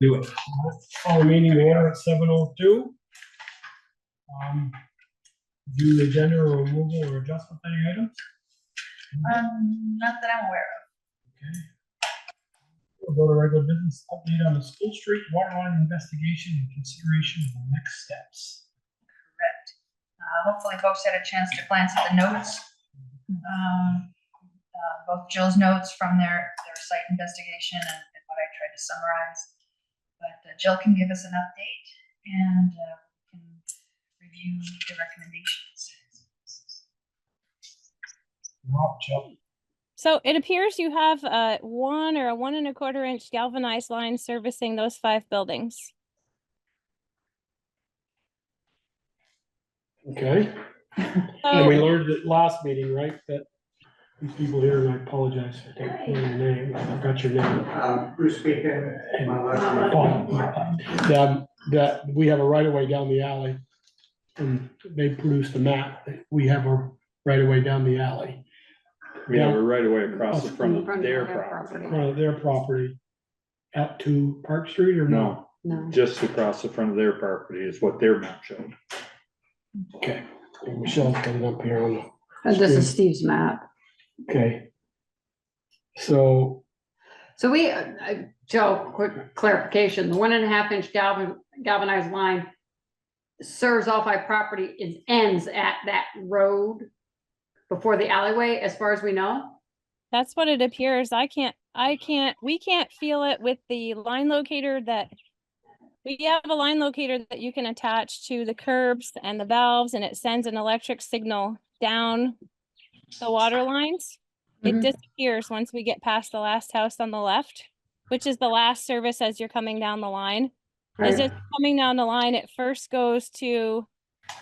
Do it. Call the meeting to order at 7:02. Do the agenda or removal or adjustment of any items? Not that I'm aware of. Okay. We'll go to regular business update on the School Street water line investigation and consideration of the next steps. Correct. Hopefully folks had a chance to glance at the notes. Both Jill's notes from their site investigation and what I tried to summarize. But Jill can give us an update and can review the recommendations. Jill. So it appears you have a 1 or a 1 1/4 inch galvanized line servicing those 5 buildings. Okay. So, And we learned at last meeting, right, that these people here, and I apologize for taking your name, I forgot your name. Bruce speaking. That we have a right of way down the alley. And they produced a map, we have a right of way down the alley. We have a right of way across the front of their property. Front of their property. Out to Park Street or no? No, just across the front of their property is what their map showed. Okay, Michelle's got it up here on And this is Steve's map. okay. So, We, Joe, quick clarification, the 1.5 inch galvanized line serves all 5 property, it ends at that road before the alleyway, as far as we know. that's what it appears. we can't feel it with the line locator we have a line locator that you can attach to the curbs and the valves, and it sends an electric signal down the water lines. It disappears once we get past the last house on the left, which is the last service as you're coming down the line. As it's coming down the line, it first goes to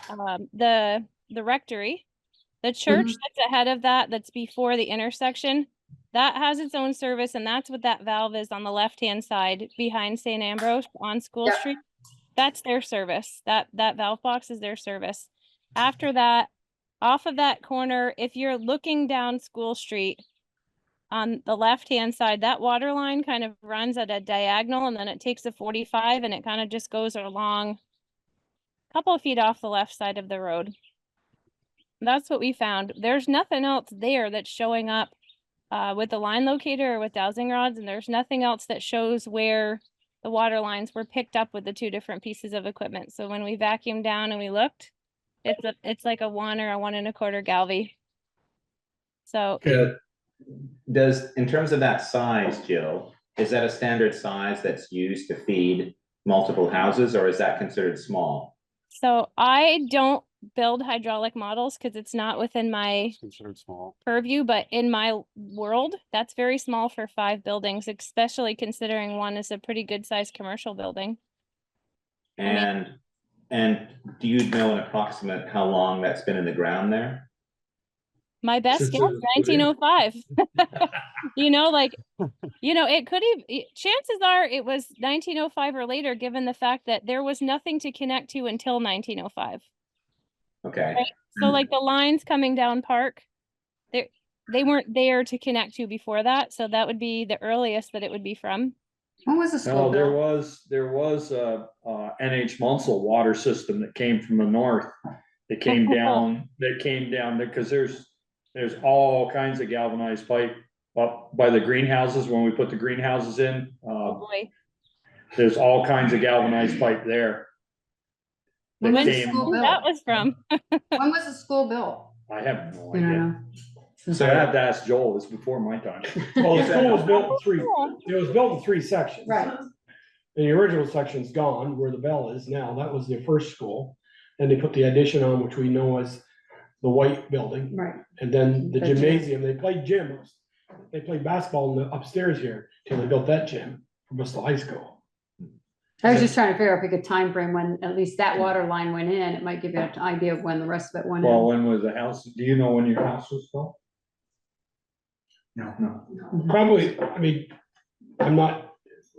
the rectory. The church that's ahead of that, that's before the intersection, that has its own service, and that's what that valve is on the left-hand side behind St. Ambrose on School Street. That's their service. That valve box is their service. After that, off of that corner, if you're looking down School Street on the left-hand side, that water line kind of runs at a diagonal, and then it takes a 45 and it kind of just goes along a couple of feet off the left side of the road. That's what we found. There's nothing else there that's showing up with the line locator or with dowsing rods, and there's nothing else that shows where the water lines were picked up with the 2 different pieces of equipment. So when we vacuumed down and we looked, it's like a 1 or a 1 1/4 galvy. So in terms of that size, Jill, is that a standard size that's used to feed multiple houses, or is that considered small? So I don't build hydraulic models because it's not within my Considered small. purview, but in my world, that's very small for 5 buildings, especially considering one is a pretty good sized commercial building. And do you know an approximate how long that's been in the ground there? My best Since guess, it was put in. 1905. It could have, chances are it was 1905 or later, given the fact that there was nothing to connect to until 1905. Okay. Right? So like the lines coming down Park, they weren't there to connect to before that. So that would be the earliest that it would be from. When was the school No, there built? was a NH Munsell water system that came from the north. That came down there, because there's all kinds of galvanized pipe up by the greenhouses when we put the greenhouses in. Oh boy. There's all kinds of galvanized pipe there. When was the came- school That built? was from. When was the school built? I have no You don't idea. know. So I have to ask Joel, it's before my time. well, the school was built in 3, it was built in 3 sections. Right. And the original section's gone, where the bell is now, that was their first school. And they put the addition on, which we know as the white building. Right. And then the The gym. gymnasium, they played gym, they played basketball in the upstairs here, till they built that gym for Bristol High School. I was just trying to figure out if we could time frame when at least that water line went in. It might give you an idea of when the rest of it went Well, in. when was the house, do you know when your house was built? No. Probably, I mean, I'm not,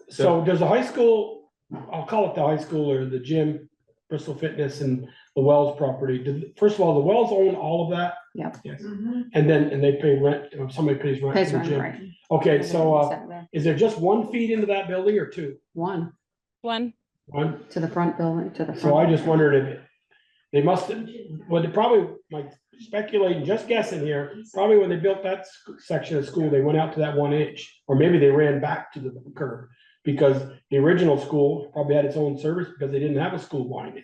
so does the high school, I'll call it the high school or the gym, Bristol Fitness and the Wells property, first of all, the Wells own all of that? Yep. Yes. And they pay rent, or somebody pays rent Pays for the rent, gym? right. Okay, so, is there just 1 feed into that building or 2? One. One. One, To the front building, to the front. so I just wondered if they must have, well, they probably, like speculating, just guessing here, probably when they built that section of school, they went out to that 1 inch, or maybe they ran back to the curb. Because the original school probably had its own service because they didn't have a school line. The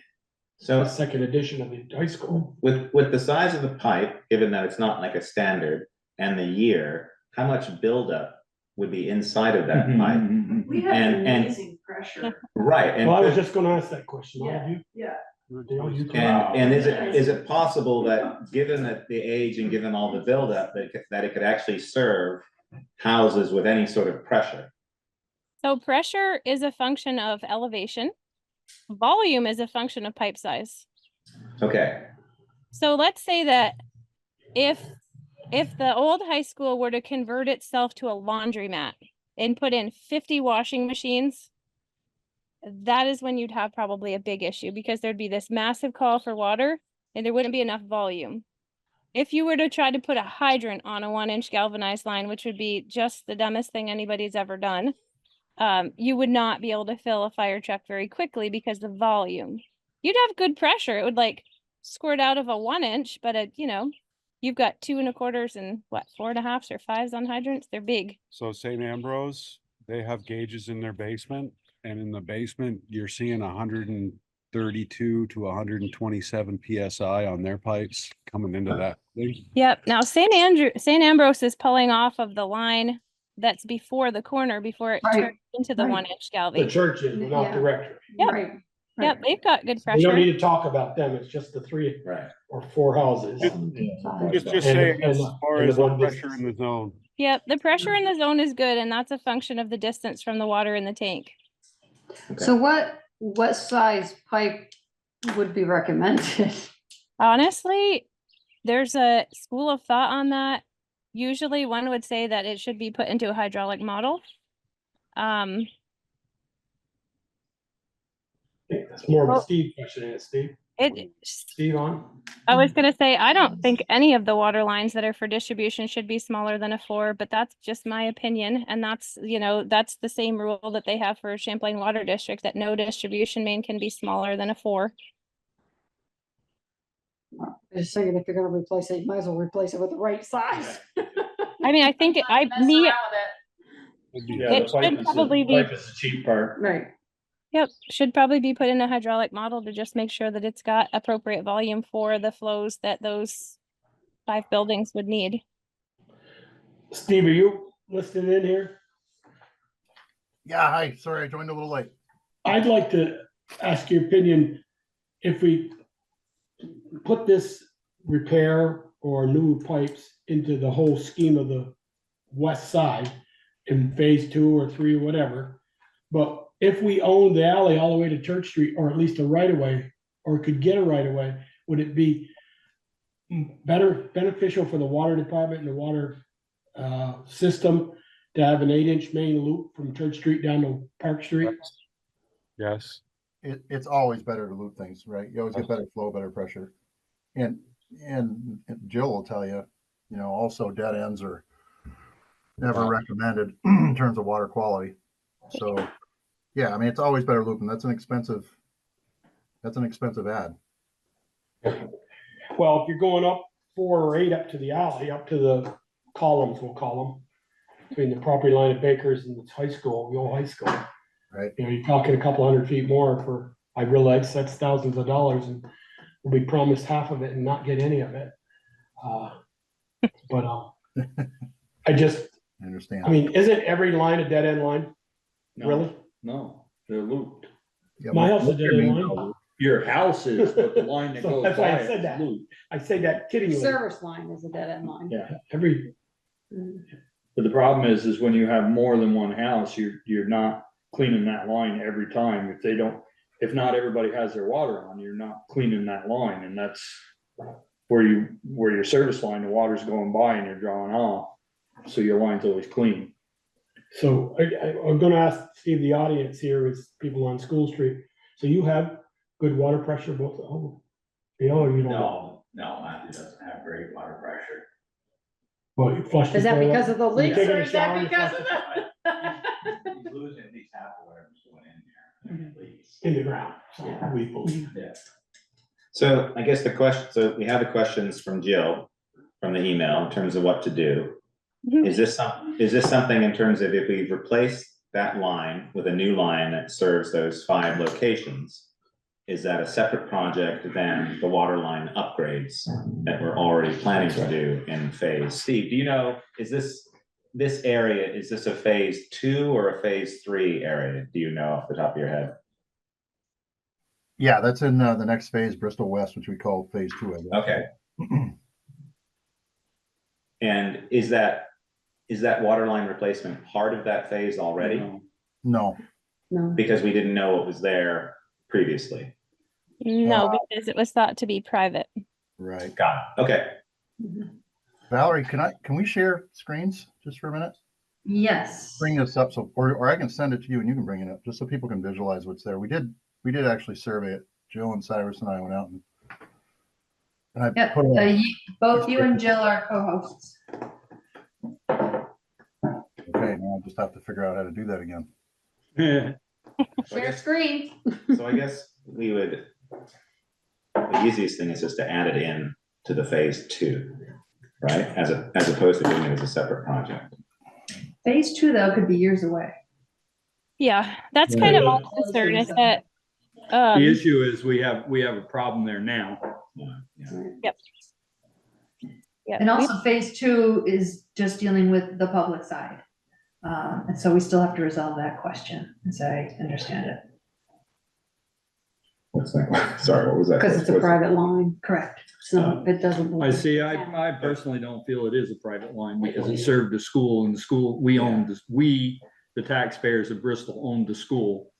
So second edition of the high school. with the size of the pipe, given that it's not like a standard, and the year, how much buildup would be inside of that pipe? We have And- amazing pressure. Right, and Well, I was could- just gonna ask that question. All of you? Yeah. Dale, you can. and is it possible that, given that the age and given all the buildup, that it could actually serve houses with any sort of pressure? So pressure is a function of elevation. Volume is a function of pipe size. Okay, So let's say that if the old high school were to convert itself to a laundromat and put in 50 washing machines, that is when you'd have probably a big issue because there'd be this massive call for water and there wouldn't be enough volume. If you were to try to put a hydrant on a 1 inch galvanized line, which would be just the dumbest thing anybody's ever done, you would not be able to fill a fire truck very quickly because the volume. You'd have good pressure. It would like squirt out of a 1 inch, but you've got 2 1/4 and what, 4 1/2s or 5s on hydrants. They're big. So St. Ambrose, they have gauges in their basement, and in the basement, you're seeing 132 to 127 PSI on their pipes coming into that thing. Yep. Now St. Ambrose is pulling off of the line that's before the corner before it Right, turns into the right. 1 inch The galvy. churches, but not the rectory. Yep. Right. Yep, they've got good We don't pressure. need to talk about them. It's just the 3 right. or 4 houses. Just And- saying, and as the- far and the as the one pressure business. in the zone. Yep, the pressure in the zone is good, and that's a function of the distance from the water in the tank. So what size pipe would be recommended? Honestly, there's a school of thought on that. Usually one would say that it should be put into a hydraulic model. It's more of a Well- Steve question, isn't it, Steve? It, Steve on? I was gonna say, I don't think any of the water lines that are for distribution should be smaller than a 4, but that's just my opinion. And that's, that's the same rule that they have for Champlain Water District, that no distribution main can be smaller than a 4. Just saying, if you're gonna replace it, you might as well replace it with the right size. I mean, I think Messing around with Yeah, It the pipe should is probably the be- pipe is the cheap part. it. Right. Yep, should probably be put in a hydraulic model to just make sure that it's got appropriate volume for the flows that those 5 buildings would need. Steve, are you listening in here? Yeah, hi, sorry, I joined a little late. I'd like to ask your opinion, if we put this repair or new pipes into the whole scheme of the west side in phase 2 or 3, whatever. But if we own the alley all the way to Church Street, or at least a right of way, or could get a right of way, would it be beneficial for the water department and the water system to have an 8-inch main loop from Church Street down to Park Street? Yes. It's always better to loop things, right? You always get better flow, better pressure. And Jill will tell you, also dead ends are never recommended in terms of water quality. So, yeah, I mean, it's always better looping. That's an expensive ad. Well, if you're going up 4 or 8 up to the alley, up to the columns, we'll call them, between the property line of Bakers and the high school, the old high school. Right. You're talking a couple 100 feet more for, I realize that's thousands of dollars, and we promised half of it and not get any of it. But I understand. mean, isn't every line a dead end line? No, Really? No, they're looped. Yeah, My what- house is a dead end line. Your house is, but the line that So goes that's why I by said is that. looped. I say that The kiddingly. service line is a dead end line. Yeah, Every, but the problem is when you have more than one house, you're not cleaning that line every time. If not everybody has their water on, you're not cleaning that line, and that's where your service line, the water's going by and you're drawing off. So your line's always clean. so I'm gonna ask Steve, the audience here is people on School Street. So you have good water pressure both, you don't? No, Matthew doesn't have great water pressure. Well, you flush. Is that the toilet? because of the When you're leaks taking or a is that shower, you because flush of the- the? He's losing at least half of whatever's going in there. in the ground, so we believe. So I guess so we have the questions from Jill, from the email, in terms of what to do. Mhm. Is this something in terms of if we replace that line with a new line that serves those 5 locations? Is that a separate project than the water line upgrades that we're already planning to do in phase? Steve, do you know, is this area, is this a phase 2 or a phase 3 area? Do you know off the top of your head? Yeah, that's in the next phase, Bristol West, which we call phase 2. I guess. Okay. And is that water line replacement part of that phase already? No, No. Because we didn't know what was there previously. No, because it was thought to be private. right. Got it. Okay. Valerie, can we share screens just for a minute? Yes. Bring this up or I can send it to you and you can bring it up just so people can visualize what's there. We did actually survey it. Jill and Cyrus and I went out and I Yep, put it on. both you and Jill are co-hosts. Okay, now I just have to figure out how to do that again. So I Share guess- screen. So I guess the easiest thing is just to add it in to the phase 2, right? As opposed to doing it as a separate project. Phase 2, though, could be years away. Yeah, that's kind of Yeah. my concern is that, The issue is we have a problem there now. Yeah. yeah, And also, phase 2 is just dealing with the public side. And so we still have to resolve that question, as I understand it. What's that? Sorry, what was that? Because it's a private line, Correct. so it doesn't. belong I see, to the I town. personally don't feel it is a private line because it served the school and the school, we, the taxpayers of Bristol owned the school.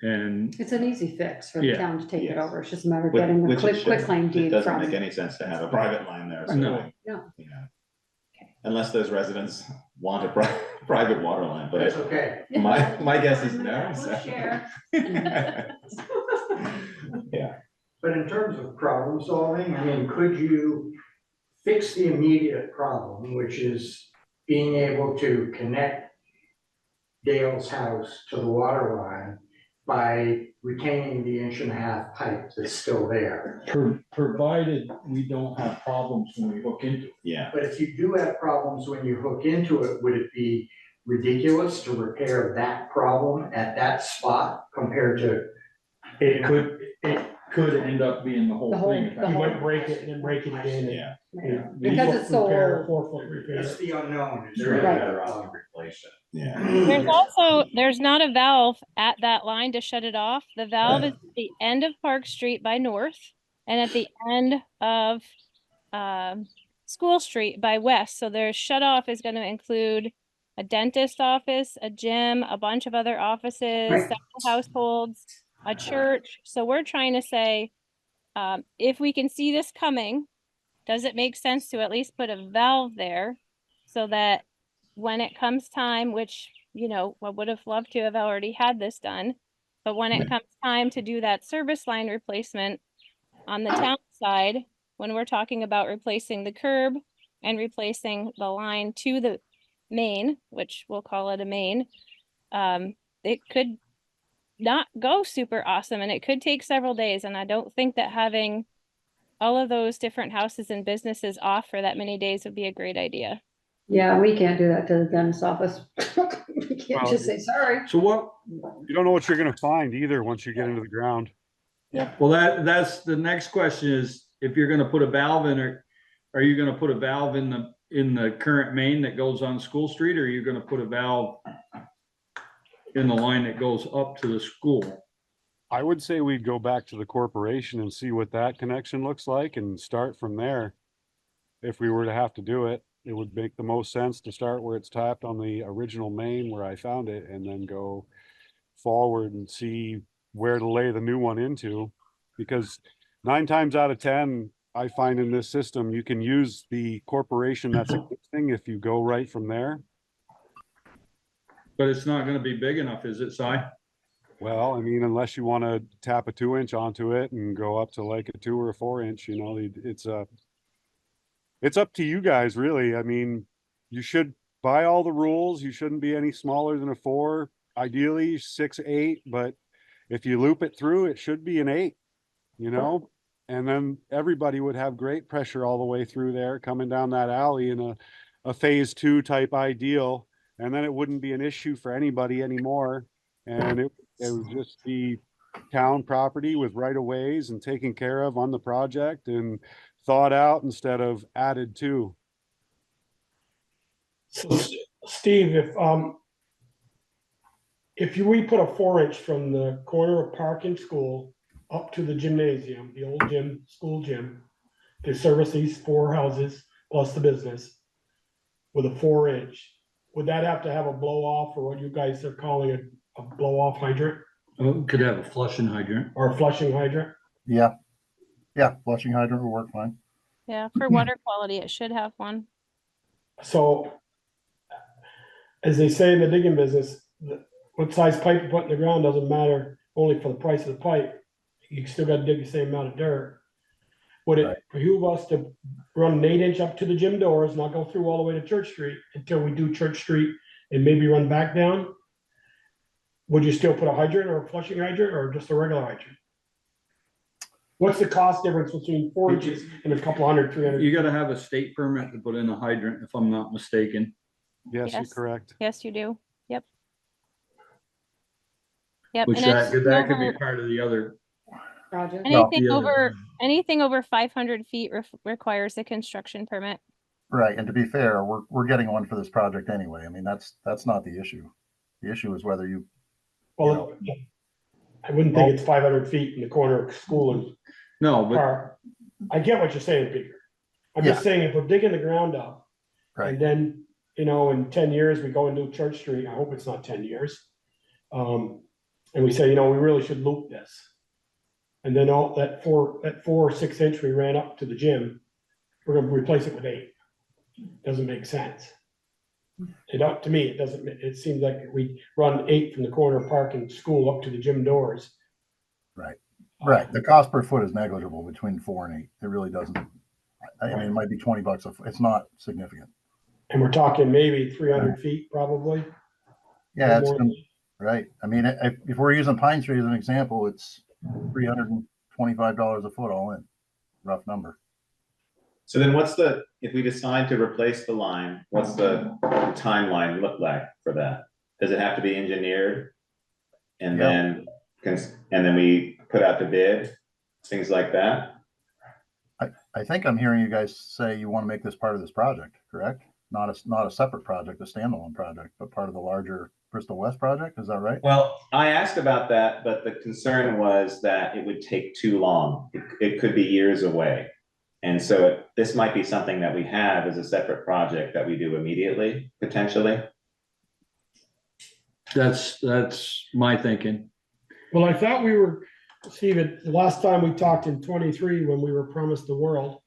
And It's an easy fix for the Yeah. town to take it Yes. over. It's just a matter of getting the Which it quick should. claim It deed doesn't from. make any sense to have a private line there. So, No. No. you know, unless those residents want a private water line, but That's okay. my guess is no. We'll So. share. Yeah. But in terms of problem solving, I mean, could you fix the immediate problem, which is being able to connect Dale's house to the water line by retaining the 1.5-inch pipe that's still there? provided we don't have problems when we hook into it. Yeah. But if you do have problems when you hook into it, would it be ridiculous to repair that problem at that spot compared to? It could end up being the whole The whole- thing. the You whole- might break it and then break it again. Yeah. Because it's so old. 4-foot repair. It's the unknown. Is You're Right. better off to replace it. Yeah. there's not a valve at that line to shut it off. The valve is at the end of Park Street by North and at the end of, School Street by West. So their shut off is gonna include a dentist office, a gym, a bunch of other offices, Right. several households, a church. So we're trying to say, if we can see this coming, does it make sense to at least put a valve there so that when it comes time, which, I would have loved to have already had this done, but when it comes time to do that service line replacement on the town side, when we're talking about replacing the curb and replacing the line to the main, which we'll call it a main, it could not go super awesome and it could take several days. And I don't think that having all of those different houses and businesses off for that many days would be a great idea. Yeah, we can't do that to the dentist's office. We can't Well, just say, sorry. So what, You don't know what you're gonna find either once you get into the ground. well, that's the next question is, if you're gonna put a valve in, or are you gonna put a valve in the current main that goes on School Street, or are you gonna put a valve in the line that goes up to the school? I would say we'd go back to the corporation and see what that connection looks like and start from there. If we were to have to do it, it would make the most sense to start where it's tapped on the original main where I found it and then go forward and see where to lay the new one into. Because 9 times out of 10, I find in this system, you can use the corporation that's existing if you go right from there. But it's not gonna be big enough, is it, Si? Well, I mean, unless you want to tap a 2-inch onto it and go up to like a 2 or a 4-inch, it's up to you guys, really. I mean, you should buy all the rules. You shouldn't be any smaller than a 4, ideally 6, 8, but if you loop it through, it should be an 8, you know? And then everybody would have great pressure all the way through there, coming down that alley in a phase 2 type ideal. And then it wouldn't be an issue for anybody anymore. And it would just be town property with right of ways and taken care of on the project and thought out instead of added to. So Steve, if we put a 4-inch from the corner of Park and School up to the gymnasium, the old gym, school gym, to service these 4 houses plus the business with a 4-inch, would that have to have a blow off, or what you guys are calling a blow off hydrant Could have a flushing hydrant. or a flushing hydrant? Yeah. Yeah, flushing hydrant will work fine. Yeah, for water quality, it should have one. So, as they say in the digging business, what size pipe you put in the ground doesn't matter, only for the price of the pipe. You still gotta dig the same amount of dirt. Would Right. it behoove us to run an 8-inch up to the gym doors, not go through all the way to Church Street until we do Church Street and maybe run back down? Would you still put a hydrant or a flushing hydrant or just a regular hydrant? What's the cost difference between 4 inches and a couple hundred, 300? You gotta have a state permit to put in a hydrant, if I'm not mistaken. Yes, you're Yes. correct. Yes, you do. Yep. Yep. Which and that it's could be over- part of the other. Project. anything Yeah. anything over 500 feet requires a construction permit. Right, and to be fair, we're getting one for this project anyway. I mean, that's not the issue. The issue is whether you, Well, I wouldn't think it's 500 feet in the corner of school and No, but park. I get what you're saying, Peter. I'm just saying, if we're digging the ground up, right, and then, in 10 years, we go and do Church Street, I hope it's not 10 years. And we say, we really should loop this. And then all that 4 or 6 inch we ran up to the gym, we're gonna replace it with 8. Doesn't make sense. To me, it doesn't, it seems like we run 8 from the corner of Park and School up to the gym doors. right. The cost per foot is negligible between 4 and 8. It really doesn't. I mean, it might be $20 a foot. It's not significant. And we're talking maybe 300 feet probably. Yeah, More. right. I mean, if we're using Pine Street as an example, it's $325 a foot all in, rough number. So then if we decide to replace the line, what's the timeline look like for that? Does it have to be engineered? And Yeah. then we put out the bid, things like that? I think I'm hearing you guys say you want to make this part of this project, correct? Not a separate project, a standalone project, but part of the larger Bristol West project. Is that right? Well, I asked about that, but the concern was that it would take too long. It could be years away. And so this might be something that we have as a separate project that we do immediately, potentially. that's my thinking. Well, I thought we were, Steve, the last time we talked in 23, when we were promised the world,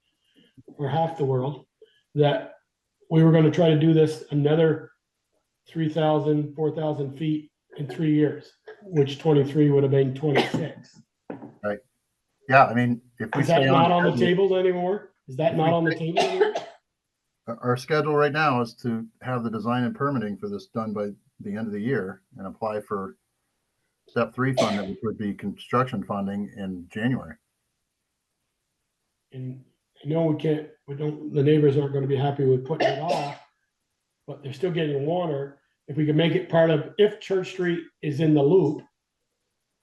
or half the world, that we were gonna try to do this another 3,000, 4,000 feet in 3 years, which 23 would have been 26. Yeah, I mean, if we Is that stay not on the schedule- table anymore? Is that not on the table anymore? Our schedule right now is to have the design and permitting for this done by the end of the year and apply for step 3 funding, which would be construction funding in January. And I know the neighbors aren't gonna be happy with putting it off, but they're still getting water. If we can make it part of, if Church Street is in the loop,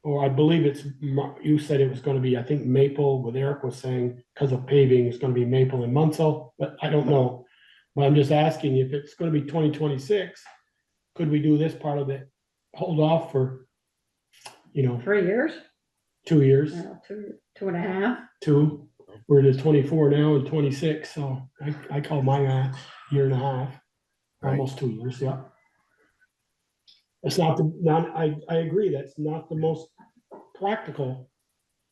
or I believe you said it was gonna be, I think Maple, what Eric was saying, because of paving, it's gonna be Maple and Munsell, but I don't know. But I'm just asking, if it's gonna be 2026, could we do this part of it, hold off for, 3 years? 2 years, Two and a half. 2? We're in 24 now and 26, so I call mine a year and a half, almost 2 years, yeah. It's I agree, that's not the most practical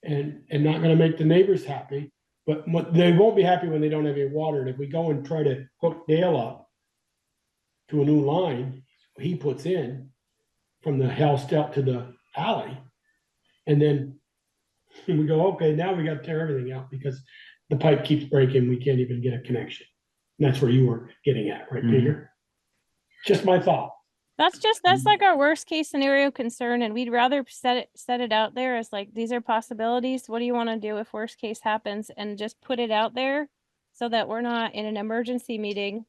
and not gonna make the neighbors happy, but they won't be happy when they don't have any water. And if we go and try to hook Dale up to a new line he puts in from the house out to the alley, and then we go, okay, now we gotta tear everything out because the pipe keeps breaking, we can't even get a connection. And that's where you were getting at, right, Mhm. Peter? Just my thought. That's like our worst case scenario concern, and we'd rather set it out there as like, these are possibilities. What do you want to do if worst case happens, and just put it out there so that we're not in an emergency meeting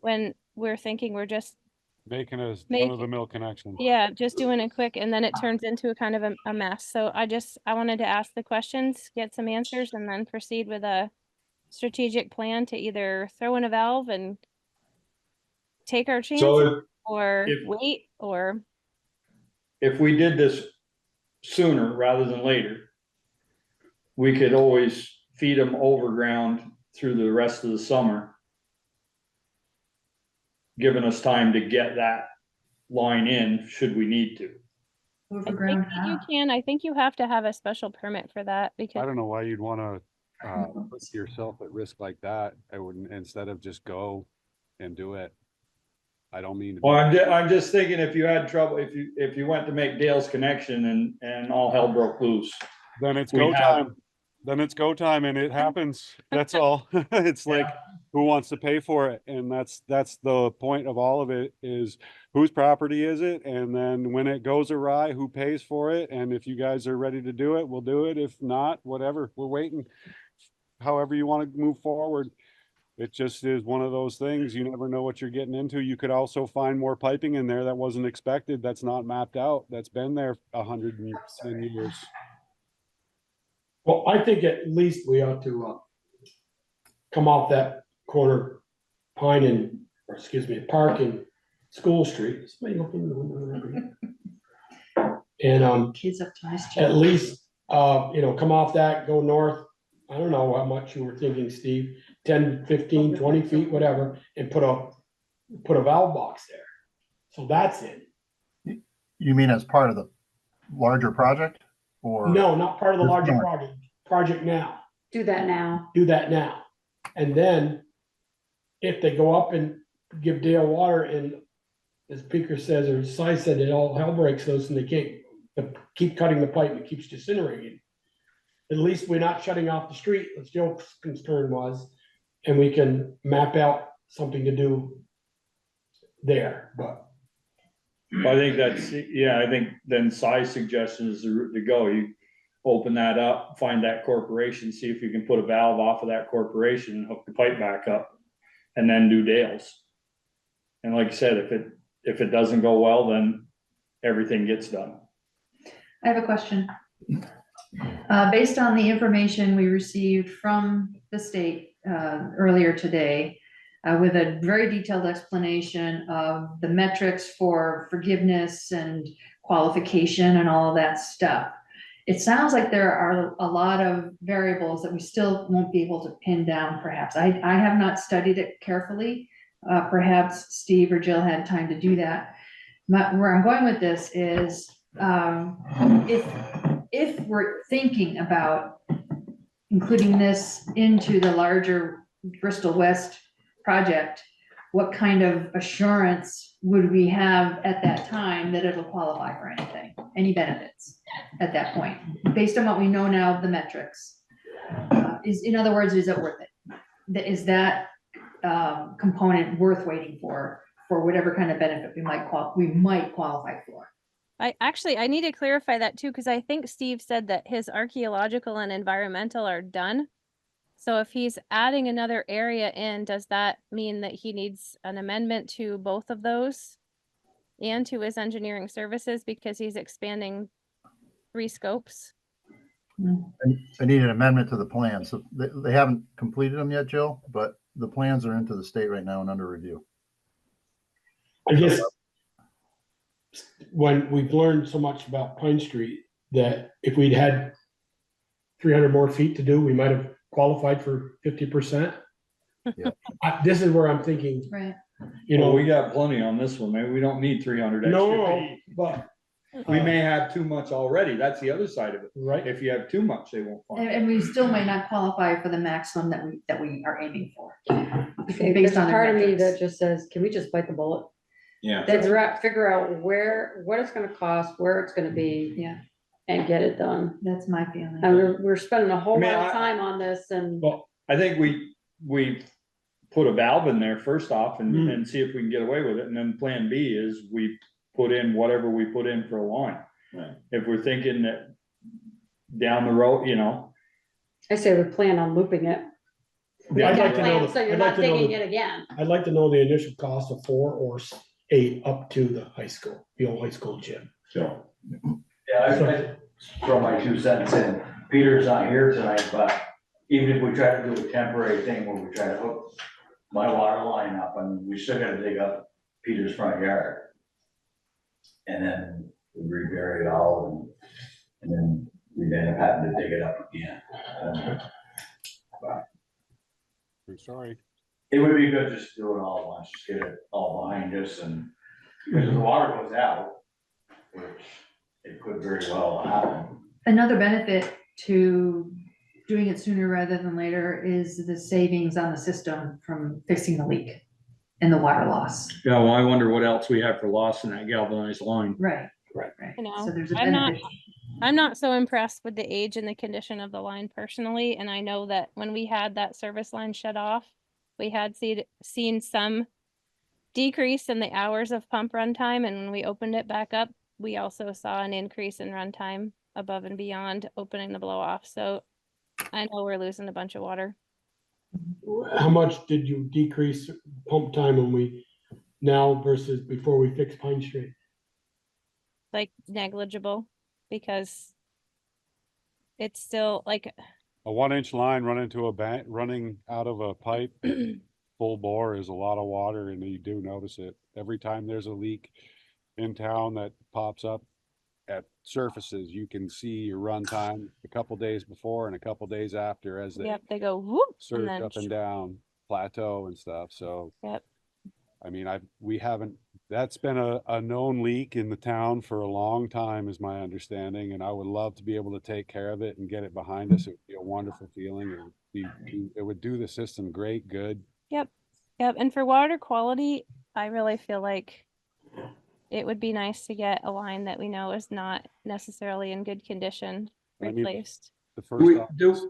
when we're thinking we're just, Making a Make- run-of-the-mill connection. yeah, just doing it quick, and then it turns into a kind of a mess. So I wanted to ask the questions, get some answers, and then proceed with a strategic plan to either throw in a valve and take our chance, So or if- wait, or if we did this sooner rather than later, we could always feed them overground through the rest of the summer, giving us time to get that line in should we need to. I think Overground that you how? can. I think you have to have a special permit for that I because don't know why you'd wanna, put yourself at risk like that. I wouldn't, instead of just go and do it. I don't mean to be. Well, I'm just thinking if you had trouble, if you went to make Dale's connection and all hell broke loose. Then it's we go have- time. Then it's go time and it happens. That's all. It's like, who wants to pay for it? And that's the point of all of it, is whose property is it? And then when it goes awry, who pays for it? And if you guys are ready to do it, we'll do it. If not, whatever, we're waiting. However you want to move forward. It just is one of those things. You never know what you're getting into. You could also find more piping in there that wasn't expected, that's not mapped out, that's been there 110 years. Well, I think at least we ought to, come off that corner Pine and, or excuse me, Park and School Street. Somebody look in the window there. And, Kids up to mischief. at least, come off that, go north. I don't know how much you were thinking, Steve, 10, 15, 20 feet, whatever, and put a valve box there. So that's it. You mean as part of the larger project or? No, not part of the larger Just project now. Do that now. Do that now. And then if they go up and give Dale water and as Peter says, or Si said, it all hell breaks loose and they can't keep cutting the pipe and it keeps disintegrating. At least we're not shutting off the street, as Joe's concern was, and we can map out something to do there, but. I think that's, I think then Si's suggestion is the route to go. You open that up, find that corporation, see if you can put a valve off of that corporation and hook the pipe back up, and then do Dale's. And like I said, if it doesn't go well, then everything gets done. I have a question. Based on the information we received from the state earlier today, with a very detailed explanation of the metrics for forgiveness and qualification and all of that stuff, it sounds like there are a lot of variables that we still won't be able to pin down, perhaps. I have not studied it carefully. Perhaps Steve or Jill had time to do that. Where I'm going with this is, if we're thinking about including this into the larger Bristol West project, what kind of assurance would we have at that time that it'll qualify for anything, any benefits at that point, based on what we know now of the metrics? In other words, is it worth it? Is that component worth waiting for whatever kind of benefit we might qualify for? I need to clarify that too, because I think Steve said that his archaeological and environmental are done. So if he's adding another area in, does that mean that he needs an amendment to both of those and to his engineering services because he's expanding 3 scopes? I need an amendment to the plan. So they haven't completed them yet, Jill, but the plans are into the state right now and under review. I guess when we've learned so much about Pine Street, that if we'd had 300 more feet to do, we might have qualified for 50%. Yeah. This is where I'm thinking, Right. We got plenty on this one, maybe we don't need 300 extra no, feet. but. We may have too much already, that's the other side of it. Right. If you have too much, they won't find it. And we still may not qualify for the maximum that we are aiming for. Okay, Based there's on the part of me metrics. that just says, can we just bite the bullet? Yeah. That's right, figure out what it's gonna cost, where it's gonna be. Yeah. And get it done. That's my feeling. And we're spending a whole I mean, lot of I- time on this and Well, I think we put a valve in there first off and, Mm. and see if we can get away with it. And then plan B is we put in whatever we put in for a line. Right. If we're thinking that down the road, you know. I say we plan on looping it. We I'd got like to know, plans, so you're I'd like not to know, digging the- it again. I'd like to know the initial cost of 4 or 8 up to the high school, the old high school gym. So, Yeah, I throw my 2 cents in. Peter's not here tonight, but even if we try to do a temporary thing where we try to hook my water line up, I mean, we still gotta dig up Peter's front yard. And then we rebury it all and then we end up having to dig it up again. I'm sorry. It would be good just to do it all at once, just get it all behind us and, because if the water goes out, which it could very well happen. Another benefit to doing it sooner rather than later is the savings on the system from fixing the leak and the water loss. Yeah, well, I wonder what else we have for loss in that galvanized line. Right. Right. Right. I know. So there's a I'm not- benefit. I'm not so impressed with the age and the condition of the line personally, and I know that when we had that service line shut off, we had seen some decrease in the hours of pump runtime, and when we opened it back up, we also saw an increase in runtime above and beyond opening the blow off. So I know we're losing a bunch of water. How much did you decrease pump time when we, now versus before we fixed Pine Street? Like negligible, because it's still like, A 1-inch line running out of a pipe, full bore is a lot of water and you do notice it. Every time there's a leak in town that pops up at surfaces, you can see your run time a couple days before and a couple days after as they yep, they go whoop, and surge then up and down, plateau and stuff. So, yep. I mean, that's been a known leak in the town for a long time is my understanding. And I would love to be able to take care of it and get it behind us. It would be a wonderful feeling. It would do the system great good. Yep, and for water quality, I really feel like it would be nice to get a line that we know is not necessarily in good condition I mean, replaced. The Do we, first,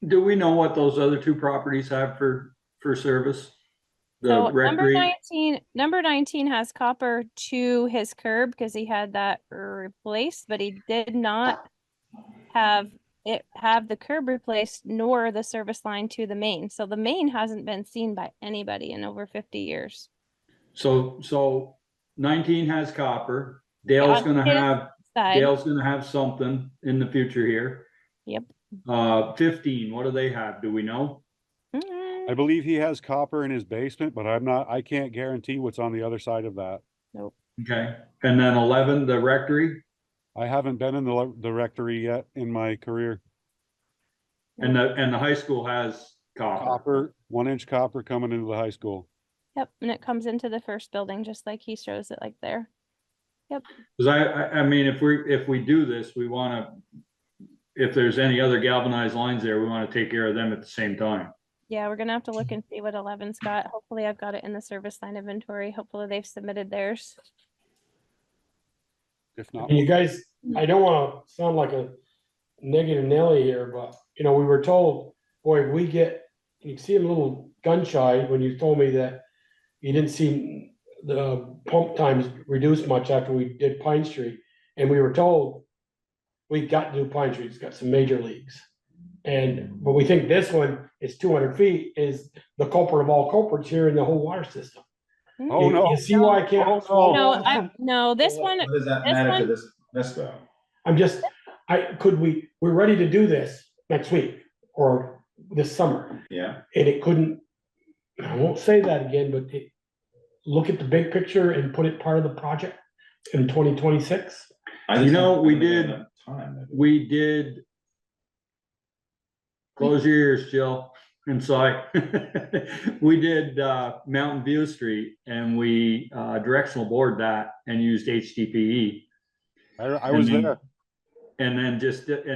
do we know what those other 2 properties have for service? The So recreation, number 19 has copper to his curb because he had that replaced, but he did not have the curb replaced nor the service line to the main. So the main hasn't been seen by anybody in over 50 years. so 19 has copper. Dale's On gonna his have, side. Dale's gonna have something in the future here. Yep. 15, what do they have? Do we know? I believe he has copper in his basement, but I can't guarantee what's on the other side of that. Okay, and then 11, the rectory, I haven't been in the rectory yet in my career. and the high school has copper. Copper, 1-inch copper coming into the high school. Yep, and it comes into the first building just like he shows it like there. Cause I mean, if we do this, we wanna, if there's any other galvanized lines there, we wanna take care of them at the same time. Yeah, we're gonna have to look and see what 11's got. Hopefully I've got it in the service line inventory. Hopefully they've submitted theirs. If not, And you guys, I don't wanna sound like a negative Nelly here, but, you know, we were told, boy, we get, you see a little gun shy when you told me that you didn't see the pump times reduced much after we did Pine Street. And we were told we got to do Pine Street, it's got some major leaks. But we think this one is 200 feet is the culprit of all culprits here in the whole water system. oh no. You see why I can't? Oh, No, this one, what does that this matter to one- this though? I'm just, we're ready to do this next week or this summer. Yeah, And it couldn't, I won't say that again, but look at the big picture and put it part of the project in 2026. I just You know, don't we think we did- have enough time. We did. Close your ears, Jill, inside. We did, Mountain View Street and we, directional board that and used HDPE. I was And then- there. And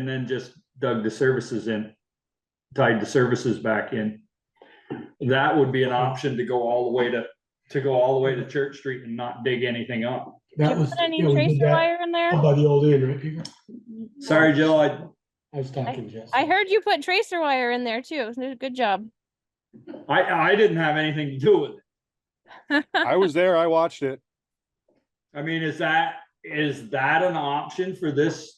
then just dug the services in, tied the services back in. That would be an option to go all the way to Church Street and not dig anything up. did That you was, put any yeah, we did tracer that wire in there? by the old inn, right, Peter? Sorry, Jill, I was talking, Jess. I heard you put tracer wire in there too. Good job. I didn't have anything to do with it. I was there, I watched it. I mean, is that an option for this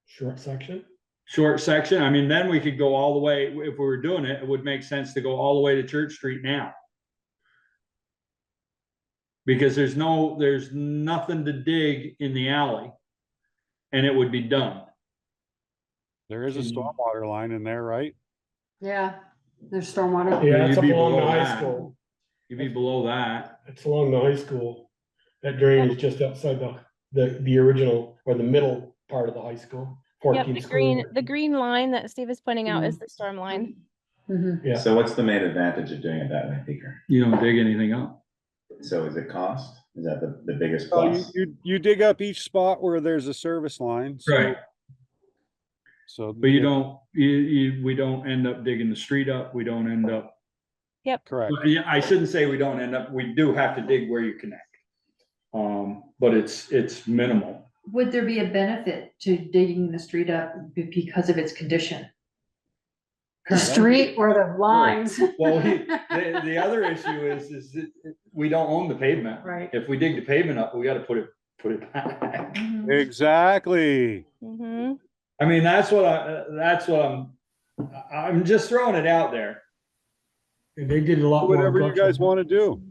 Short section? short section? I mean, then we could go all the way, if we were doing it, it would make sense to go all the way to Church Street now. Because there's nothing to dig in the alley. And it would be done. There is a stormwater line in there, right? Yeah, there's stormwater. Yeah, it's You'd up be along the below high that. school. You'd be below that. It's along the high school. That drain is just outside the original or the middle part of the high school. Yep, 14th school. the green line that Steve is pointing out is the storm line. Mhm. Yeah. So what's the main advantage of doing it that way, Peter? You don't dig anything up. So is it cost? Is that the biggest Oh, plus? you dig up each spot where there's a service line. so- Right. So. But we don't end up digging the street up. We don't end up, Correct. yeah, I shouldn't say we don't end up, we do have to dig where you connect. But it's minimal. Would there be a benefit to digging the street up because of its condition? The street or the lines. Well, the other issue is that we don't own the pavement. Right. If we dig the pavement up, we gotta put it back. Mhm. Exactly. Mm-hmm. I mean, that's what I'm just throwing it out there. And they did a lot more. Whatever you guys want to do.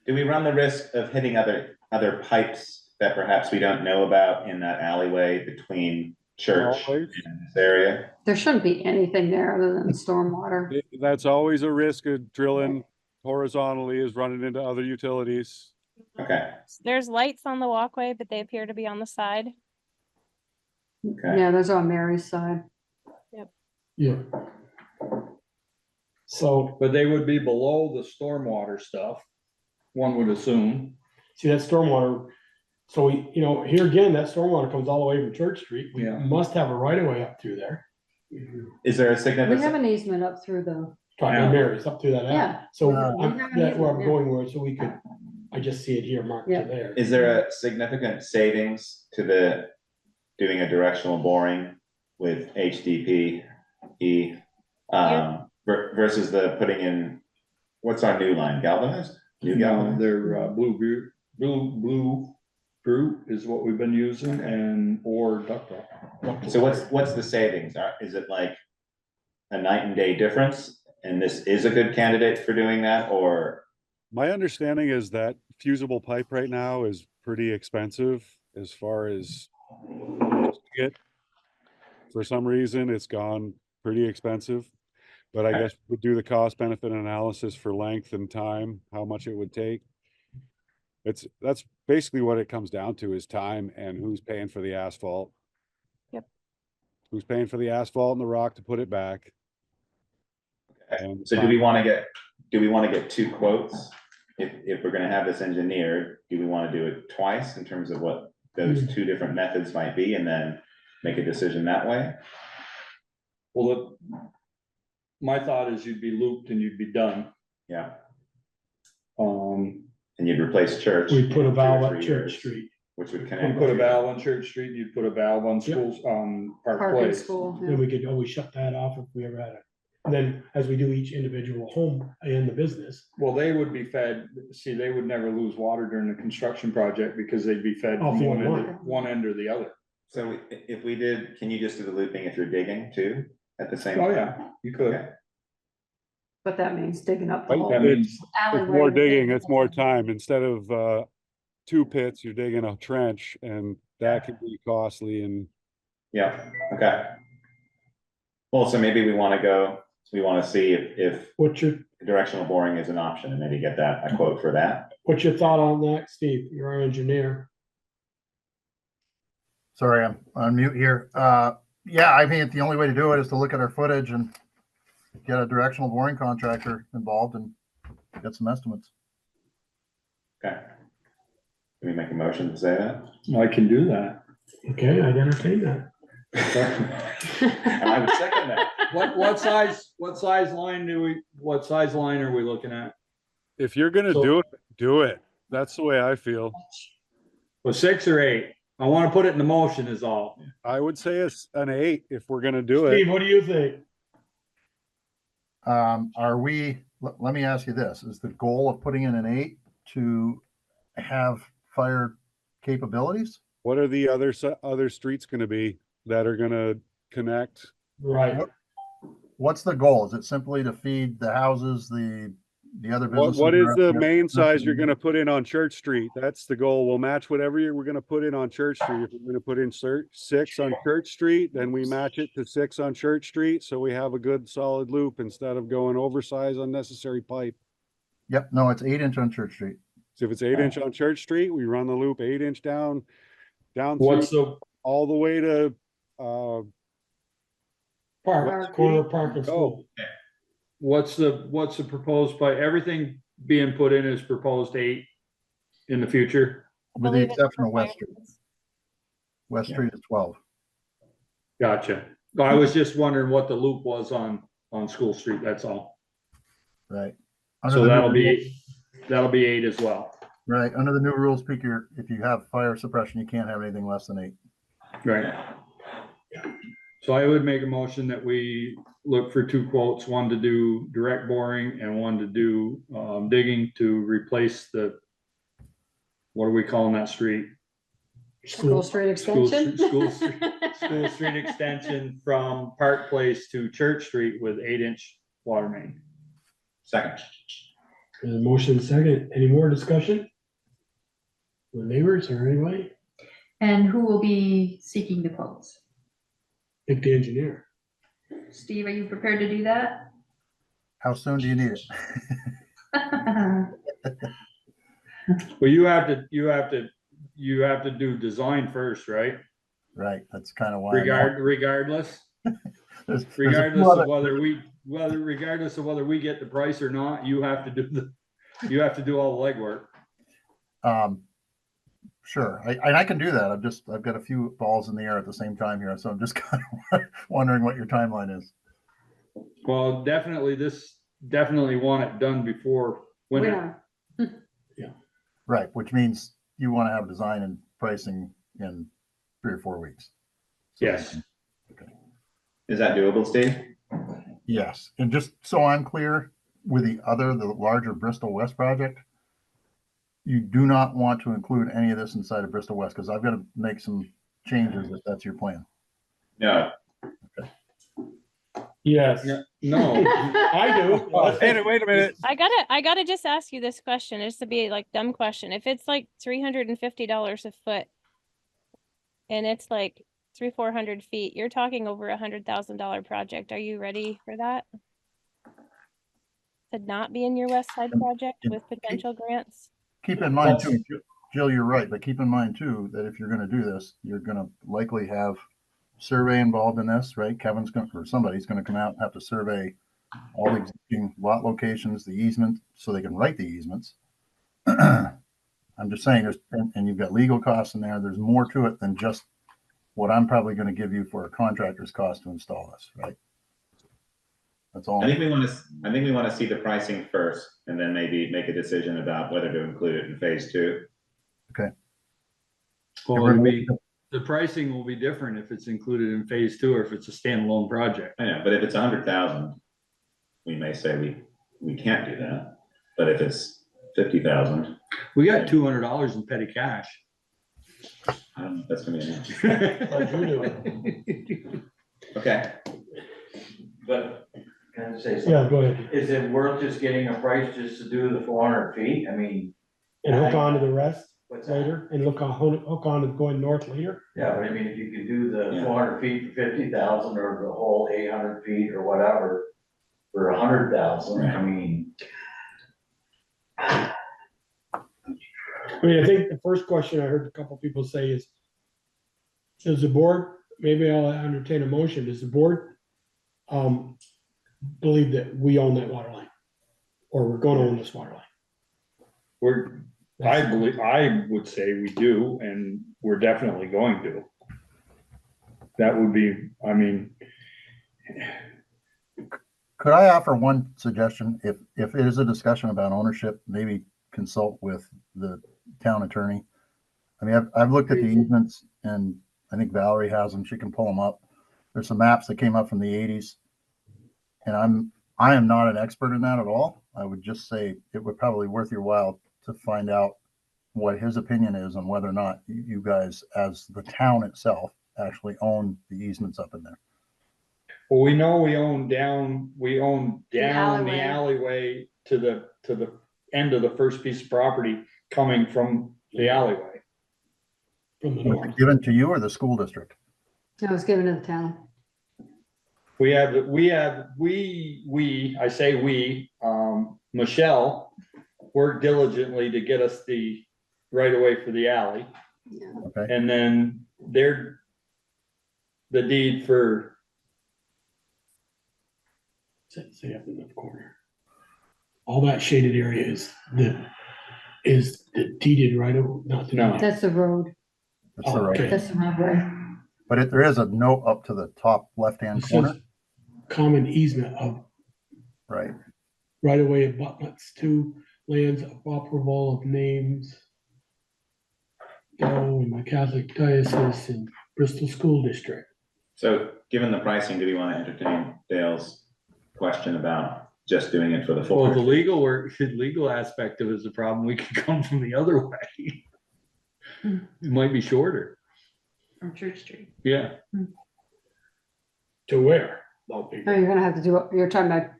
Do we run the risk of hitting other pipes that perhaps we don't know about in that alleyway between church Always. and this area? There shouldn't be anything there other than stormwater. That's always a risk of drilling horizontally, is running into other utilities. Okay, There's lights on the walkway, but they appear to be on the side. okay. Yeah, those are on Mary's side. Yeah. So, But they would be below the stormwater stuff, one would assume. see that stormwater, so we, here again, that stormwater comes all the way from Church Street. We Yeah. must have a right of way up through there. Is there a We have significant, an easement up through the, Talking Yeah. to Mary's up through that alley. Yeah. So We have an that's where I'm easement, yeah. going with, so we could, I just see it here marked to Yeah. there. is there a significant savings to doing a directional boring with HDPE? Versus the putting in, what's our new line, galvanized? New galvanized? They're blue brute is what we've been using or ductile. So what's the savings? Is it like a night and day difference? And this is a good candidate for doing that, or? My understanding is that fusible pipe right now is pretty expensive as far as it. For some reason, it's gone pretty expensive. But I guess we do the cost benefit analysis for length and time, how much it would take. That's basically what it comes down to, is time and who's paying for the asphalt. Yep. Who's paying for the asphalt and the rock to put it back. And So do we wanna get two quotes? If we're gonna have this engineered, do we wanna do it twice in terms of what those two different methods might be and then make a decision that way? Well, my thought is you'd be looped and you'd be done. Yeah, Um, and you'd replace church. We put a in 2 or valve at 3 Church years, Street. Which would you connect. put a valve on Church Street, you'd put a valve on schools, Park parking Place. school. Then we could always shut that off if we ever had it. And then as we do each individual home and the business. Well, they would be fed, see, they would never lose water during the construction project because they'd be fed Off from the one end or the other. So if we did, can you just do the looping if you're digging too, at the same? Oh, time? yeah, you could. Okay. But that means digging up the Right, whole That means, It's alleyway. more digging, it's more time. Instead of 2 pits, you're digging a trench, and that can be costly. And Yeah, okay. Well, so maybe we wanna see if What's your directional boring is an option and maybe get a quote for that. What's your thought on that, Steve? You're our engineer. Sorry, I'm on mute here. Yeah, I mean, the only way to do it is to look at our footage and get a directional boring contractor involved and get some estimates. Okay. Can we make a motion to say that? I can do that. Okay, I'd entertain that. And I would second that. What size line are we looking at? if you're gonna So- do it, do it. That's the way I feel. Well, 6 or 8? I wanna put it in the motion is all. I would say it's an 8 if we're gonna do it. Steve, what do you think? Are we, let me ask you this, is the goal of putting in an 8 to have fire capabilities? What are the other streets gonna be that are gonna connect? Right. What's the goal? Is it simply to feed the houses, the other businesses? What is that are the up main there? size you're gonna put in on Church Street? That's the goal. We'll match whatever we're gonna put in on Church Street. If we're gonna put in 6 on Church Street, then we match it to 6 on Church Street, so we have a good solid loop instead of going oversized unnecessary pipe. Yep, no, it's 8-inch on Church Street. So if it's 8-inch on Church Street, we run the loop 8-inch down through What's the, all the way to, Park, corner park and school. what's the proposed pipe? Everything being put in is proposed 8 in the future? With the believe it's exception for of West fire. Street. West Street is 12. Gotcha. I was just wondering what the loop was on School Street, that's all. Right. Under So the new that'll rules- be 8 as well. Right, under the new rules, Pete, if you have fire suppression, you can't have anything less than 8. Right. So I would make a motion that we look for 2 quotes, one to do direct boring and one to do digging to replace what are we calling that street? School Street School extension? School Street extension from Park Place to Church Street with 8-inch water main. Second. There's a motion second. Any more discussion? The neighbors or anybody? And who will be seeking the quotes? Pick the engineer. Steve, are you prepared to do that? How soon do you need it? Well, you have to do design first, right? Right, that's kind of why. Regardless. There's a few Regardless other- of regardless of whether we get the price or not, you have to do all the legwork. Sure, I can do that. I've got a few balls in the air at the same time here, so I'm just kind of wondering what your timeline is. Well, definitely want it done before winter. Right, which means you want to have design and pricing in 3 or 4 weeks. So- Yes. Is that doable, Steve? Yes, and just so I'm clear, with the larger Bristol West project, you do not want to include any of this inside of Bristol West, because I've got to make some changes if that's your plan. No. Yes. Yeah, no, I do. Wait a minute. I gotta just ask you this question, just to be like dumb question. If it's like $350 a foot and it's like 300-400 feet, you're talking over $100,000 project. Are you ready for that? To not be in your West Side project with potential grants? Keep in mind too, Jill, you're right, but keep in mind too, that if you're gonna do this, you're gonna likely have survey involved in this, right? Somebody's gonna come out and have to survey all the existing lot locations, the easement, so they can write the easements. I'm just saying, and you've got legal costs in there, there's more to it than just what I'm probably gonna give you for a contractor's cost to install this, right? That's all. I think we want to see the pricing first and then maybe make a decision about whether to include it in phase 2. well, the pricing will be different if it's included in phase 2 or if it's a standalone project. I know, but if it's 100,000, we may say we can't do that. But if it's 50,000, We got $200 in petty cash. I don't know if that's gonna be enough. Like you do. Okay. But can I say something? Yeah, go ahead. Is it worth just getting a price just to do the 400 feet? I mean, And hook on to the rest what's that? later and hook on to going north later. Yeah, but I mean, if you could do the Yeah. 400 feet for 50,000 or the whole 800 feet or whatever for 100,000, I mean. I mean, I think the first question I heard a couple people say is, does the board, maybe I'll entertain a motion, does the board believe that we own that water line? Or we're gonna own this water line? I would say we do, and we're definitely going to. That would be, I mean, Could I offer one suggestion? If it is a discussion about ownership, maybe consult with the town attorney. I mean, I've looked at the easements and I think Valerie has them. She can pull them up. There's some maps that came up from the 80s. And I am not an expert in that at all. I would just say it would probably worth your while to find out what his opinion is on whether or not you guys, as the town itself, actually own the easements up in there. Well, we know we own down the alleyway. alleyway to the end of the first piece of property coming from the alleyway. From the Was north. it given to you or the school district? It was given to the town. I say we, Michelle worked diligently to get us the right of way for the alley. Okay. And then the deed for, Say up in the corner. All that shaded area is the deeded right of, not the. No. That's the road. That's the Oh, road. okay. That's the roadway. But there is a note up to the top left-hand It corner, says common easement of right? right of way abutments to lands of operable of names. In my Catholic diocese in Bristol School District. So given the pricing, do we want to entertain Dale's question about just doing it for the full? well, the legal aspect of it is a problem. We could come from the other way. It might be shorter. From Church Street. Yeah. To where? Oh, you're gonna have to do, you're talking about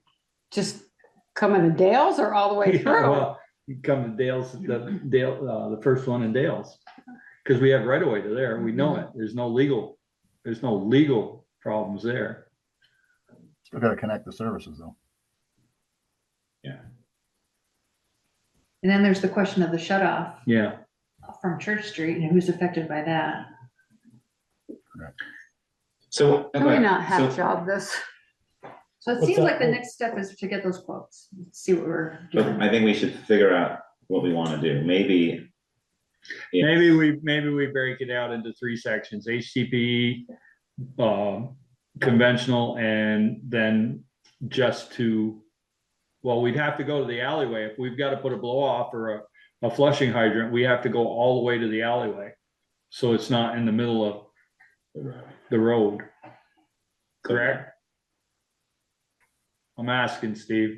just coming to Dale's or all the way Yeah, through? well, you come to Dale's, the first one in Dale's. Cause we have right away to there. We know it. There's no legal problems there. Still got to connect the services though. Yeah. And then there's the question of the shut off Yeah. from Church Street and who's affected by that. So. Can we not so- half job this? So it What's seems that? like the next step is to get those quotes, see what we're But doing. I think we should figure out what we want to do. Maybe. if- Maybe we break it out into 3 sections, HTP, conventional, and then just well, we'd have to go to the alleyway. If we've got to put a blow off or a flushing hydrant, we have to go all the way to the alleyway. So it's not in the middle of the road. Correct? I'm asking, Steve.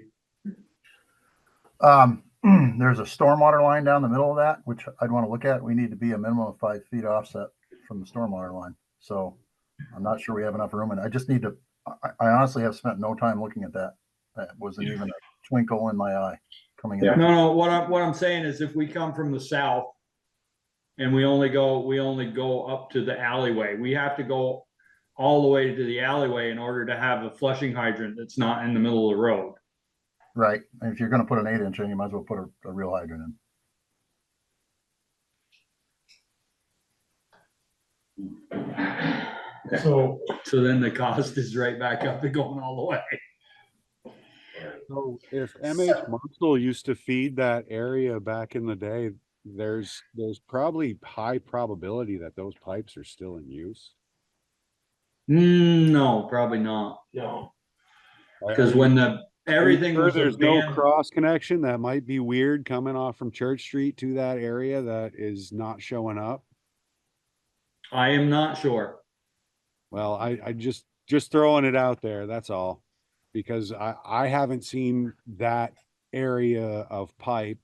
There's a stormwater line down the middle of that, which I'd want to look at. We need to be a minimum of 5 feet offset from the stormwater line. So I'm not sure we have enough room, and I just need to, I honestly have spent no time looking at that. That wasn't even a twinkle in my eye coming in. Yeah. No, what I'm saying is if we come from the south and we only go up to the alleyway, we have to go all the way to the alleyway in order to have a flushing hydrant that's not in the middle of the road. Right. And if you're going to put an 8-inch in, you might as well put a real hydrant in. So, So then the cost is right back up to going all the way. So if MH Munsell used to feed that area back in the day, there's probably high probability that those pipes are still in use. No, probably not. no, Because when everything was There's no abandoned, cross connection. That might be weird coming off from Church Street to that area that is not showing up. I am not sure. Well, I just throwing it out there. That's all. Because I haven't seen that area of pipe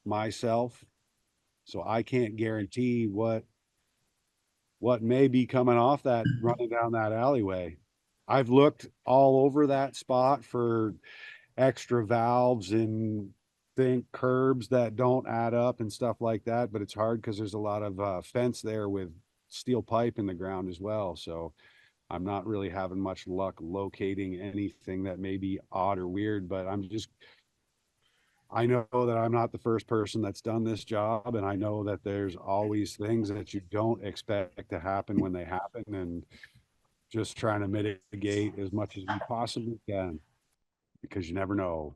myself. So I can't guarantee what may be coming off that running down that alleyway. I've looked all over that spot for extra valves and curbs that don't add up and stuff like that, but it's hard because there's a lot of fence there with steel pipe in the ground as well. So I'm not really having much luck locating anything that may be odd or weird, but I know that I'm not the first person that's done this job, and I know that there's always things that you don't expect to happen when they happen, and just trying to mitigate as much as we possibly can, because you never know.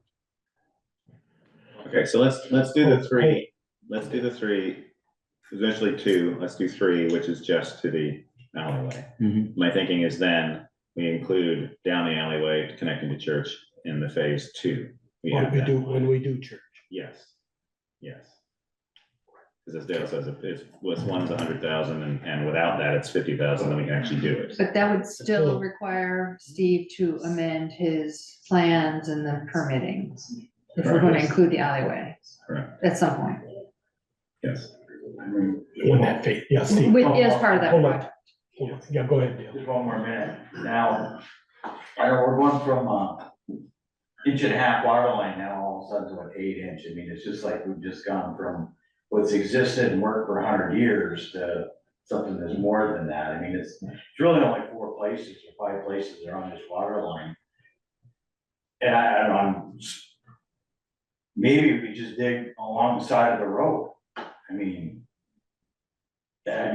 Okay, so let's do the 3. Let's do the 3. Eventually 2. Let's do 3, which is just to the alleyway. My thinking is then we include down the alleyway connecting to church in the phase 2. when we do church. Yes. Yes. Cause as Dale says, if it's, was one's 100,000 and without that, it's 50,000, then we can actually do it. But that would still require Steve to amend his plans and the permitting. If we're gonna include the alleyway Correct, at some point, yes. In that phase, yeah, Steve. as part of that Hold on. project. Hold on. Yeah, go ahead, Dale. Just one more minute. Now, I know we're going from, 1.5 inch water line now, all of a sudden to an 8 inch. I mean, it's just like we've just gone from what's existed and worked for 100 years to something that's more than that. I mean, it's really only 4 places or 5 places that are on this water line. And I'm, maybe we just dig along the side of the road. I mean,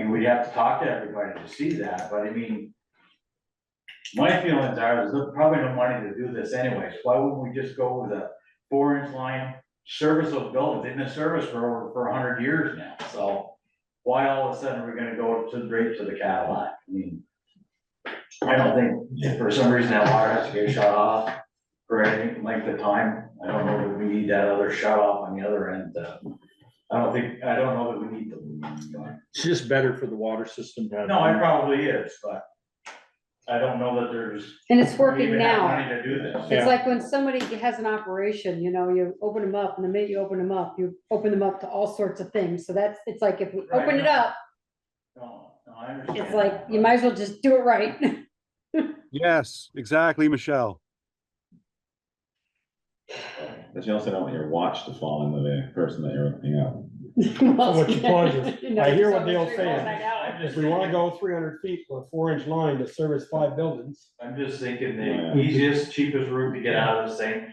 we'd have to talk to everybody to see that, but I mean, my feelings are, there's probably no money to do this anyways. Why wouldn't we just go with a 4 inch line, service those buildings? They've been serviced for 100 years now, so why all of a sudden we're gonna go to right to the Cadillac? I mean, I don't think if for some reason that water has to get shut off for any length of time. I don't know that we need that other shut off on the other end. I don't know that we need to. It's just better for the water system to have. No, it probably is, but I don't know that there's. And it's we working even have now. money to do this. It's like when somebody has an operation, you know, you open them up, and the minute you open them up to all sorts of things. So it's like if we open it up, No, I understand. it's like, you might as well just do it right. Yes, exactly, Michelle. But you also don't want your watch to fall into the person that you're opening up. So what's your pleasure? You know, I hear what so Dale's much saying. back out. If we wanna go 300 feet for a 4 inch line to service 5 buildings, I'm just thinking Yeah. the easiest, cheapest route to get out of this thing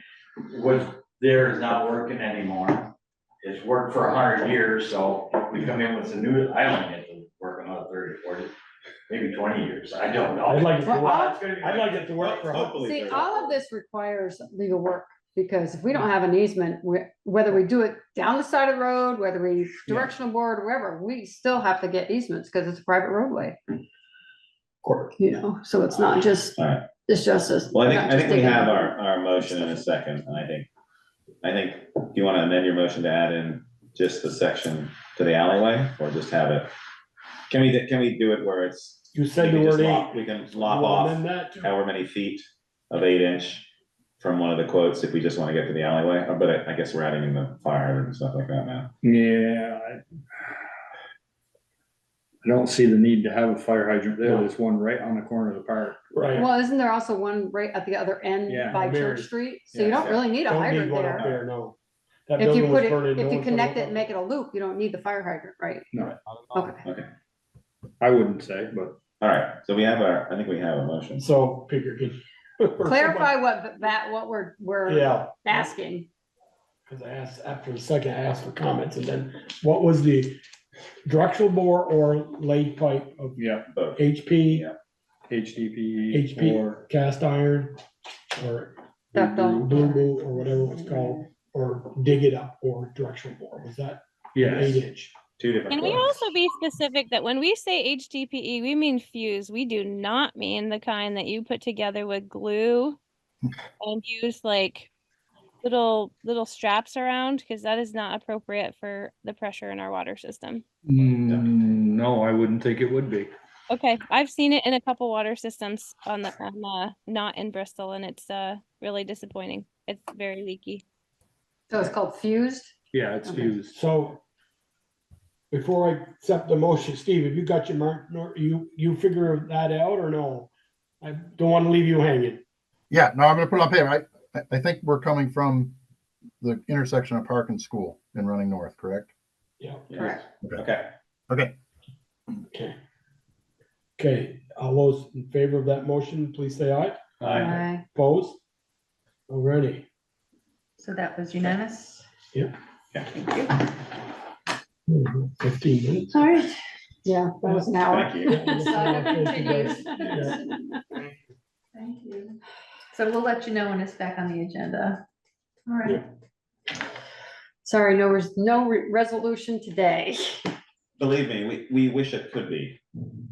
was there is not working anymore. It's worked for 100 years, so if we come in with some new, I only get to work another 30, 40, maybe 20 years, I don't know. I'd like it to Well, work. It's gonna be- I'd like it to work for. Hopefully. See, all of this requires legal work, because if we don't have an easement, whether we do it down the side of the road, whether we directional board, or wherever, we still have to get easements, because it's a private roadway, you know, so it's not just, All right. it's just as. Well, I not think just we digging. have our motion in a second, and I think, do you wanna amend your motion to add in just the section to the alleyway, or just have it? Can we do it where it's? You said the we can just word lop- 8. We can You lop wanna off amend that too? however many feet of 8 inch from one of the quotes if we just wanna get to the alleyway, but I guess we're adding in the fire and stuff like that now. Yeah. I don't see the need to have a fire hydrant there. There's one right on the corner of the park. Right. Well, isn't there also one right at the other end Yeah, by Mary. Church Street? So you Yeah. don't really need a Don't need hydrant one up there. there, no. That If you building was put it, burning, no if you one's connect gonna it and make it a loop, you don't need the fire hydrant, right? No, Okay. Okay, I wouldn't say, but all right, so I think we have a motion. So, Peter, can. Clarify what we're Yeah, asking. cause I asked, after the second, I asked for comments, and then what was the directional bore or laid pipe of yeah, Both. HP, Yeah. HDPE HP, or cast iron, or Ductile. blue boot, or whatever it's called, or dig it up, or directional bore, was that an yes. 8 inch? Two different Can we quotes. also be specific that when we say HDPE, we mean fuse? We do not mean the kind that you put together with glue and use like little straps around, because that is not appropriate for the pressure in our water system. No, I wouldn't think it would be. Okay, I've seen it in a couple water systems not in Bristol, and it's really disappointing. It's very leaky. So it's called fused? Yeah, it's Okay. fused. So, before I accept the motion, Steve, have you got your mark, you figure that out or no? I don't wanna leave you hanging. Yeah, no, I'm gonna put it on paper. I think we're coming from the intersection of Park and School and running north, correct? Yeah, Correct. Okay, Okay, okay. Okay, all those in favor of that motion, please say aye. Aye. Opposed? Already. So that was unanimous? Yeah. Yeah. Thank you. 15 minutes. All right. Yeah, that was an hour. thank you. Saga continues. Thank you. So we'll let you know when it's back on the agenda. All right. Sorry, no resolution today. Believe me, we wish it could be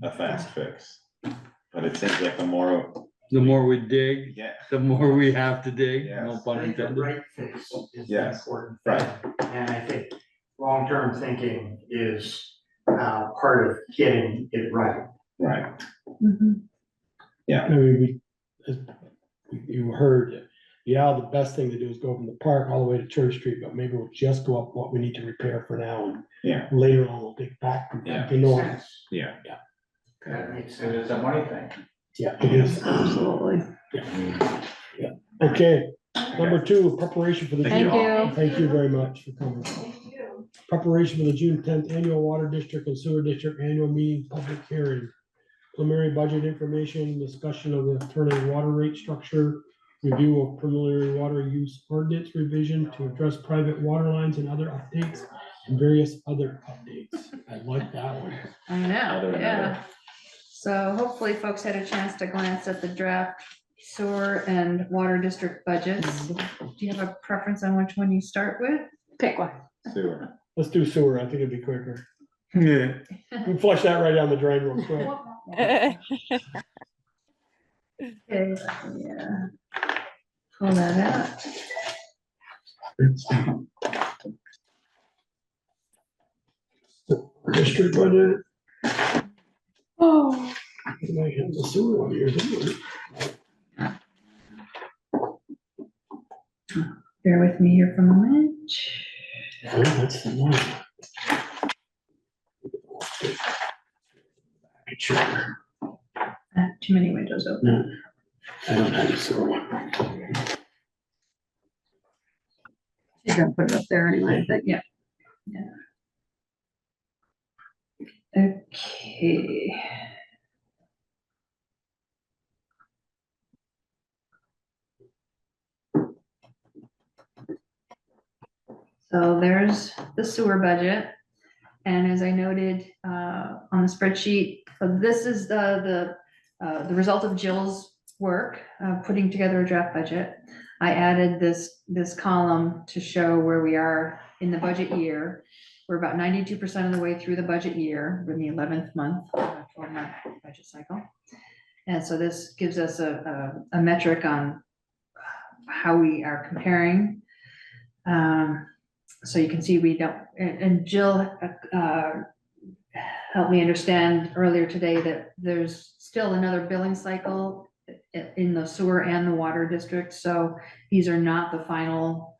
a fast fix, but it seems like the more The more we we dig, get, the more we have to dig, no Yes. pun I think the intended. right fix is the Yes. important Right. thing. And I think long-term thinking is part of getting it right. Right. Mhm. I mean, you heard, yeah, the best thing to do is go from the park all the way to Church Street, but maybe we'll just go up what we need to repair for now, and Yeah, later on we'll dig back. Yeah. To north. yeah. That makes It sense. is a money thing. Yeah, it is. Absolutely. Okay, number two, preparation for the. Thank Thank you. Thank you very much for coming. Preparation for the June 10th annual Water District and Sewer District Annual Meeting Public Hearing. Preliminary budget information, discussion of the alternative water rate structure, review of preliminary water use ordinance revision to address private water lines and other updates, and various other updates. I like that one. I know, Other yeah. So hopefully folks had a chance to glance at the draft sewer and water district budgets. Do you have a preference on which one you start with? Pick one. Sewer. Let's do sewer, I think it'd be quicker. Yeah. We can flush that right down the drain real quick. Okay, yeah. Pull that out. District budget. Oh. I have the sewer one here, didn't we? Bear with me here for a moment. Oh, that's the one. Sure. Too many windows open. No, I don't have the sewer one. You're gonna put it up there anyway, I think. Yeah. Okay. So there's the sewer budget. And as I noted on the spreadsheet, so this is the result of Jill's work, putting together a draft budget. I added this column to show where we are in the budget year. We're about 92% of the way through the budget year. We're in the 11th month, 12-month budget cycle. And so this gives us a metric on how we are comparing. So you can see we don't, and Jill helped me understand earlier today that there's still another billing cycle in the sewer and the water district. So these are not the final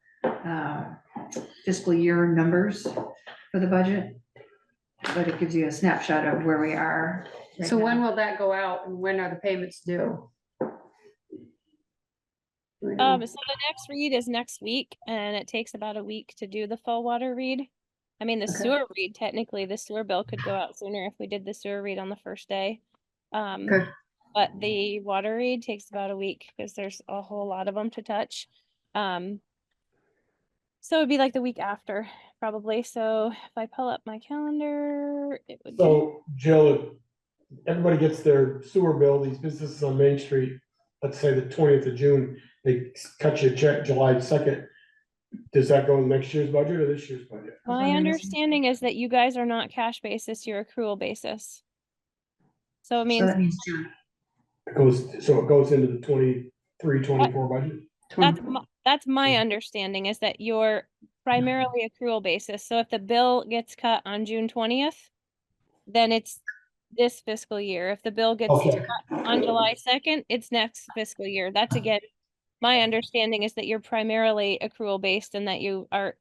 fiscal year numbers for the budget, but it gives you a snapshot of where we are. right So when now. will that go out and when are the payments due? Do we know? So the next read is next week, and it takes about a week to do the full water read. I mean, the Okay. sewer read, technically, the sewer bill could go out sooner if we did the sewer read on the first day. Okay. But the water read takes about a week because there's a whole lot of them to touch. So it'd be like the week after, probably. So if I pull up my calendar, it would be. So Jill, everybody gets their sewer bill, these businesses on Main Street, let's say the 20th of June, they cut you a check July 2nd. Does that go in next year's budget or this year's budget? My understanding is that you guys are not cash basis, you're accrual basis. So it So means that means June. It goes into the 23-24 budget? that's my understanding is that you're primarily accrual basis. So if the bill gets cut on June 20th, then it's this fiscal year. If the bill gets Okay. cut on July 2nd, it's next fiscal year. That's again, my understanding is that you're primarily accrual based and that you are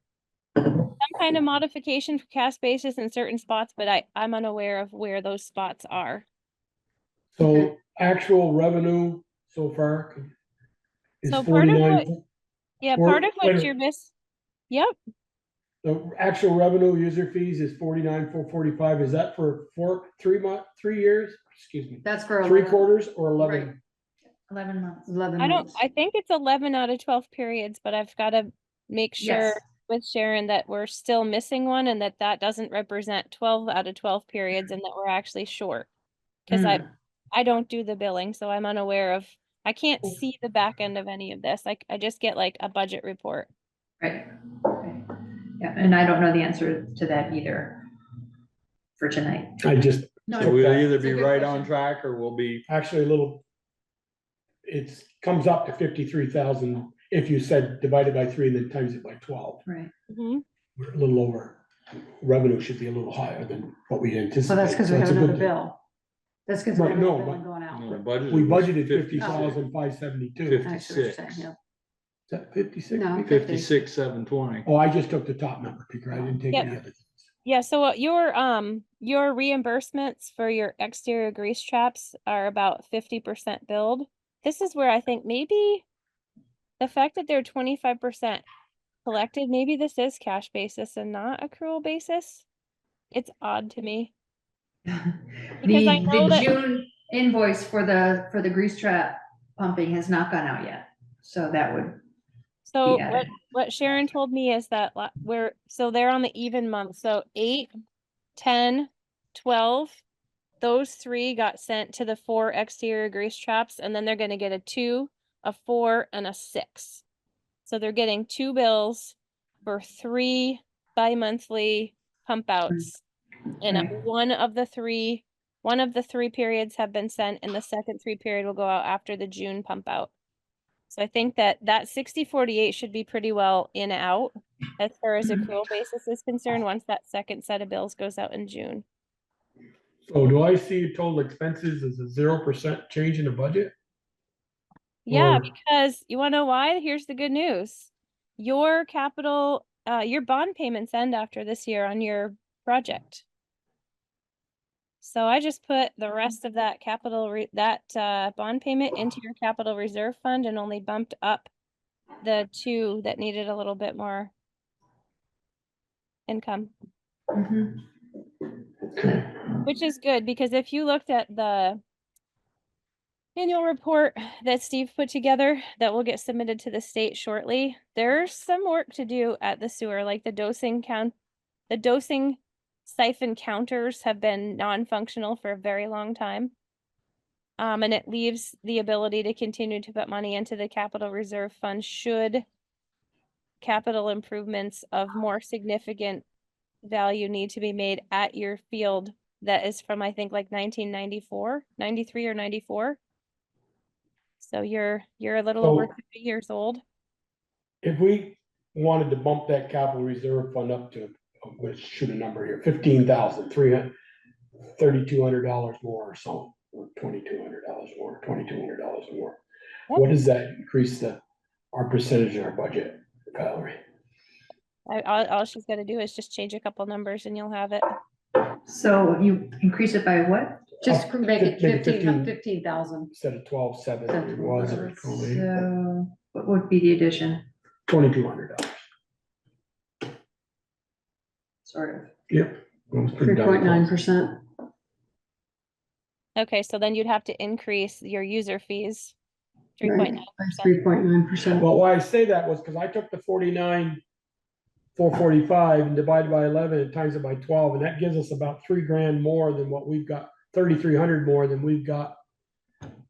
some kind of modification for cash basis in certain spots, but I'm unaware of where those spots are. So actual revenue so far is So part of 49. Yeah, Or- part of wait a what you're Yep, The actual revenue user fees is 49,445. Is that for 3 years? Excuse me, That's for 3 11 quarters or 11? Right. 11 months. 11 I don't, months. I think it's 11 out of 12 periods, but I've got to make sure Yes. with Sharon that we're still missing one and that doesn't represent 12 out of 12 periods and that we're actually short. Cause I don't do the billing, so I'm unaware of, I can't see the back end of any of this. I just get like a budget report. Right. Yeah, and I don't know the answer to that either for tonight. I just, So we'll either It's a be good right on question. track or we'll be, actually a little, it comes up to 53,000 if you said divided by 3 and then times it by 12. Right. Mhm. We're a little over. revenue should be a little higher than what we anticipate. So that's because we have it's a good another thing. bill. That's because we Right, have another no, bill but- going out. No, the budget We was budgeted 56. 50,572. Fifty. I see what you're saying, 56. yeah. Is that 56? No. 56, 720. Oh, I just took the top number, Peter. I didn't take Yep. any other. Yeah, so your reimbursements for your exterior grease traps are about 50% billed. This is where I think maybe the fact that they're 25% collected, maybe this is cash basis and not accrual basis. It's odd to me. Because I know The that- June invoice for the grease trap pumping has not gone out yet, so that would, So Yeah. what Sharon told me is that they're on the even month, so 8, 10, 12, those 3 got sent to the 4 exterior grease traps, and then they're gonna get a 2, a 4, and a 6. So they're getting 2 bills for 3 bi-monthly pump outs. And Right. one of the three periods have been sent, and the second 3 period will go out after the June pump out. So I think that 60/48 should be pretty well in and out as far as accrual basis is concerned, once that second set of bills goes out in June. So do I see total expenses as a 0% change in the budget? Yeah, Or- because you wanna know why? Here's the good news. Your capital, your bond payments end after this year on your project. So I just put the rest of that bond payment into your capital reserve fund and only bumped up the 2 that needed a little bit more income, Mhm. which is good, because if you looked at the annual report that Steve put together that will get submitted to the state shortly, there's some work to do at the sewer, like the dosing siphon counters have been non-functional for a very long time. And it leaves the ability to continue to put money into the capital reserve fund should capital improvements of more significant value need to be made at your field that is from, I think, like 1994, 93 or 94. So you're a little over So- 50 years old. If we wanted to bump that capital reserve fund up to, let's shoot a number here, $3,200 more or so, or $2,200 more, $2,200 more. Yep. What does that increase our percentage in our budget, Valerie? All she's got to do is just change a couple numbers and you'll have it. So you increase it by what? Just make it Maybe 15,000. Instead of 12,700 it was originally, So what would be the addition, $2,200. sort of? Yep. It was pretty darn close. 3.9%. Okay, so then you'd have to increase your user fees 3.9%. 3.9%. Well, why I say that was because I took the 49,445 and divided by 11 and times it by 12, and that gives us about $3,000 more than what we've got, 3,300 more than we've got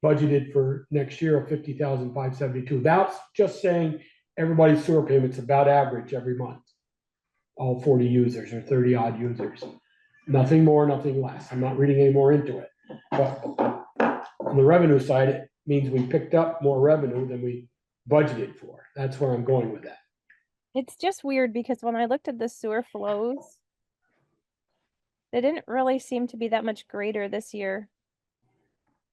budgeted for next year of 50,572. That's just saying everybody's sewer payments about average every month. All 40 users or 30 odd users. Nothing more, nothing less. I'm not reading any more into it. But on the revenue side, it means we picked up more revenue than we budgeted for. That's where I'm going with that. It's just weird because when I looked at the sewer flows, they didn't really seem to be that much greater this year.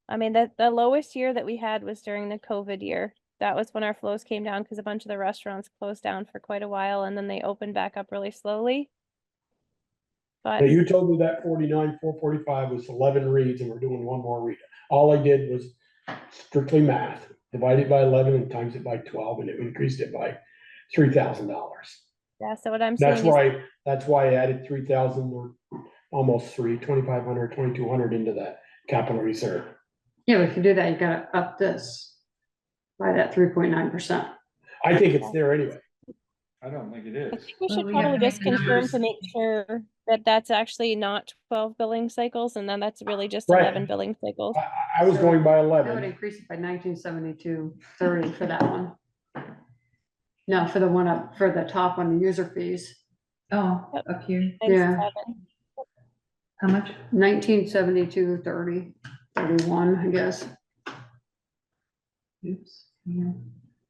I mean, the lowest year that we had was during the COVID year. That was when our flows came down because a bunch of the restaurants closed down for quite a while and then they opened back up really slowly. But Now, you told me that 49,445 was 11 reads and we're doing one more read. All I did was strictly math, divide it by 11 and times it by 12, and it increased it by $3,000. yeah, so what I'm That's saying is, right. That's why I added 3,000 or almost 2,500, 2,200 into that capital reserve. Yeah, we can do that. You gotta up this by that 3.9%. I think it's there anyway. I don't think it I is. think we Well, should we have probably to just make the confirm to numbers. make sure that that's actually not 12 billing cycles and then that's really just Right. 11 billing cycles. I was going by That would 11. increase it by 1972.30 for that one. No, for the one up, for the top one, the user fees, Oh, Yep. up here, Yeah. 97. how much? 1972.30, 31, I guess. Oops. Yeah.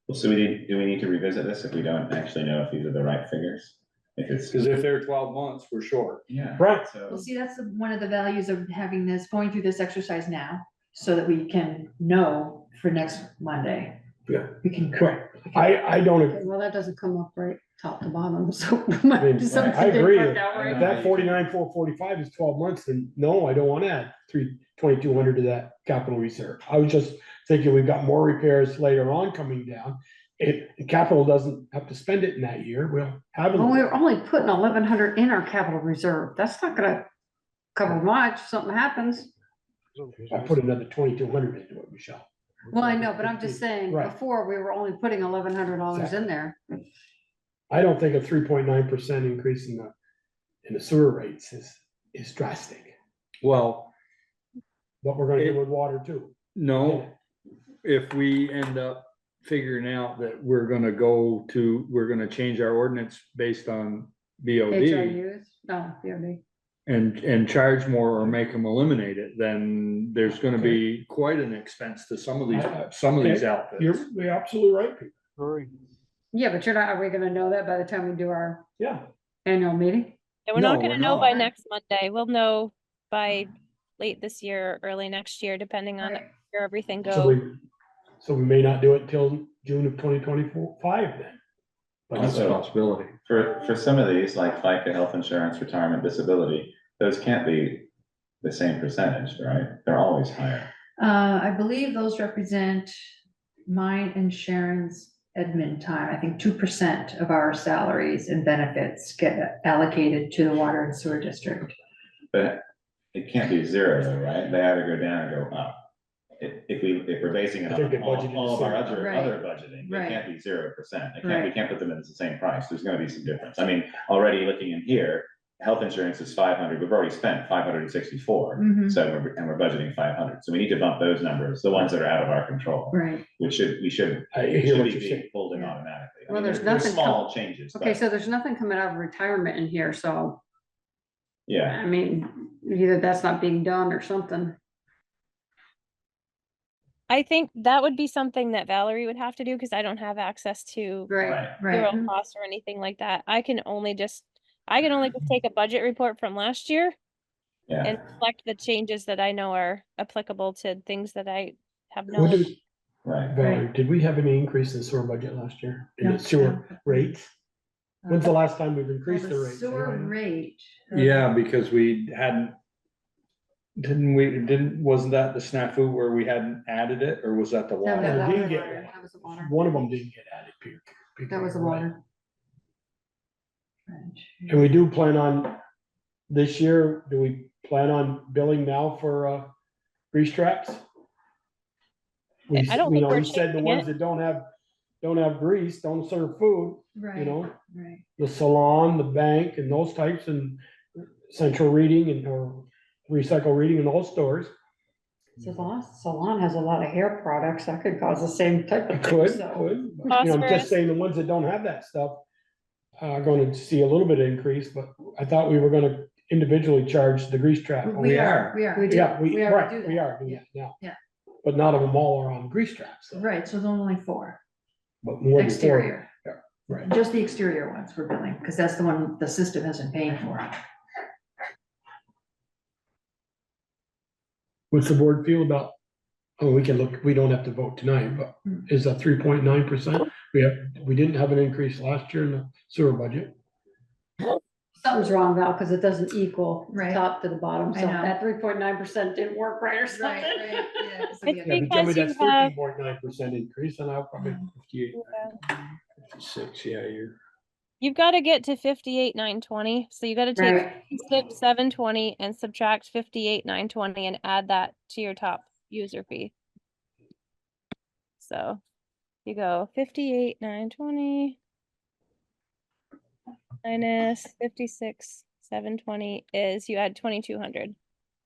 Well, so do we need to revisit this if we don't actually know if these are the right figures? If it's, Cause if they're 12 months, we're short. yeah. Right. Well, So, see, that's one of the values of having this, going through this exercise now, so that we can know for next Monday. Yeah. We can. Correct. I don't, Okay, well, that doesn't come up right top to bottom, so. mean, something I didn't agree work that- out right. if that 49,445 is 12 months, then no, I don't want to add 2,200 to that capital reserve. I was just thinking we've got more repairs later on coming down. Capital doesn't have to spend it in that year. We'll have Well, we're it. only putting 1,100 in our capital reserve. That's not gonna cover much, if something happens. I put another 2,200 into it, Michelle. Well, I know, but I'm just saying, Right. before, we were only putting $1,100 in there. I don't think a 3.9% increase in the sewer rates is drastic. Well, But we're gonna do with water too. no, if we end up figuring out that we're gonna change our ordinance based on BOD HRUs, no, BOD. and charge more or make them eliminate it, then there's gonna be quite an expense to some of these outfits. You're absolutely right, Peter. Yeah, but are we gonna know that by the time we do our Yeah. annual meeting? And we're No, not gonna we're know by not. next Monday. We'll know by late this year, or early next year, depending on Right. where everything So goes. we may not do it till June of 2025 then. But That's a Also- possibility. for some of these, like FICA, health insurance, retirement, disability, those can't be the same percentage, right? They're always higher. I believe those represent mine and Sharon's admin time. I think 2% of our salaries and benefits get allocated to the water and sewer district. But it can't be zero though, right? They either go down or go up. If we're basing it I think they on budgeted all of our the same. other budgeting, they Right. can't be 0%. We Right. can't put them in the same price. There's gonna be some difference. I mean, already looking in here, health insurance is 500. We've already spent 564. Mhm. So we're budgeting 500. So we need to bump those numbers, the ones that are out of our control, Right. we should I it hear should what be you're saying. being pulled in Yeah. automatically. I Well, mean, there's there's nothing small changes, Okay, but so there's nothing coming out of retirement in here, so, yeah. I mean, either that's not being done or something. I think that would be something that Valerie would have to do, because I don't have access to Right. payroll Right. costs or anything like that. I can only just take a budget report from last year Yeah, and select the changes that I know are applicable to things that I have What knowledge. did- right. Valerie, did we have any increase in sewer budget last year? In No. the sewer rates? When's the last time we've increased Well, the rates? sewer Anybody know? rate. Yeah, because we hadn't, wasn't that the snafu where we hadn't added it, or was that the That water? Yeah, was we didn't water. get- That was the water. One of them didn't get added, Peter. That was the water. And we do plan on, this year, do we plan on billing now for, grease traps? I don't think We we're said the changing ones it. that don't have grease, don't serve food, you Right, know? right. The salon, the bank and those types and central reading and, or recycle reading in all stores. Salon has a lot of hair products. That could cause the same type It of could, thing, so. could, but, Phosphorus. just saying the ones that don't have that stuff are gonna see a little bit of increase, but I thought we were gonna individually charge the grease trap. We are. We do. Yeah, We already right, do we that. are doing that now. Yeah. But not of them all are on grease traps, so, Right, so there's only 4, but more than 4. exterior. Right. Just the exterior ones we're billing, because that's the one the system isn't paying for. What's the board feel about, oh, we can look, we don't have to vote tonight, but is a 3.9%? We didn't have an increase last year in the sewer budget. Something's wrong, Val, because it doesn't equal Right. top to the bottom, I so know. that 3.9% didn't work right or something. yeah. It's Yeah, if you tell me because that's you have- 13.9% increase, then I'll probably 58, Yeah. 56, yeah, you're. You've got to get to 58,920, so you got to take Right. 720 and subtract 58,920 and add that to your top user fee. So you go 58,920 minus 56,720 is you add 2,200.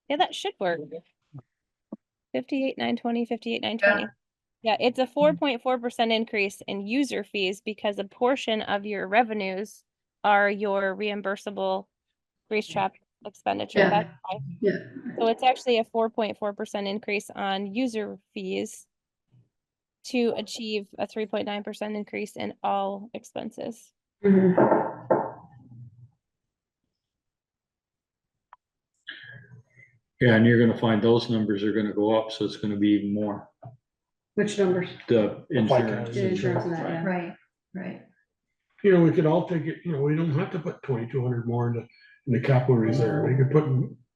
Yeah, that should work. 58,920, 58,920. Yeah, it's a 4.4% increase in user fees because a portion of your revenues are your reimbursable grease trap expenditure. Yeah. That's why. Yeah. So it's actually a 4.4% increase on user fees to achieve a 3.9% increase in all expenses. Mhm. Yeah, and you're gonna find those numbers are gonna go up, so it's gonna be even more, Which numbers? the insurance. The insurance and that, yeah. Right, right. You know, we could all take it, you know, we don't have to put 2,200 more in the capital reserve. We could put,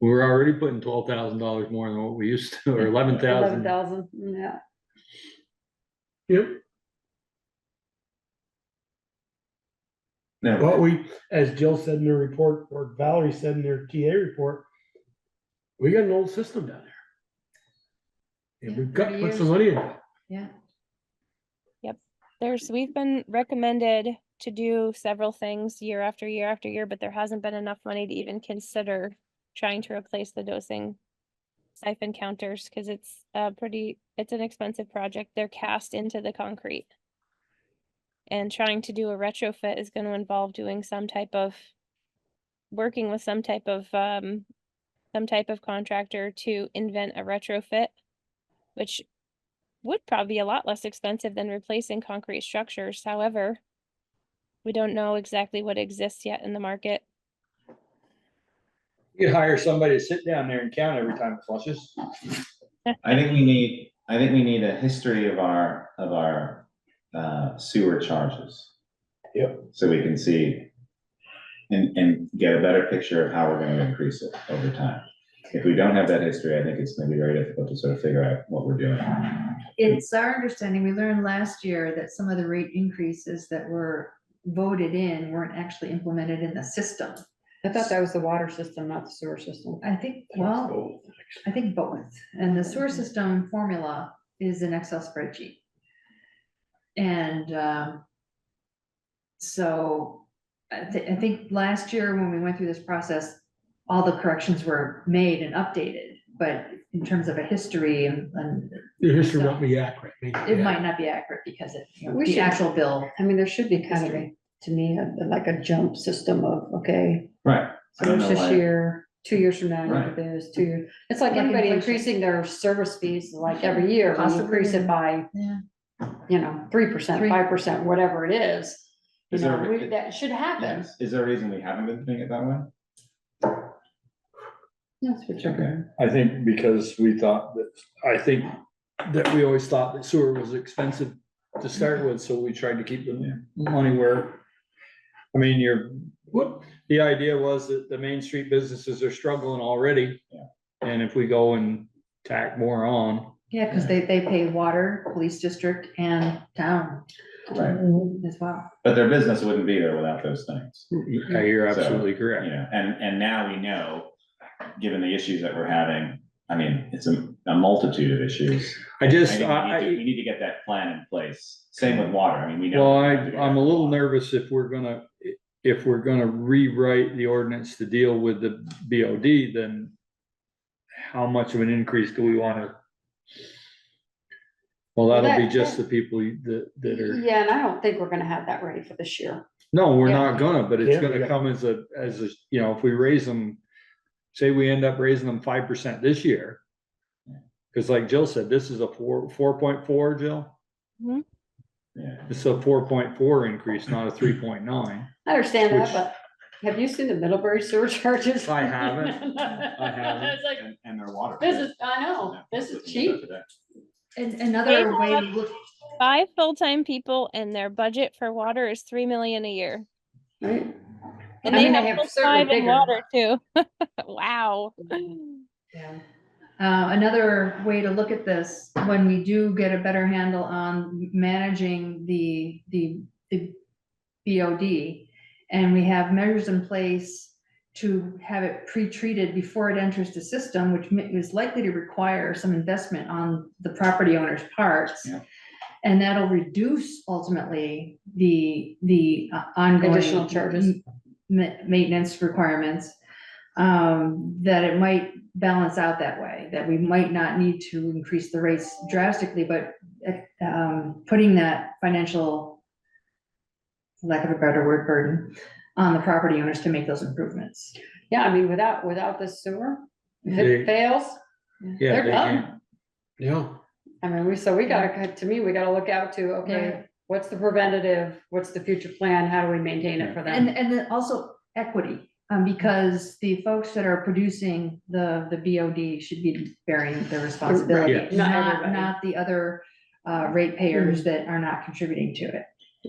We're already putting $12,000 more than what we used to, or 11,000. 11,000, yeah. yep, No, but we, as Jill said in her report, or Valerie said in their TA report, we got an old system down there. And Yeah, we've got to 30 put some years. money in it. Yeah. We've been recommended to do several things year after year after year, but there hasn't been enough money to even consider trying to replace the dosing siphon counters, because it's an expensive project. They're cast into the concrete. And trying to do a retrofit is gonna involve doing working with some type of contractor to invent a retrofit, which would probably be a lot less expensive than replacing concrete structures. However, we don't know exactly what exists yet in the market. You hire somebody to sit down there and count every time it flushes. I think we need a history of our sewer charges. Yep. So we can see and get a better picture of how we're gonna increase it over time. If we don't have that history, I think it's gonna be very difficult to sort of figure out what we're doing. It's our understanding, we learned last year that some of the rate increases that were voted in weren't actually implemented in the system. I thought that was the water system, not the sewer system. I think, well, I think both. And the sewer system formula is an Excel spreadsheet. And so I think last year when we went through this process, all the corrections were made and updated, but in terms of a history and The history might be accurate. it might not be accurate because We the should- actual bill. I mean, there should be kind of History. to me, like a jump system of, okay, Right. I so don't it's know this why- year, 2 years from now, you Right. do this, 2 years. It's like Like anybody inflation. increasing their service fees, like every year, Cost we of increase it living. by, Yeah. 3%, 5%, whatever it is. You Is there- know, that should happen. Yes. Is there a reason we haven't been doing it that way? That's what you're Okay. I think because we thought that we always thought that sewer was expensive to start with, so we tried to keep the money where. I mean, the idea was that the Main Street businesses are struggling already. Yeah. And if we go and tack more on, Yeah, because they pay water, police district and town Right. as well. But their business wouldn't be there without those things. you're absolutely You correct. know, and now we know, given the issues that we're having, I mean, it's a multitude of issues. I I just, think we need to get that plan in place. Same with water. I mean, we know. well, we have to do I'm that a with little water. nervous if we're gonna rewrite the ordinance to deal with the BOD, then how much of an increase do we wanna? Well, that'll be just the people that are, Yeah, and I don't think we're gonna have that ready for this year. no, we're Yeah. not gonna, but it's Yeah, gonna yeah. come as a, if we raise them, say we end up raising them 5% this year. Cause like Jill said, this is a 4.4, Jill, Yeah. it's a 4.4 increase, not a 3.9. I understand Which- that, but have you seen the Middlebury sewer charges? I haven't. I haven't. It's like, And their water. this is, I know, Yeah. this is Looking at cheap. that today. And another way to look, 5 full-time people and their budget for water is 3 million a year. Right? And I they mean, they have have both certainly 5 in bigger. water too. Wow. another way to look at this, when we do get a better handle on managing the BOD, and we have measures in place to have it pre-treated before it enters the system, which is likely to require some investment on the property owner's parts. Yeah. And that'll reduce ultimately the ongoing. Additional charges. Maintenance requirements, that it might balance out that way, that we might not need to increase the rates drastically, but putting that financial, for lack of a better word, burden on the property owners to make those improvements. Yeah, I mean, without the sewer, if They- it fails, Yeah, they're they done. can't. Yeah, I mean, we gotta, to me, we gotta look out to, okay, Right. what's the preventative, what's the future plan, how do we maintain it for them? And then also equity. Because the folks that are producing the BOD should be bearing the responsibility, Yes. Not not, everybody. not the other ratepayers that are not contributing to it.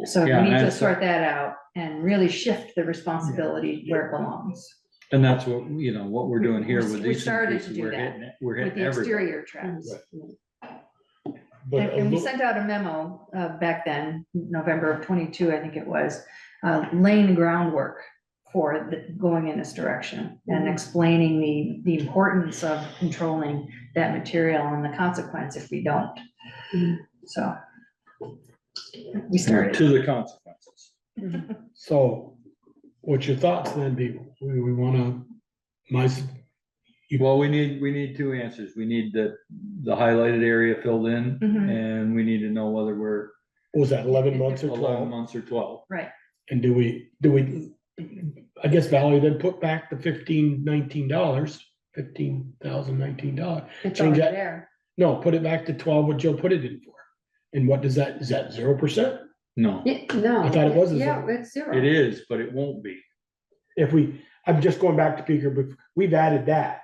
So we Yeah, need to that's- sort that out and really shift the responsibility where it belongs. And that's what, you know, what we're doing here with We these started to increases, do we're that hitting it, we're With hitting the everybody. exterior traps. But a And we little- sent out a memo back then, November of 22, I think it was, laying the groundwork for going in this direction and explaining the importance of controlling that material and the consequence if we don't. So we started. To the consequences. So what's your thoughts then, people? We wanna, Well, we need two answers. We need the highlighted area filled in, Mhm. and we need to know whether we're what was that 11 months or 11 12? months or 12. Right. And do we, I guess Valerie then put back the $15,019, $15,019. It's Change already that. there. No, put it back to 12, what Joe put it in for. And what does that, is that 0%? No, Yeah, no. I thought it was a Yeah, zero. it's zero. it is, but it won't be. If we, I'm just going back to Peter, but we've added that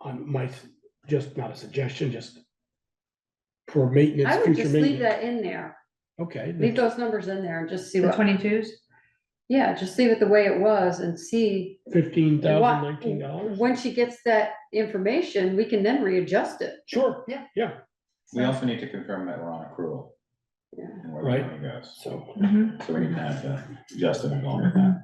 on my, just not a suggestion, just for maintenance, I would future just leave maintenance. that in there. Okay, Leave those numbers in there and just see The what, 22s? yeah, just leave it the way it was and see. $15,019. When she gets that information, we can then readjust it. Sure, Yeah. yeah, We also need to confirm that we're on accrual. Yeah. And where Right. the money goes. so. Mhm. So we need to have Justin involved with that.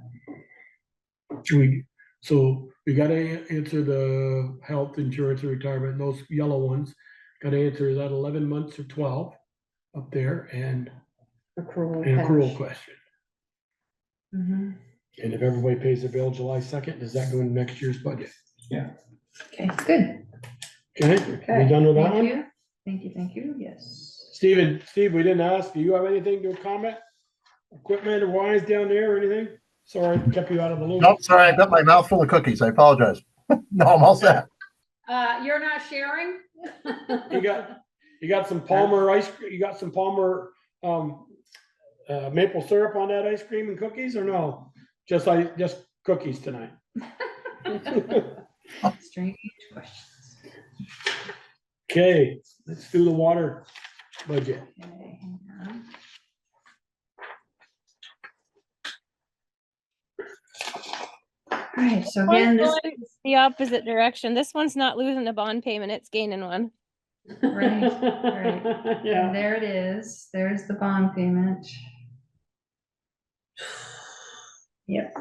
So we gotta answer the health insurance and retirement, those yellow ones. Gotta answer that 11 months or 12 up there and Accrual. an accrual cash. question. Mhm. And if everybody pays their bill July 2nd, does that go in next year's budget? Okay, good. Okay, we done with that Thank one? you. Thank you, yes. Steve, we didn't ask, do you have anything to comment? Equipment or wise down there or anything? Sorry, kept you out of the loop. Nope, sorry, I've got my mouth full of cookies. I apologize. No, I'm all set. You're not sharing? You got some Palmer ice, you got some Palmer, maple syrup on that ice cream and cookies or no? Just cookies tonight. Strange questions. Okay, let's do the water budget. Okay, hang on. All right, so again, this, The opposite direction. This one's not losing a bond payment, it's gaining one. Right, right. Yeah. and there it is. There's the bond payment. Yep.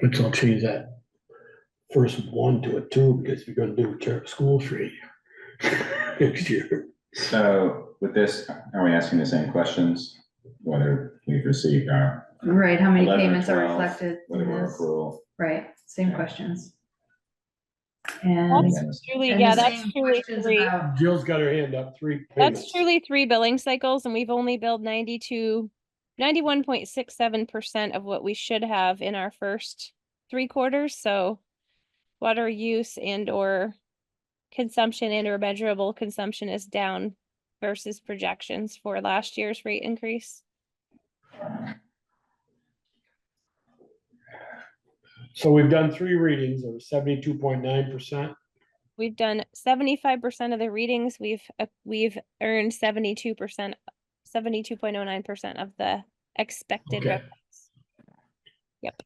Which I'll change that first one to a 2 because we're gonna do school tree next year. So with this, are we asking the same questions? Whether we've received our, Right, how many 11 or payments are 12, reflected whether in we're this? accrual? Right, same Yeah. questions. And. That's truly, and yeah, the that's same truly questions three. about- Jill's got her hand up, 3 payments. That's truly 3 billing cycles and we've only billed 91.67% of what we should have in our first 3 quarters, so water use and or consumption and or measurable consumption is down versus projections for last year's rate increase. So we've done 3 readings of 72.9%. We've done 75% of the readings. We've earned 72%, 72.09% of the expected Okay. revenues. Yep.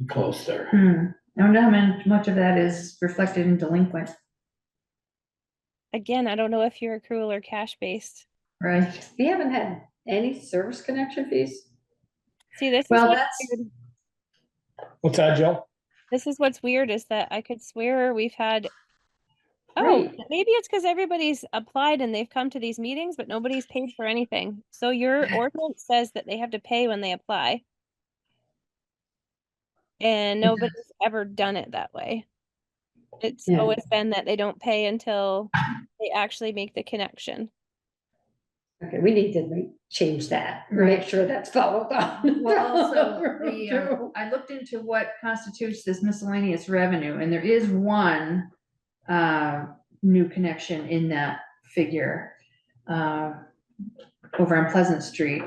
Close there. I don't know how much of that is reflected in delinquent, Again, I don't know if you're accrual or cash based. right? We haven't had any service connection fees? See, this is Well, what's that's- weird. What's that, Jill? This is what's weird is that I could swear we've had. Oh, Right. maybe it's because everybody's applied and they've come to these meetings, but nobody's paid for anything. So your ordinance says that they have to pay when they apply. And It does. nobody's ever done it that way. It's Yeah. always been that they don't pay until they actually make the connection. Okay, we need to change that, make sure that's followed up. Well, also, I looked into what constitutes this miscellaneous revenue, and there is one new connection in that figure over on Pleasant Street.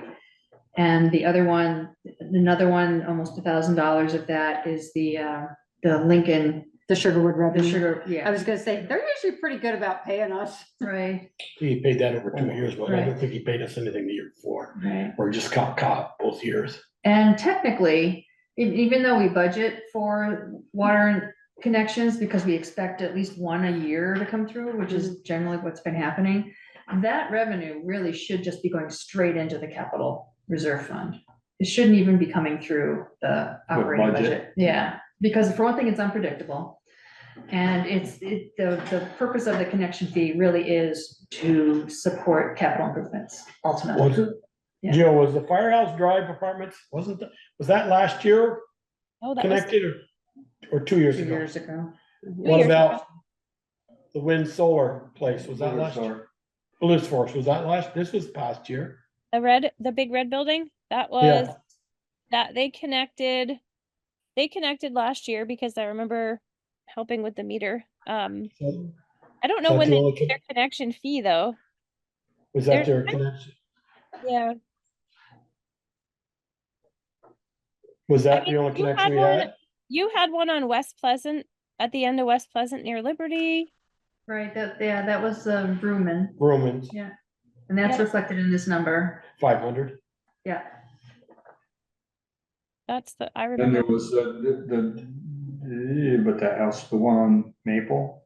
And the other one, another one, almost $1,000 of that is the Lincoln, The Sugarwood the revenue. sugar, I yeah, was gonna say, they're usually pretty good about paying us. right, He paid that over 2 years, but I don't Right. think he paid us anything the year before, right. or just caught both years. And technically, even though we budget for water connections, because we expect at least one a year to come through, which is generally what's been happening, that revenue really should just be going straight into the capital reserve fund. It shouldn't even be coming through the operating budget. budget. Yeah, because for one thing, it's unpredictable. And the purpose of the connection fee really is to support capital improvements ultimately. Was it? Yeah. Jill, was the Firehouse Drive Apartments, was that last year Oh, that was connected or 2 years 2 ago? years ago. What years about the wind solar place? Was that Blue last year? Star. Blue Force, was that this was past year? the big red building. That Yeah. was, that they connected last year because I remember helping with the meter. So, I don't Is know that when the they only did their connection fee though. was that there's- their connection? Yeah. Was that I mean, the only you had connection we one- had? You had one on West Pleasant, at the end of West Pleasant near Liberty. Right, that was Vrooman, Romans, yeah, and that's Yeah. reflected in this number, 500. yeah. That's I Then there remember. was but that house, the one on Maple.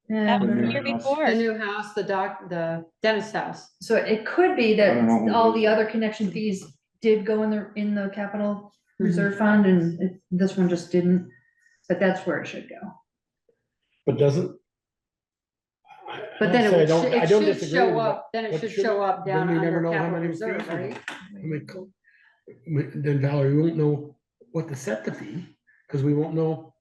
That was the new year house. before. The new house, the dentist house. So it could be that I don't know who all did the it. other connection fees did go in the capital reserve fund, and this one just didn't, but that's where it should go. But doesn't. But then I it don't- I don't should disagree with show you, up, then it but should should- show up then down we never under know how capital many reserve, fees we- right? I mean, then Valerie, we won't know what to set the fee, because we won't know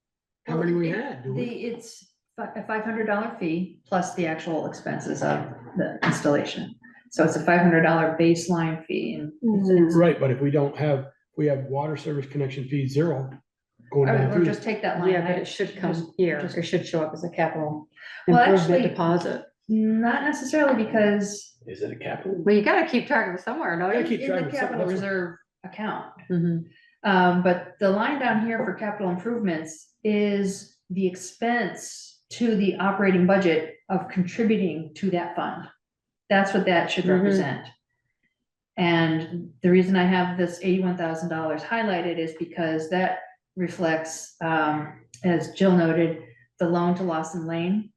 how many we had, do we? It's a $500 fee plus the actual expenses of the installation. So it's a $500 baseline fee, and it's- Right, but if we have water service connection fee 0 going down or through. just take that line. Yeah, but item, it should come just- here, just- it should show up as a capital Well, improvement actually- deposit. Not necessarily, because Is it a capital? Well, you gotta keep track of it somewhere, don't Yeah, you? keep in track the of something, capital that's what- reserve account. Mhm. But the line down here for capital improvements is the expense to the operating budget of contributing to that fund. That's what that should Mhm. represent. And the reason I have this $81,000 highlighted is because that reflects, as Jill noted, the loan to Lawson Lane.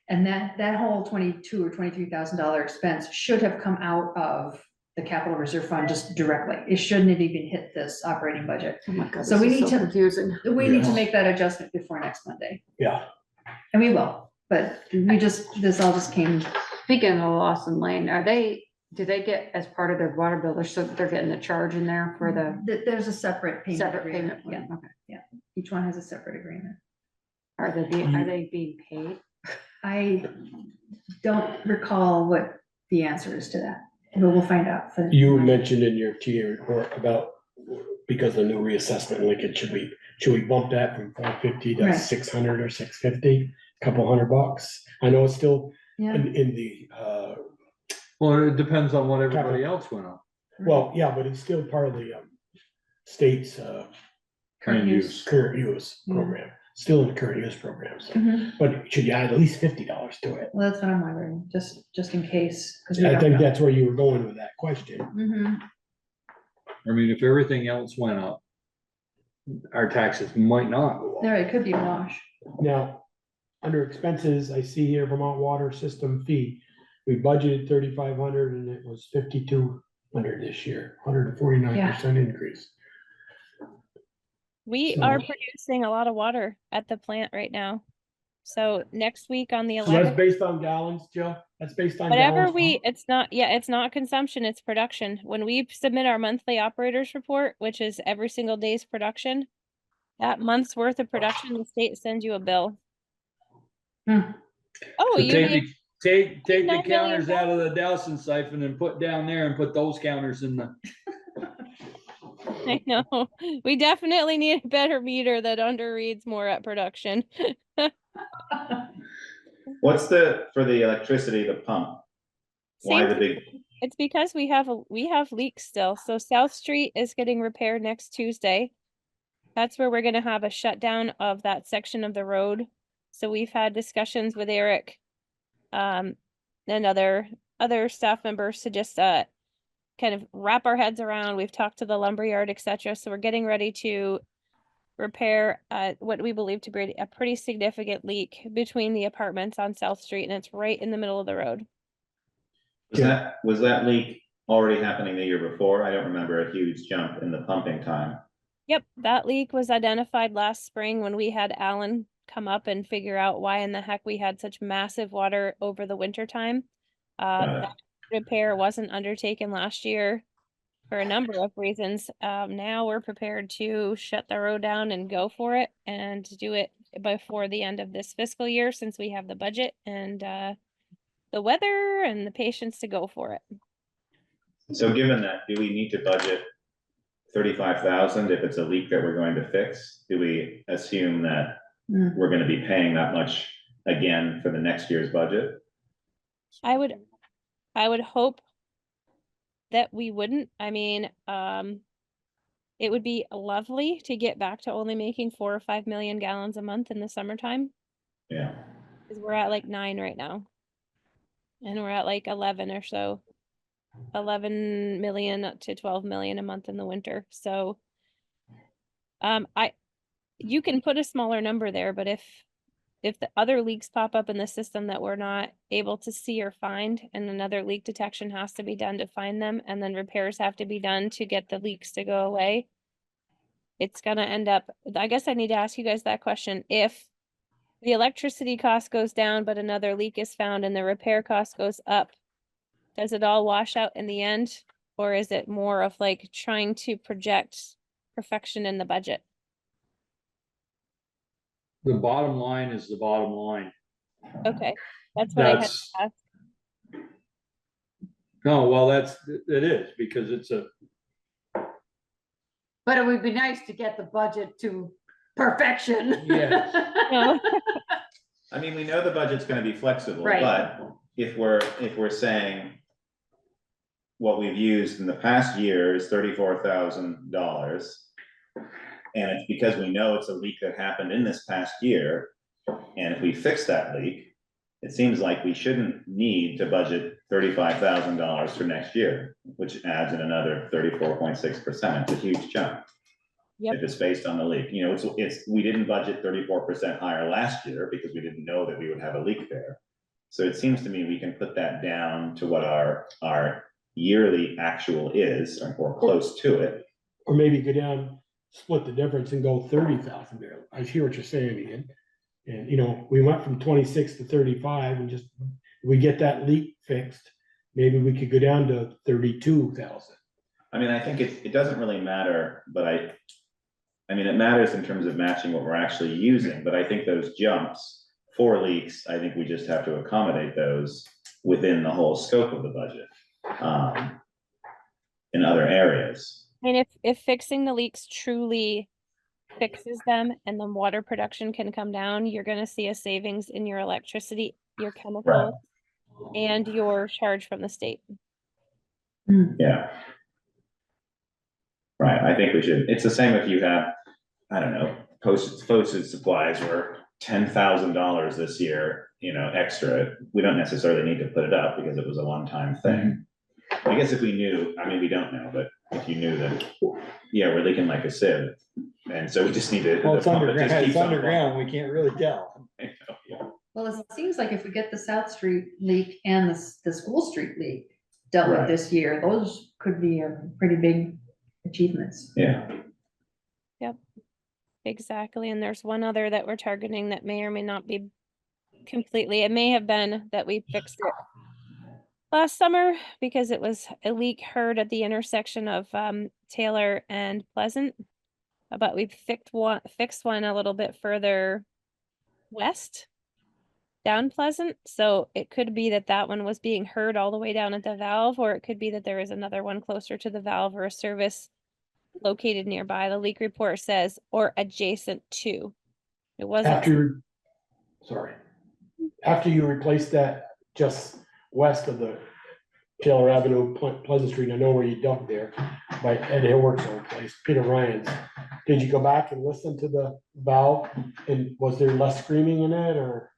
And that whole $22,000 or $23,000 expense should have come out of the capital reserve fund just directly. It shouldn't have even hit this operating budget. Oh my God, So this we is need so to- confusing. We need to Yes. make that adjustment before next Monday, Yeah, and we will, but this all just came, Speaking of Lawson Lane, do they get as part of their water bill, they're getting the charge in there for the there's a separate payment separate agreement. payment Yeah, plan? Okay. each one has a separate agreement. Are they being paid? I don't recall what the answer is to that, but we'll find out. for- you mentioned in your TA report about, because the new reassessment in Lincoln, should we bump that from 450 to Right. 600 or 650, couple $100? I know it's still Yeah, in the, Well, it depends on what everybody else went on. well, yeah, but it's still part of the state's current Land use. current use Yeah. program, still in the current use program, so. Mhm. But should you add at least $50 to it? Well, that's what I'm wondering, just in case. 'Cause we I don't think know. that's where you were going with that question. Mhm. I mean, if everything else went up, our taxes might not go up. There, it could be a wash. Now, under expenses, I see here Vermont Water System fee. We budgeted 3,500 and it was 5,200 this year, 149% increase. We So- are producing a lot of water at the plant right now. So next week on the So that's 11th, based on gallons, Joe? That's based on whatever gallons? it's not consumption, it's production. When we submit our monthly operators report, which is every single day's production, that month's worth of production, the state sends you a bill. Hmm. Oh, So you take mean, take the 9 million counters out of the Dowson siphon and put down there and put those counters in the. I know, we definitely need a better meter that underreads more at production. What's for the electricity, the pump? Why Same the big It's because we have leaks still. So South Street is getting repaired next Tuesday. That's where we're gonna have a shutdown of that section of the road. So we've had discussions with Eric, and other staff members to just, kind of wrap our heads around. We've talked to the lumberyard, et cetera. So we're getting ready to repair, what we believe to be a pretty significant leak between the apartments on South Street, and it's right in the middle of the road. Was that leak already happening the year before? I don't remember a huge jump in the pumping time. Yep, that leak was identified last spring when we had Alan come up and figure out why in the heck we had such massive water over the winter time. That repair wasn't undertaken last year for a number of reasons. Now we're prepared to shut the road down and go for it and do it before the end of this fiscal year, since we have the budget and the weather and the patience to go for it. So given that, do we need to budget 35,000 if it's a leak that we're going to fix? Do we assume that we're gonna be paying that much again for the next year's budget? I would hope that we wouldn't. I mean, it would be lovely to get back to only making 4 or 5 million gallons a month in the summertime, Yeah, because we're at like 9 right now. And we're at like 11 or so, 11 million to 12 million a month in the winter. So, you can put a smaller number there, but if the other leaks pop up in the system that we're not able to see or find, and another leak detection has to be done to find them, and then repairs have to be done to get the leaks to go away, it's gonna end up, I guess I need to ask you guys that question. If the electricity cost goes down, but another leak is found and the repair cost goes up, does it all wash out in the end? Or is it more of like trying to project perfection in the budget? The bottom line is the bottom line. Okay, that's what I had to That's, ask. no, well, it is, because it's a, But it would be nice to get the budget to perfection. Yes. No. I mean, we know the budget's gonna be flexible, Right. but if we're saying what we've used in the past year is $34,000. And it's because we know it's a leak that happened in this past year. And if we fix that leak, it seems like we shouldn't need to budget $35,000 for next year, which adds in another 34.6%. It's a huge chunk. Yep. If it's based on the leak, you know, we didn't budget 34% higher last year because we didn't know that we would have a leak there. So it seems to me we can put that down to what our yearly actual is, or close to it. Or maybe go down, split the difference and go 30,000 there. I hear what you're saying, Ian. And, you know, we went from 26 to 35 and just, we get that leak fixed, maybe we could go down to 32,000. I mean, I think it doesn't really matter, but I mean, it matters in terms of matching what we're actually using, but I think those jumps for leaks, I think we just have to accommodate those within the whole scope of the budget. In other areas. I mean, if fixing the leaks truly fixes them and the water production can come down, you're gonna see a savings in your electricity, your chemicals, and your charge from the state. Yeah. Right, I think we should, it's the same if you have, I don't know, postage supplies were $10,000 this year, you know, extra. We don't necessarily need to put it up because it was a one-time thing. I guess if we knew, I mean, we don't know, but if you knew that, yeah, we're leaking like a sieve. And so we just need to. well, it's underground, we can't really tell. Well, it seems like if we get the South Street leak and the School Street leak dealt with Right. this year, those could be a pretty big achievements. Yeah, Exactly, and there's one other that we're targeting that may or may not be completely, it may have been that we fixed it last summer because it was a leak heard at the intersection of Taylor and Pleasant. But we've fixed one a little bit further west, down Pleasant. So it could be that one was being heard all the way down at the valve, or it could be that there is another one closer to the valve or a service located nearby. The leak report says, or adjacent to. It wasn't. After you replace that just west of the Taylor Avenue, Pleasant Street, I know where you dug there, by Ed Hillwork's old place, Peter Ryan's. Did you go back and listen to the valve, and was there less screaming in it, or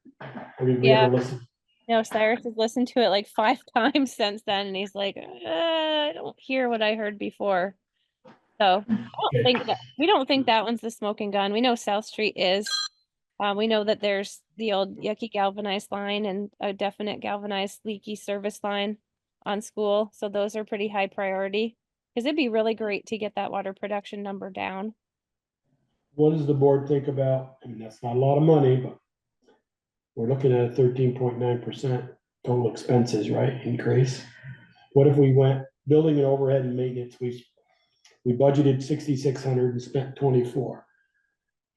did we Yeah. ever listen? No, Cyrus has listened to it like 5 times since then, and he's like, I don't hear what I heard before. So we don't think that one's the smoking gun. We know South Street is. We know that there's the old yucky galvanized line and a definite galvanized leaky service line on school. So those are pretty high priority. Cause it'd be really great to get that water production number down. What does the board think about, I mean, that's not a lot of money, but we're looking at a 13.9% total expenses, right, increase? What if we went building and overhead and maintenance, we budgeted 6,600 and spent 24.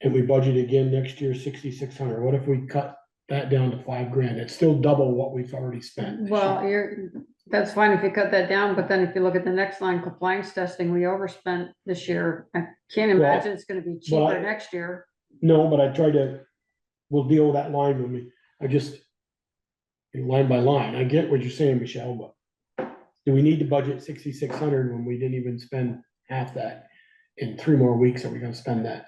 And we budget again next year, 6,600. What if we cut that down to $5,000? It's still double what we've already spent. this Well, year. that's fine if you cut that down, but then if you look at the next line, compliance testing, we overspent this year. I can't Well, imagine it's gonna be well, cheaper next year. No, but I tried to, we'll deal with that line when we, line by line. I get what you're saying, Michelle, but do we need to budget 6,600 when we didn't even spend half that? In 3 more weeks, are we gonna spend that?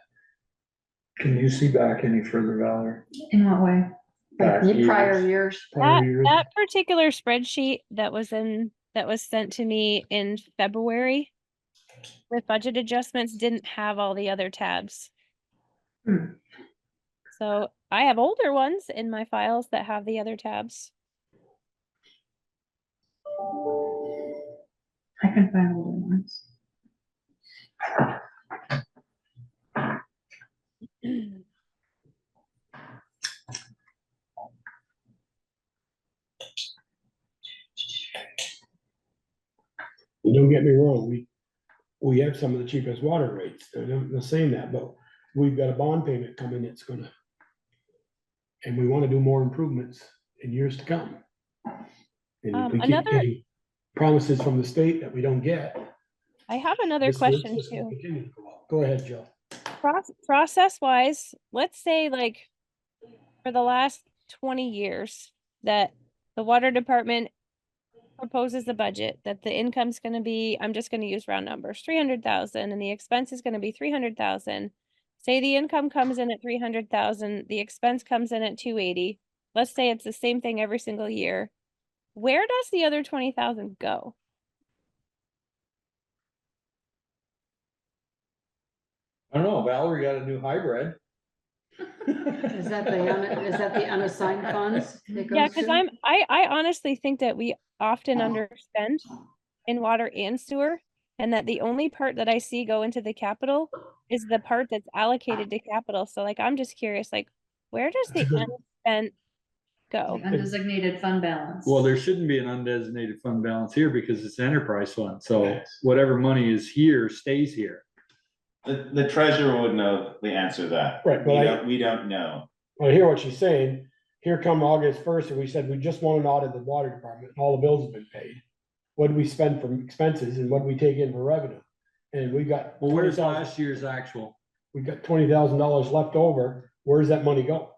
Can you see back any further, Valerie? In what way? Like Back prior years. years. prior years? That particular spreadsheet that was sent to me in February with budget adjustments didn't have all the other tabs. So I have older ones in my files that have the other tabs. I can find older ones. And don't get me wrong, we have some of the cheapest water rates, I'm not saying that, but we've got a bond payment coming that's gonna. And we wanna do more improvements in years to come. And if we keep Another- getting promises from the state that we don't get. I have another this question system too. will continue to go up. Go ahead, Joe. Process wise, let's say like for the last 20 years that the water department proposes a budget that the income's gonna be, I'm just gonna use round numbers, 300,000 and the expense is gonna be 300,000. Say the income comes in at 300,000, the expense comes in at 280. Let's say it's the same thing every single year. Where does the other 20,000 go? I don't know, Valerie got a new hybrid. Is that the unassigned funds? it Yeah, goes cause to? I honestly think that we often underspend in water and sewer. And that the only part that I see go into the capital is the part that's allocated to capital. So like, I'm just curious, like, where does the unspent go? Undesignated fund balance. Well, there shouldn't be an undesignated fund balance here because it's an enterprise fund, so whatever money is here stays here. The treasurer would know the answer to that. Right, but We don't know. I hear what she's saying. Here come August 1st, and we said we just want an audit of the water department, and all the bills have been paid. What did we spend from expenses and what did we take in for revenue? And we got. Well, where's 20,000 last year's actual? We got $20,000 left over. Where's that money go?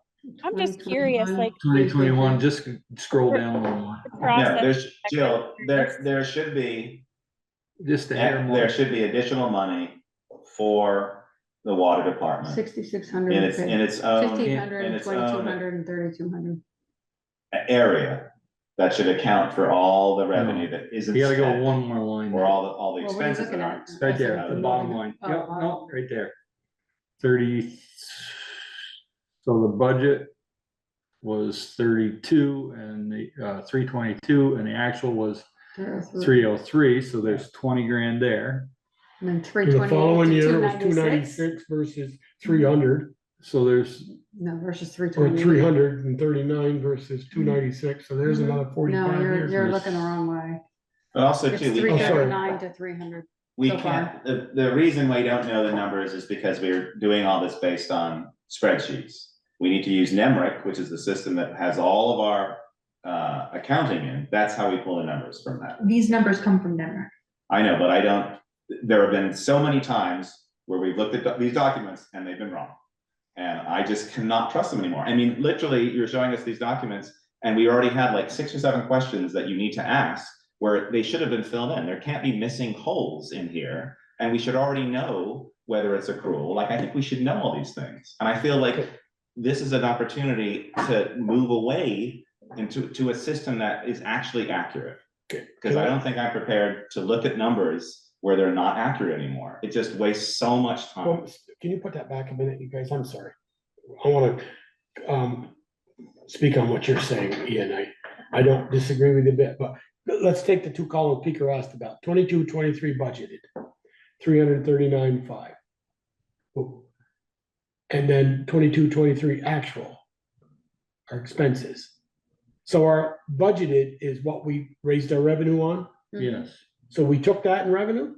I'm just curious, like, 2021, just scroll down a little more, the No, process. there's, Jill, there should be, just to hear more. there should be additional money for the water department. 6,600. In its own, 1,500, in its 2,200 and 3,200. area that should account for all the revenue that isn't You gotta go spent, one more line. or all the Well, what are you expenses that looking aren't. at? Right there, the bottom line. Oh, Yep, bottom. no, right there. 30. So the budget was 32 and the 322 and the actual was 303, so there's 20 grand there. And then The 328 following to year was 296. 296 versus 300, So there's, No, versus or 328. 339 versus 296. So there's another 45 No, years. you're looking the wrong way. But also It's too, we sorry. 339 to 300. we so can't, the reason we don't know the numbers is because we're doing all this based on spreadsheets. We need to use NEMRIC, which is the system that has all of our accounting in. That's how we pull the numbers from that. These numbers come from Denmark. I know, but I don't, there have been so many times where we've looked at these documents and they've been wrong. And I just cannot trust them anymore. I mean, literally, you're showing us these documents and we already had like 6 or 7 questions that you need to ask where they should have been filled in. There can't be missing holes in here. And we should already know whether it's accrual. Like, I think we should know all these things. And I feel like this is an opportunity to move away to a system that is actually accurate. Because I don't think I'm prepared to look at numbers where they're not accurate anymore. It just wastes so much time. Well, can you put that back a minute, you guys? I'm sorry. I want to speak on what you're saying, Ian. I don't disagree with you a bit, but let's take the two column Peter asked about. 22-23 budgeted, 339.5. And then 22-23 actual, our expenses. So our budgeted is what we raised our revenue on. Yes. So we took that in revenue?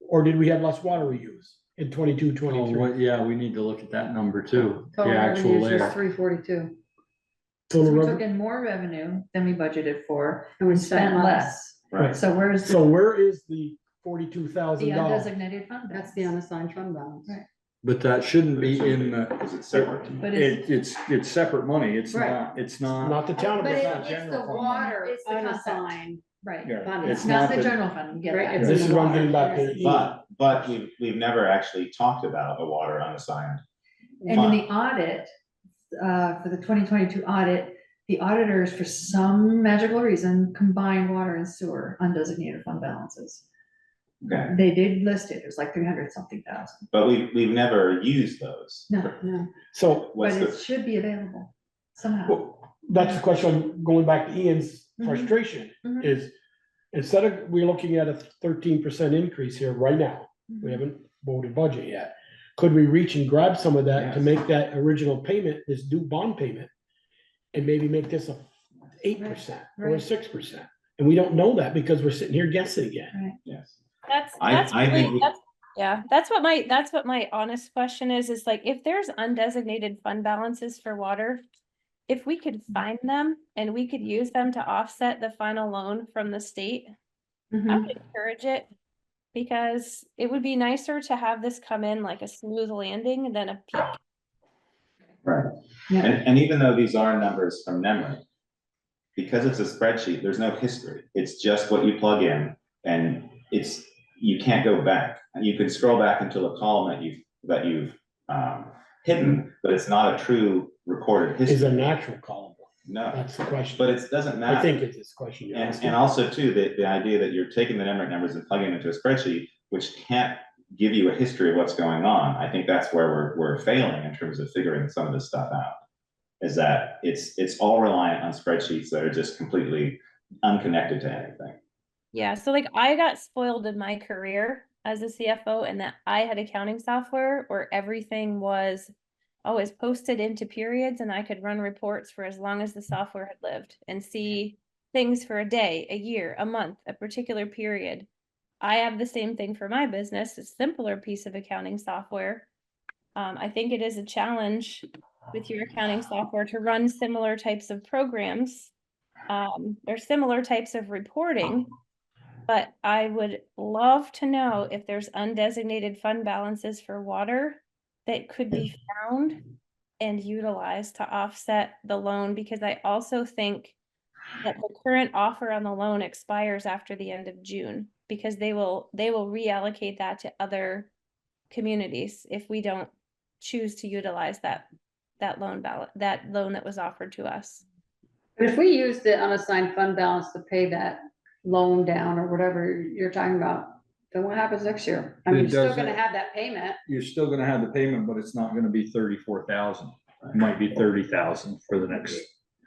Or did we have less water reuse in 22-23? Yeah, we need to look at that number too. The Total actual revenues was layer. 342. So Total we revenue? took in more revenue than we budgeted for, And we and spent less. Right. So where's So the where is the the $42,000? undesignated fund? That's the unassigned fund balance. Right. But that shouldn't be in the, Because it's separate. But it's, it's separate money. It's Right. it's not. Not the town. But of it's Bristol. the general fund. water It's the concept. unassigned. right, Yeah, fund. it's not the general fund, you get Right, that. it's This in is the what I'm getting back water. to. But we've never actually talked about a water unassigned. And in the audit, for the 2022 audit, the auditors, for some magical reason, combined water and sewer undesignated fund balances. Okay, They did list it, it was like 300 something thousand. but we've never used those. No, No, So but What's it the, should be available somehow. well, that's the question, going back to Ian's Mhm. frustration, Mhm. is instead of, we're looking at a 13% increase here right now. We Mhm. haven't voted budget yet. Could we reach and grab some of that to Yes. make that original payment, this due bond payment? And maybe make this a 8% or a Right. 6%? And we don't know that because we're sitting here guessing again. yes. That's, I that's think really, we- that's, yeah, that's what my honest question is like, if there's undesignated fund balances for water, if we could find them and we could use them to offset the final loan from the state, I Mhm. would encourage it. Because it would be nicer to have this come in like a smooth landing than a peak. Right. Yeah. And even though these are numbers from memory, because it's a spreadsheet, there's no history. It's just what you plug in and you can't go back. You can scroll back into a column that you've hidden, but it's not a true recorded Is history. a natural column. No, That's the question. but it doesn't matter. I think it's this question you're asking. And also too, the idea that you're taking the NEMRIC numbers and plugging them into a spreadsheet, which can't give you a history of what's going on. I think that's where we're failing in terms of figuring some of this stuff out. Is that it's all reliant on spreadsheets that are just completely unconnected to anything. Yeah, so like I got spoiled in my career as a CFO and that I had accounting software where everything was always posted into periods and I could run reports for as long as the software had lived and see things for a day, a year, a month, a particular period. I have the same thing for my business, a simpler piece of accounting software. I think it is a challenge with your accounting software to run similar types of programs. Or similar types of reporting, but I would love to know if there's undesignated fund balances for water that could be found and utilized to offset the loan, because I also think that the current offer on the loan expires after the end of June, because they will reallocate that to other communities if we don't choose to utilize that loan that was offered to us. but if we use the unassigned fund balance to pay that loan down or whatever you're talking about, then what happens next year? I mean, It you're still doesn't- gonna have that payment. You're still gonna have the payment, but it's not gonna be 34,000. It might be 30,000 for the next.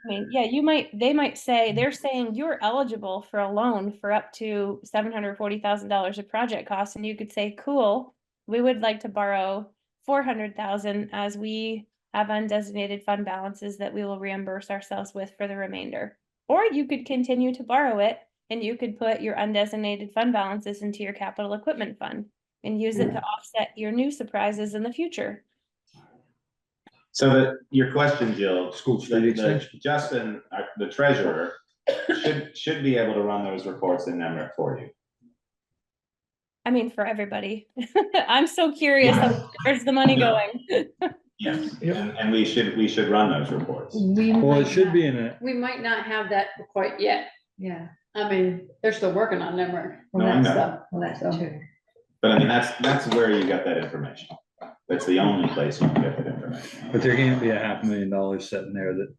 I mean, yeah, they might say, they're saying you're eligible for a loan for up to $740,000 of project costs, and you could say, cool, we would like to borrow 400,000 as we have undesignated fund balances that we will reimburse ourselves with for the remainder. Or you could continue to borrow it and you could put your undesignated fund balances into your capital equipment fund and use it to offset your new surprises in the future. So your question, Jill, School Street Extension. Justin, the treasurer, should be able to run those reports in NEMRIC for you. I mean, for everybody. I'm so curious, where's the money going? Yes, Yep. and we should run those reports. We Well, it might should not- be in a, We might not have that quite yet. Yeah, I mean, they're still working on them, right? No, I know. Stuff. Well, that's So- true. But I mean, that's where you get that information. That's the only place you can get that information. But there can't be $500,000 sitting there that,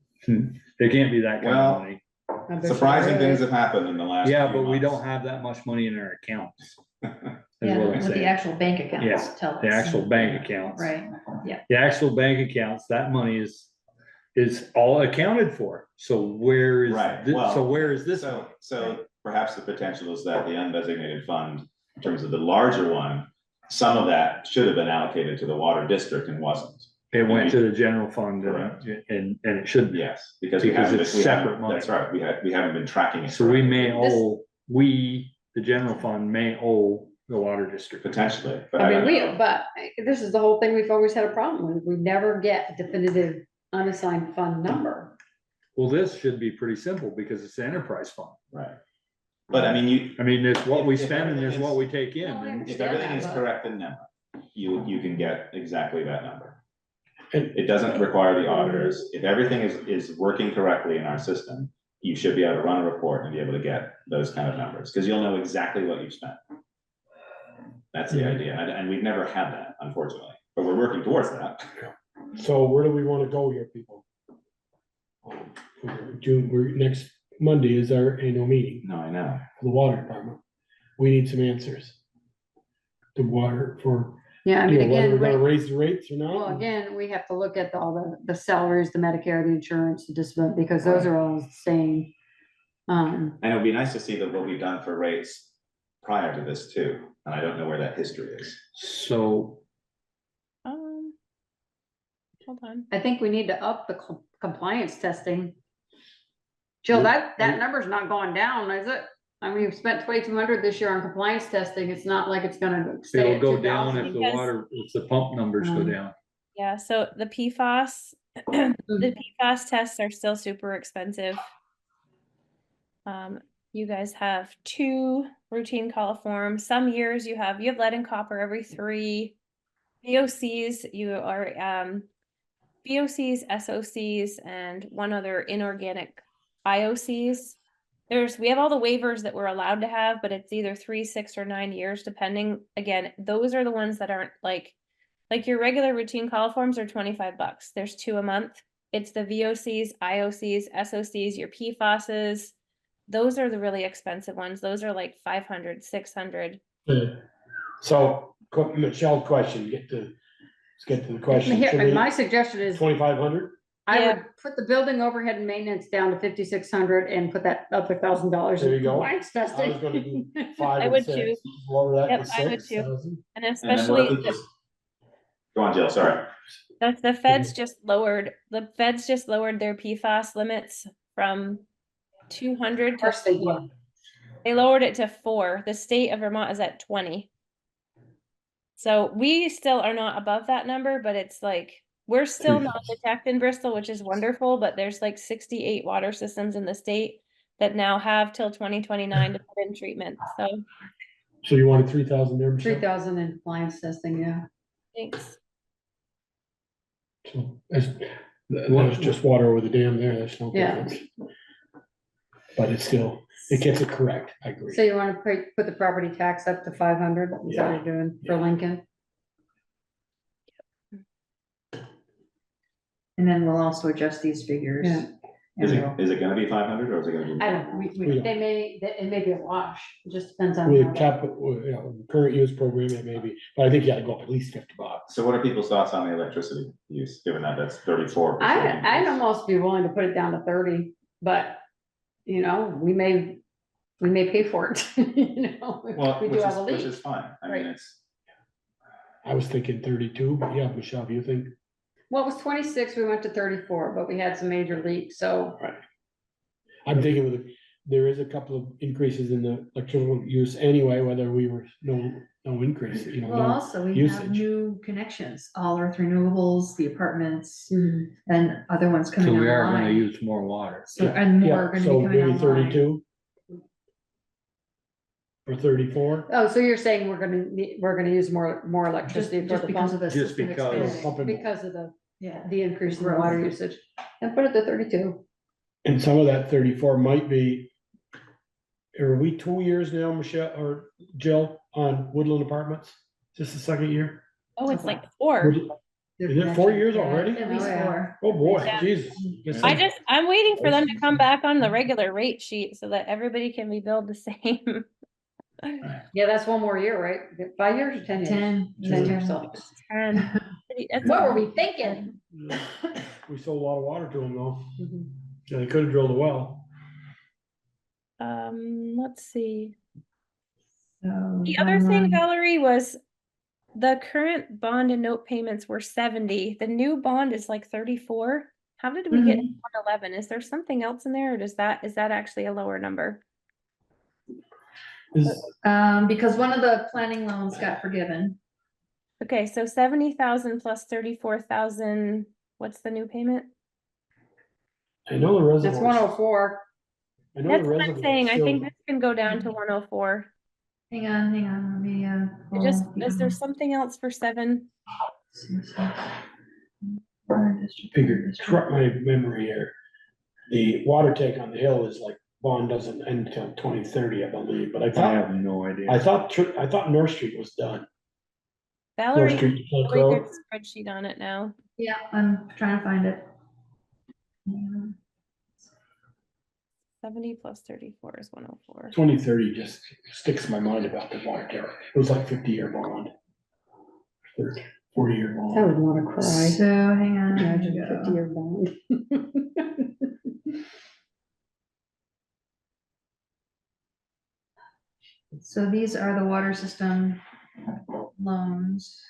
there can't be that kind Well, of money. I bet you Surprising there things is. have happened in the last. Yeah, few but we don't months. have that much money in our accounts. Is Yeah, what I'm with the saying. actual bank accounts Yeah, tell us. The actual bank accounts. Right, The actual bank accounts, that money is all accounted for. So where is, Right, so well, where is this? So perhaps the potential is that the undesignated fund, in terms of the larger one, some of that should have been allocated to the water district and wasn't. It went to the general fund Correct. and it should be. Yes, because Because it's separate money. That's right, we haven't been tracking it. So we correctly. may owe, the general fund may owe the water district. Potentially, but I I mean, don't know. but this is the whole thing we've always had a problem with. We never get definitive unassigned fund number. Well, this should be pretty simple because it's the enterprise fund. Right. But I mean, I mean, there's what we If spend and there's everything's- what we take in. Well, And if everything is correct in number, you can get exactly that number. And- It doesn't require the auditors. If everything is working correctly in our system, you should be able to run a report and be able to get those kind of numbers, because you'll know exactly what you've spent. That's the idea, and we've never had that, unfortunately, but we're working towards that. So where do we wanna go here, people? Next Monday is our annual meeting No, I know. for the water department. We need some answers. The water for, Yeah, I you mean, know, whether we're again, gonna raise the rates or well, not. again, we have to look at all the salaries, the Medicare, the insurance, the disability, because those are all the same. And it would be nice to see that what we've done for rates prior to this too, and I don't know where that history is. so, Hold on. I think we need to up the compliance testing. Jill, that number's not going down, is it? I mean, we've spent 2,200 this year on compliance testing. It's not like it's gonna stay it'll at go down if 2,000. the Because- water, if the pump numbers go Um, down. Yeah, so the PFAS, the PFAS tests are still super expensive. You guys have 2 routine coliforms. Some years you have lead and copper every 3. VOCs, you are, VOCs, SOCs, and one other inorganic IOCs. We have all the waivers that we're allowed to have, but it's either 3, 6, or 9 years, depending. Again, those are the ones that aren't like your regular routine coliforms are $25. There's 2 a month. It's the VOCs, IOCs, SOCs, your PFASs. Those are the really expensive ones. Those are like 500, 600. So, Michelle's question, let's get to the question. Here, my suggestion is, 2,500? I Yeah. would put the building overhead and maintenance down to 5,600 and put that other $1,000. There you in go. compliance I was testing. gonna do 5 I and would 6. too. Lower that Yep, to I would too. 6,000. And And then what especially if we just- Go on, Jill, sorry. the feds just lowered their PFAS limits from 200 Of course they to do. they lowered it to 4. The state of Vermont is at 20. So we still are not above that number, but it's like we're still not detect in Bristol, which is wonderful, but there's like 68 water systems in the state that now have till 2029 to put in treatment. So So you wanted 3,000 there, Michelle? 3,000 in compliance testing, yeah. thanks. So There's just water over the dam there, there's no Yeah. difference. But it's still, it gets it correct, I agree. So you wanna put the property tax up to 500, is that what you're doing for Lincoln? And then we'll also adjust these figures. Yeah. Is And we'll- it gonna be 500 or is it gonna be? I don't, it may be a wash, it just depends on. With how that- capital, you know, current use program, it may be, but I think you gotta go up at least $50. So what are people's thoughts on the electricity use, given that that's 34%? I'd almost be willing to put it down to 30, but, you know, we may pay for it, you know, Well, if we which do have a is, which leak. is fine, I mean, Right. it's, I was thinking 32, but yeah, Michelle, do you think? Well, it was 26, we went to 34, but we had some major leaks, so. I'm thinking there is a couple of increases in the electrical use anyway, whether we were no increase, you know. Well, no also we have usage. new connections, all earth renewables, the apartments, Mhm. and other ones So coming we are gonna online. use more water. So, and more are gonna be So coming maybe online. 32? Or 34? Oh, so you're saying we're gonna use more Just, electricity for just the because of pump? the Just system because. expanding. Pumping more. Because of the Yeah. increase in the Growth. water usage, and put it to 32. And some of that 34 might be, are we 2 years now, Michelle or Jill, on Woodland Apartments? Just the second year? Oh, it's like 4. Is it 4 years Yeah, already? At least Oh, yeah. 4. Oh, boy, Yeah. Jesus. Guess I'm waiting for them to come back on the regular rate sheet so that everybody can be billed the same. Yeah, that's one more year, right? 5 years or 10 years? 10. 10 years, so. And it's What were a- we thinking? We sold a lot of water to them though. Mhm. Yeah, they could have drilled a well. Let's see. So, The other thing, bottom line- Valerie, was the current bond and note payments were 70. The new bond is like 34. How did we get 111? Is there something else in there, or is that actually a lower number? Because one of the planning loans got forgiven. Okay, so 70,000 plus 34,000. What's the new payment? I know the reservoir. That's 104. I know That's the what I'm reservoir. saying. I still- think this can go down to 104. Hang on, let me, Is there something else for 7? Figure, correct my memory here. The water tank on the hill is like, bond doesn't end until 2030, I believe, but I I thought, have no idea. I thought North Street was done. North Valerie, Street, Plank really Road. good spreadsheet on it now. Yeah, I'm trying to find it. 70 plus 34 is 104. 2030 just sticks in my mind about the water tank. It was like 50-year bond. 40-year I bond. would want to cry. So, hang on. Imagine here we go. 50-year bond. So these are the water system loans.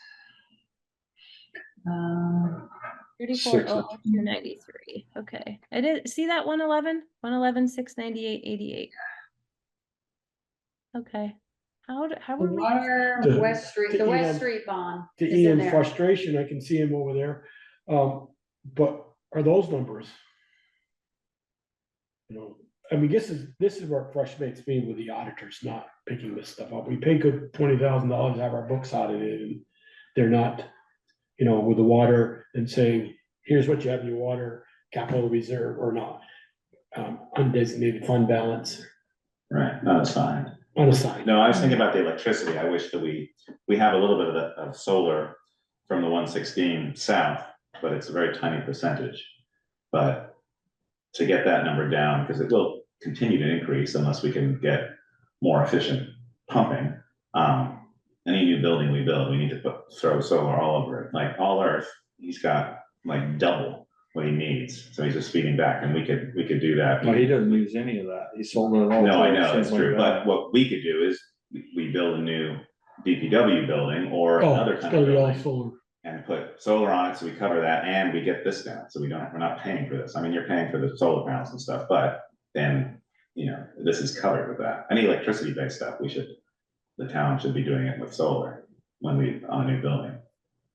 34,293. Okay. I did see that 111, 698.88. Okay. How The were we? water, The- West Street, the the West Ian- Street bond To is in Ian's there. frustration, I can see him over there. But are those numbers? You know, I mean, this is where it frustrates me with the auditors not picking this stuff up. We pay good $20,000 to have our books audited, and they're not, you know, with the water and saying, here's what you have in your water capital reserve or not. Undesignated fund balance, Right, not assigned. unassigned. No, I was thinking about the electricity. I wish that we have a little bit of solar from the 116 south, but it's a very tiny percentage. But to get that number down, because it will continue to increase unless we can get more efficient pumping. Any new building we build, we need to throw solar all over it, like All Earth. He's got like double what he needs, so he's just feeding back, and we could do that. No, he doesn't use any of that. He sold it all. No, I to know, us, that's like true, that. but what we could do is, we build a new DPW building or Oh, another it's kind of gonna be all building. solar. And put solar on it, so we cover that, and we get this down, so we're not paying for this. I mean, you're paying for the solar panels and stuff, but then, you know, this is covered with that. Any electricity-based stuff, the town should be doing it with solar on a new building.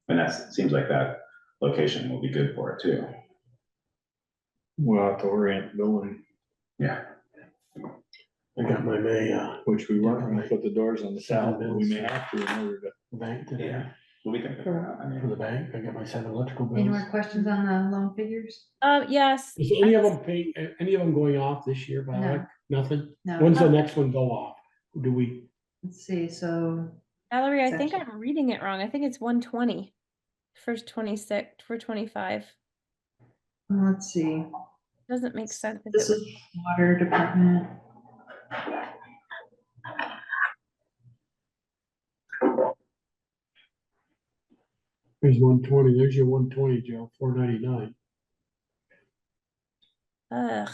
And seems like that location will be good for it too. We'll have to orient the building, Yeah. I got my which we weren't gonna put the doors on the south, but we may have to in order to. bank today. Yeah. Well, we can figure it out. I For the mean, bank, I got my 7 electrical Any bills. more questions on the loan figures? Yes. Is any of them paying, any of them going off this year, by the way? Nothing? No. When's the next one go off? Do we, Let's see, so Valerie, I think Section. I'm reading it wrong. I think it's 120 for 26 for 25. let's see. Doesn't make sense. if This it was- is water department. there's 120, there's your 120, Joe, 499. Ugh.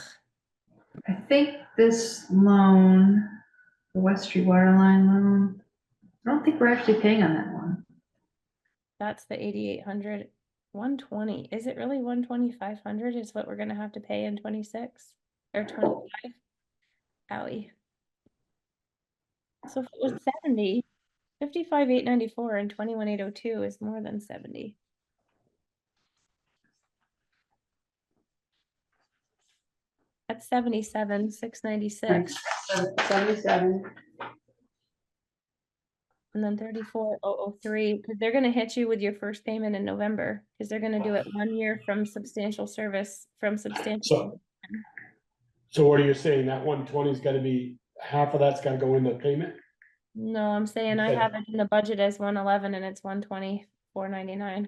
I think this loan, the West Street water line loan, I don't think we're actually paying on that one. That's the 8,800. 120. Is it really 120,500 is what we're gonna have to pay in 26 or 25? Owie. So if it was 70, 55,894 and 21,802 is more than 70. That's 77,696 77. and then 34,003 because they're gonna hit you with your first payment in November because they're gonna do it 1 year from substantial service from substantial. So what are you saying? That 120's gotta be half of that's gotta go in the payment? No, I'm saying I Okay. have it in the budget as 111 and it's 124.99.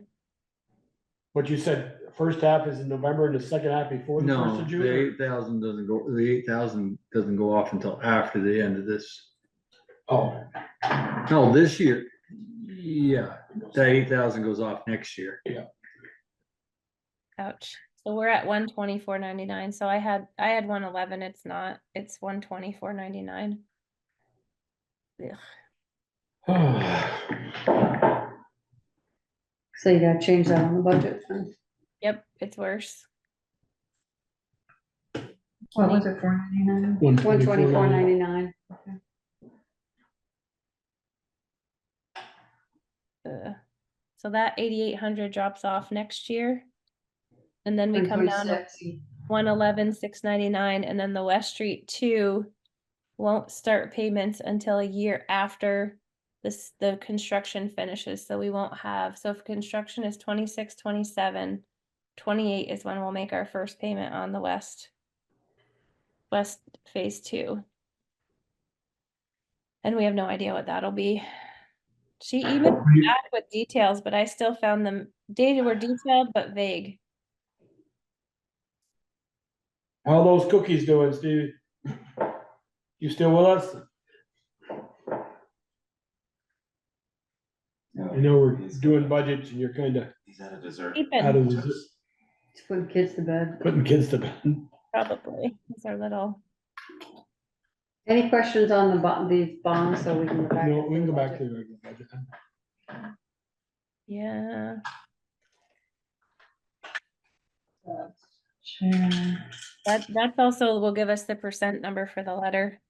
What you said, first half is in November and the second half before the first No, of the June? or- 8,000 doesn't go, the 8,000 doesn't go off until after the end of this. Oh, No, this year, yeah, that 8,000 goes off next year. Ouch. So we're at 124.99. So I had 111. It's not. It's 124.99. So you gotta change that on the budget then. Yep, it's worse. What was it, $4.99? 124.99. So that 8,800 drops off next year. And then we come down to 111,699, and then the West Street 2 won't start payments until a year after the construction finishes. So we won't have, so if construction is 26, 27, 28 is when we'll make our first payment on the West Phase 2. And we have no idea what that'll be. She emailed me back with details, but I still found them, data were detailed but vague. how are those cookies doing, Steve? You still with us? I know we're doing budgets and you're kinda He's at a dessert. out of Keeping, the, Just putting kids to bed. putting kids to bed. probably, these are little. Any questions on these bonds, so we can go back? No, into we can the go back to budget? the regular budget. Yeah, Sure. that's also will give us the percent number for the letter.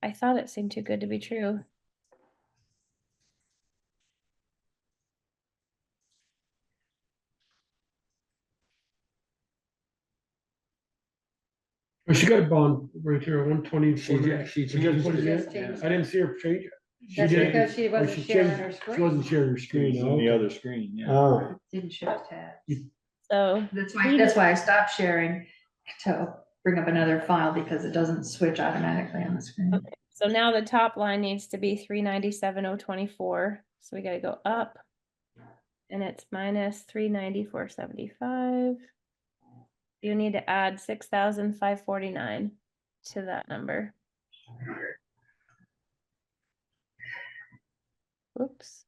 I thought it seemed too good to be true. Well, she got a bond right here, 120. She changed She just changed I didn't see her change it. She That's did. because she Oh, wasn't she sharing changed- her She screen. wasn't sharing her screen. On the other screen, yeah. Oh, Didn't show tabs. So That's why I stopped sharing to bring up another file because it doesn't switch automatically on the screen. okay, so now the top line needs to be 397,024. So we gotta go up. And it's minus 394.75. You need to add 6,549 to that number. Oops.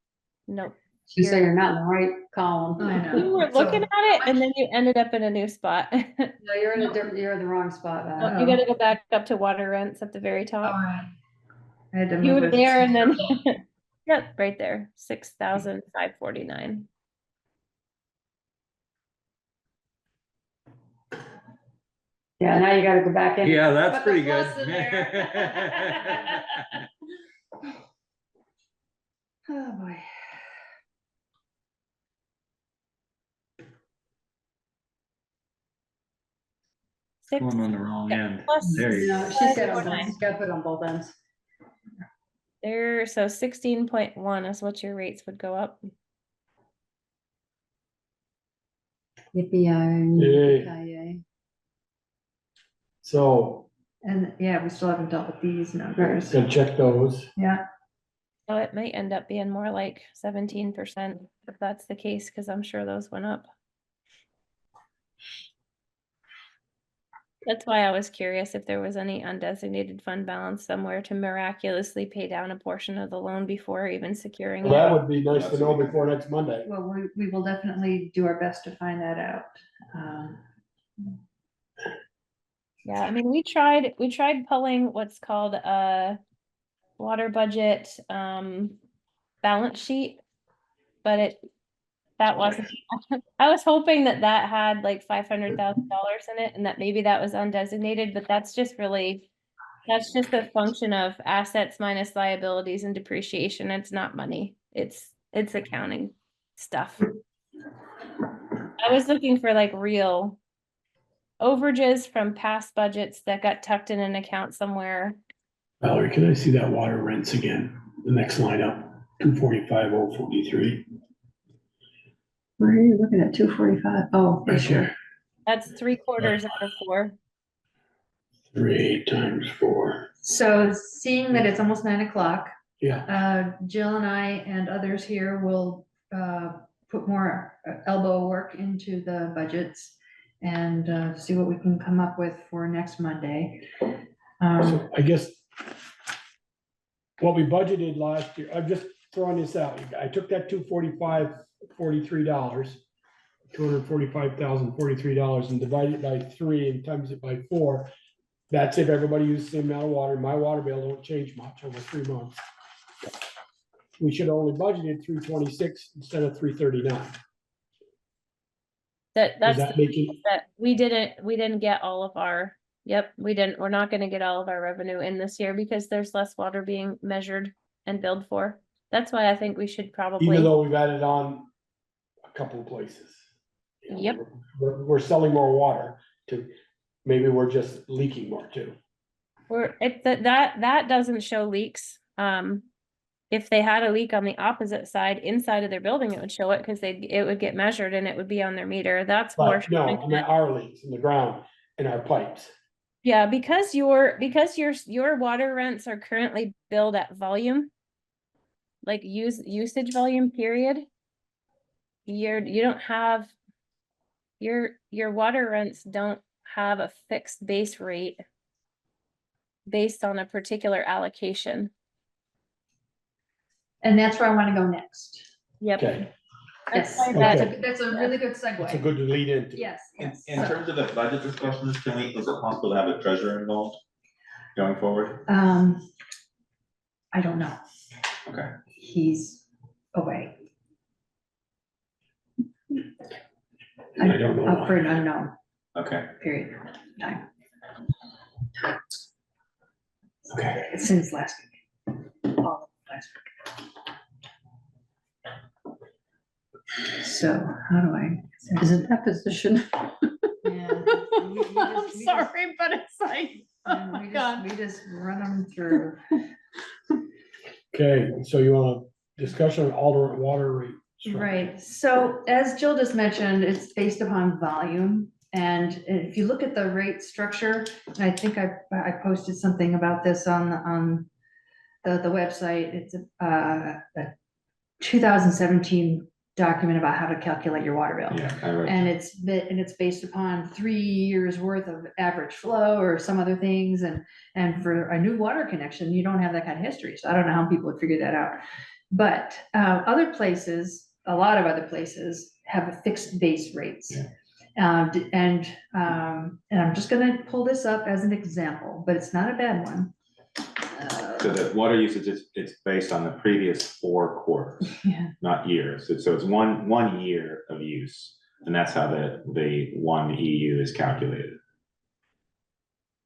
Nope. You say you're not in the right column. I know. You were So- looking at it and then you ended up in a new spot. No, you're in a different, you're in the wrong spot. Val. You gotta go back up to water rents at the very All top. right. I had to You move were it. there and then, yep, right there, 6,549. Yeah, now you gotta go back in. Yeah, that's Put the pretty good. plus in there. Oh, boy. Going on the wrong end. Plus There you go. No, she's got, 549. she's got to put on both ends. There, so 16.1 is what your rates would go up. Yippee, Yay. So, And yeah, we still haven't dealt with these numbers. gotta check those. Yeah. So it might end up being more like 17% if that's the case, because I'm sure those went up. That's why I was curious if there was any undesignated fund balance somewhere to miraculously pay down a portion of the loan before even securing Well, that it. would be nice to know before next Monday. Well, we will definitely do our best to find that out. Yeah, I mean, we tried pulling what's called a water budget balance sheet, but that wasn't, I was hoping that had like $500,000 in it and that maybe that was undesignated, but that's just a function of assets minus liabilities and depreciation. It's not money. It's accounting stuff. I was looking for like real overages from past budgets that got tucked in an account somewhere. Valerie, can I see that water rents again? The next line up, 245,043. Where are you looking at 245? Oh, Right here. That's 3/4 out of 4. 3 times 4. So seeing that it's almost 9 o'clock, Yeah, Jill and I and others here will put more elbow work into the budgets and see what we can come up with for next Monday. so I guess what we budgeted last year, I'm just throwing this out. I took that $245,43, $245,043 and divided it by 3 and times it by 4. That's if everybody uses the same amount of water. My water bill don't change much over 3 months. We should only budgeted 326 instead of 339. Is That's that making, that we didn't get all of our, we're not gonna get all of our revenue in this year because there's less water being measured and billed for. That's why I think we should even probably, though we've added on a couple of places? You know, Yep. We're selling more water to, maybe we're just leaking more too. that doesn't show leaks. If they had a leak on the opposite side, inside of their building, it would show it because it would get measured and it would be on their meter. That's more. But no, I mean, our leaks in the ground and our pipes. Yeah, because your water rents are currently billed at volume. Like usage volume, period. You don't have. Your water rents don't have a fixed base rate. Based on a particular allocation. And that's where I want to go next. Yep. Okay, Yes, That's why Okay. that's a really good it's a segue. good lead into. Yes, yes. In terms of the budget discussions, is it possible to have a treasurer involved going forward? I don't know. Okay. He's away. I don't know Up for why. an unknown Okay. period of time, Okay. since last week. All of last week. So how do I? Is it that position? Yeah, I'm sorry, but it's like, oh my God. We just run them through. Okay, so you want a discussion on alternate water rate? structure? Right, so as Jill just mentioned, it's based upon volume. And if you look at the rate structure, and I think I posted something about this on the website. It's a 2017 document about how to calculate your water bill. Yeah, I read. And it's based upon 3 years worth of average flow or some other things, and for a new water connection, you don't have that kind of history, so I don't know how people would figure that out. But other places, a lot of other places have a fixed base rates. Yeah. And I'm just gonna pull this up as an example, but it's not a bad one. So the water usage it's based on the previous 4 quarters, Yeah. not years. So it's one year of use, and that's how the 1 EU is calculated.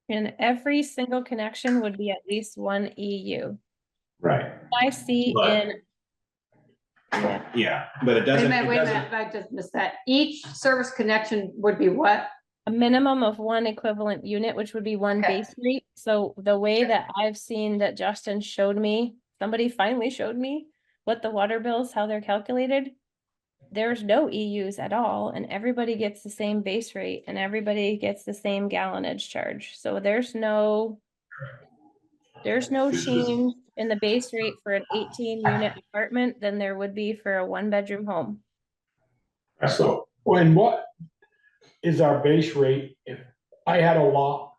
And every single connection would be at least 1 EU. Right. I see But- in. Yeah, Yeah, but it Wait a doesn't. minute, it wait a doesn't- minute, I just missed that. Each service connection would be what? a minimum of 1 equivalent unit, which would be 1 Okay. base rate. So the way that I've seen that Justin showed me, somebody finally showed me what the water bills, how they're calculated. There's no EUs at all, and everybody gets the same base rate and everybody gets the same gallonage charge. So there's no change in the base rate for an 18-unit apartment than there would be for a 1-bedroom home. So, what is our base rate? If I had a lot,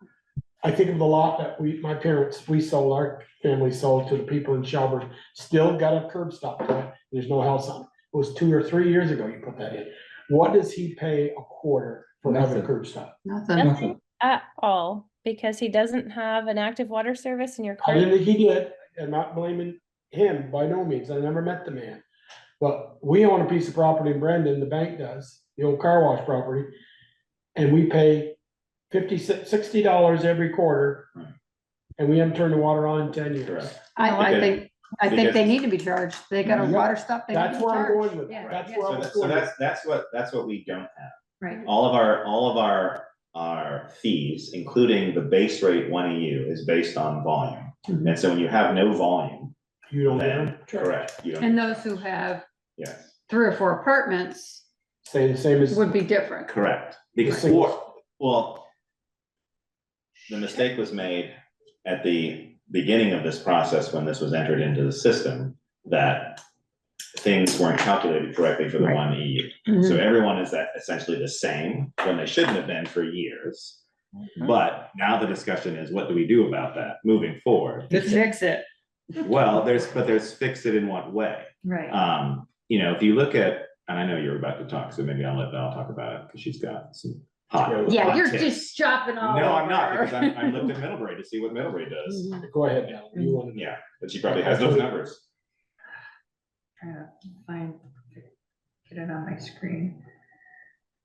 I think of the lot that my parents, we sold, our family sold to the people in Shelburne, still got a curb stop to it, there's no house on it. It was 2 or 3 years ago you put that in. What does he pay a quarter for having a Nothing. curb stop? Nothing. Nothing at all, because he doesn't have an active water service in your I car. didn't think he did, I'm not blaming him by no means, I never met the man. But we own a piece of property in Brandon, the bank does, the old car wash property. And we pay $60 every quarter. And we haven't turned the water on in 10 years. Correct. I Okay. think they Because- need to be charged. They got a Yeah. water stop. they need to That's be where I'm charged. going with, Yeah, it. That's yeah. where So I'm that- going. that's what we don't have. Right, All of our fees, including the base rate 1 EU, is based on volume. Mhm. And so when you have no volume, You don't get then, them. correct, you don't. And those who have Yes, 3 or 4 apartments Same as, would be different. Correct. Because, single- well, the mistake was made at the beginning of this process when this was entered into the system, that things weren't calculated correctly for the Right. one EU. Mhm. So everyone is at essentially the same when they shouldn't have been for years. But now the discussion is, what do we do about that moving forward? To fix it. Well, there's fix it in what way? Right. You know, if you look at, and I know you're about to talk, so maybe I'll let Val talk about it, because she's got some hot. Yeah, hot you're tips. just chopping all over. No, I'm not, because I looked at Middlebury to see what Middlebury does. go ahead, Alan, you wanted to. Yeah, but she probably has those numbers. Trying to find, get it on my screen.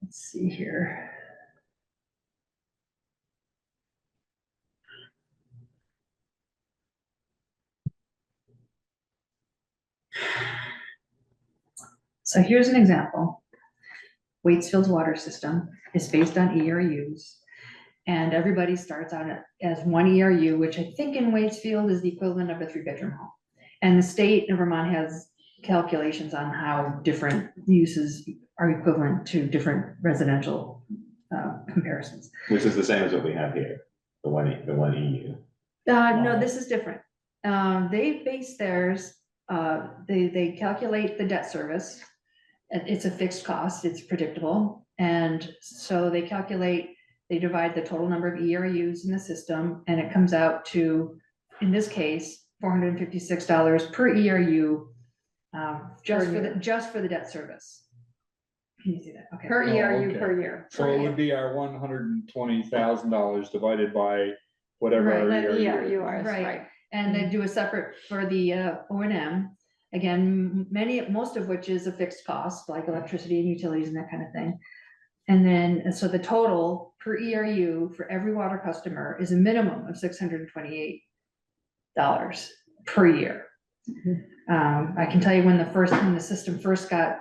Let's see here. So here's an example. Waitsfield's water system is based on ERUs. And everybody starts on it as one ERU, which I think in Waitsfield is the equivalent of a 3-bedroom home. And the state of Vermont has calculations on how different uses are equivalent to different residential comparisons. Which is the same as what we have here, the one EU. No, this is different. They base theirs, they calculate the debt service. It's a fixed cost, it's predictable. And so they divide the total number of ERUs in the system, and it comes out to, in this case, $456 per ERU, just for the debt service. Can you see that? Okay. Per Oh, ERU okay. per year. So it would be our $120,000 divided by whatever. Right, our That ERU ERU is, Right. right. And they do a separate for the O&M. Again, most of which is a fixed cost, like electricity and utilities and that kind of thing. And then, so the total per ERU for every water customer is a minimum of $628 per year. I can tell you when the system first got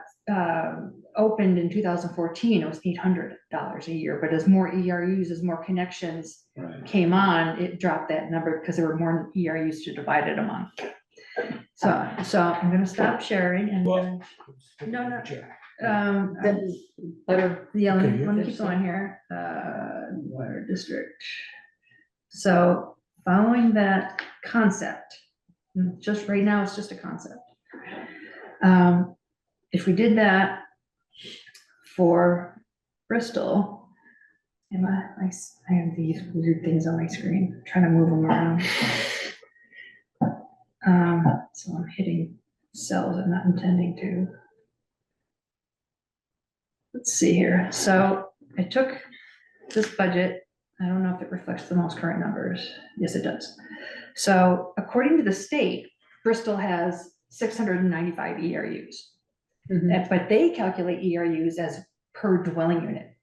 opened in 2014, it was $800 a year, but as more ERUs, as more connections Right. came on, it dropped that number because there were more ERUs to divide it among. So I'm gonna stop sharing and, Well- No. Then better. yeah, Okay, let me keep going here, water district. So following that concept, just right now, it's just a concept. If we did that for Bristol, I have these weird things on my screen, trying to move them around. So I'm hitting cells I'm not intending to. Let's see here. So I took this budget. I don't know if it reflects the most current numbers. Yes, it does. So according to the state, Bristol has 695 ERUs. Mhm. But they calculate ERUs as per dwelling unit.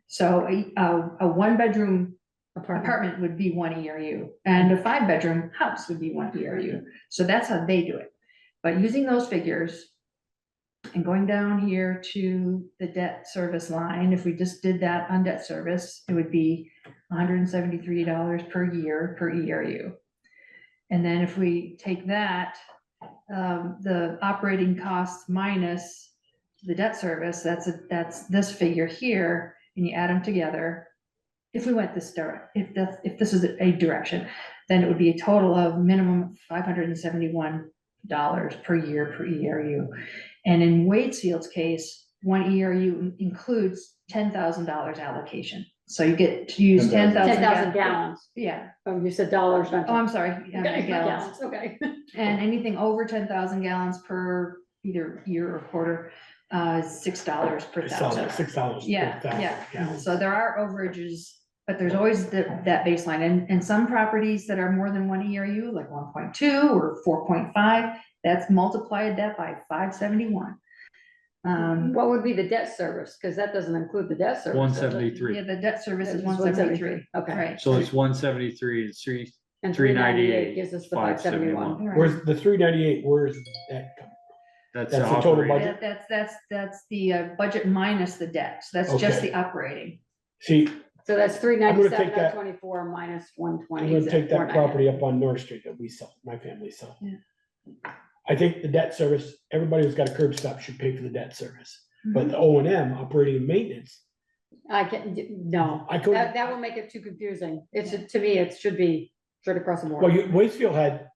So a 1-bedroom apartment would be 1 ERU, and a 5-bedroom house would be 1 ERU. So that's how they do it. But using those figures and going down here to the debt service line, if we just did that on debt service, it would be $173 per year per ERU. And then if we take that, the operating costs minus the debt service, that's this figure here, and you add them together. If we went this direct, if this is a direction, then it would be a total of minimum $571 per year per ERU. And in Waitsfield's case, 1 ERU includes $10,000 allocation. So you get to use 10,000. 10,000 gallons. Yeah. Oh, you said dollars, not. Oh, I'm sorry. Yeah, Okay, gallons. okay. And anything over 10,000 gallons per either year or quarter, $6 per I saw thousand. that, $6 per Yeah, thousand yeah. gallons. So there are overages, but there's always that baseline. And some properties that are more than 1 ERU, like 1.2 or 4.5, that's multiplied that by 571. What would be the debt service? Because that doesn't include the debt service. does it? 173. Yeah, the debt service is It's 173. Okay. Right. So it's 173 and three, And 398 gives us the 571. Right. Where's the 398, where's that come? that's That's the the total operating. budget? That's the budget minus the debt. So that's just Okay. the operating. See, So that's I'm 397, gonna take that- 24 minus 120. I'm gonna is take at that 490. property up on North Street that we sell, my family sell. Yeah. I think the debt service, everybody who's got a curb stop should pay for the debt service. but the O and M, operating and maintenance, I can, no, I couldn't. that will make it too confusing. To me, it should be straight across the Well, board. Wastefield had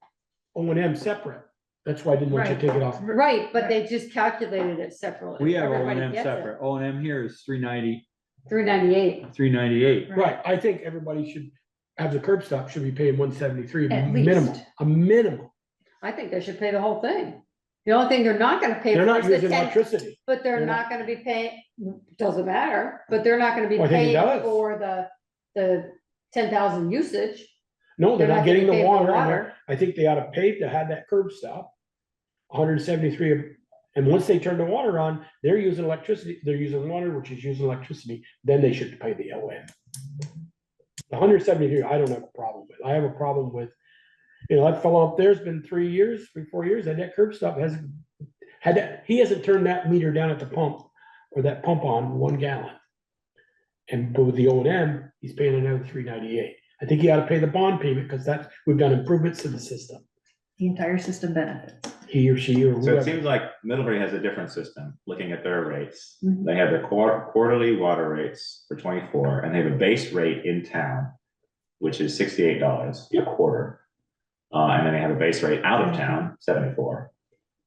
O and M separate, that's why I didn't want you to take it off. Right, but they just calculated it separately. We have O Everybody and M gets it. separate. O and M here is 390, 398. 398. Right, I think everybody should have the curb stop, should be paying 173 At minimum, least. a minimum. I think they should pay the whole thing. The only thing they're not gonna pay They're for not is the using 10, electricity. but they're they're not gonna be paying, doesn't matter, but they're not gonna be Well, I think it paying does. for the 10,000 usage. No, they're not getting the getting paid for water, and I think they ought to pay to have that curb stop. 173, and once they turn the water on, they're using electricity, they're using water, which is using electricity, then they should pay the OM. 173, I don't have a problem with, I have a problem with, that fellow up there's been 4 years, and that curb stop hasn't, he hasn't turned that meter down at the pump, or that pump on 1 gallon. But with the O and M, he's paying another 398. I think he ought to pay the bond payment, because we've done improvements to the system, The entire system benefits. he or she or So it whoever. seems like Middlebury has a different system, looking at their rates. Mhm. They have the quarterly water rates for 24, and they have a base rate in town, which is $68 a quarter. And then they have a base rate out of town, 74.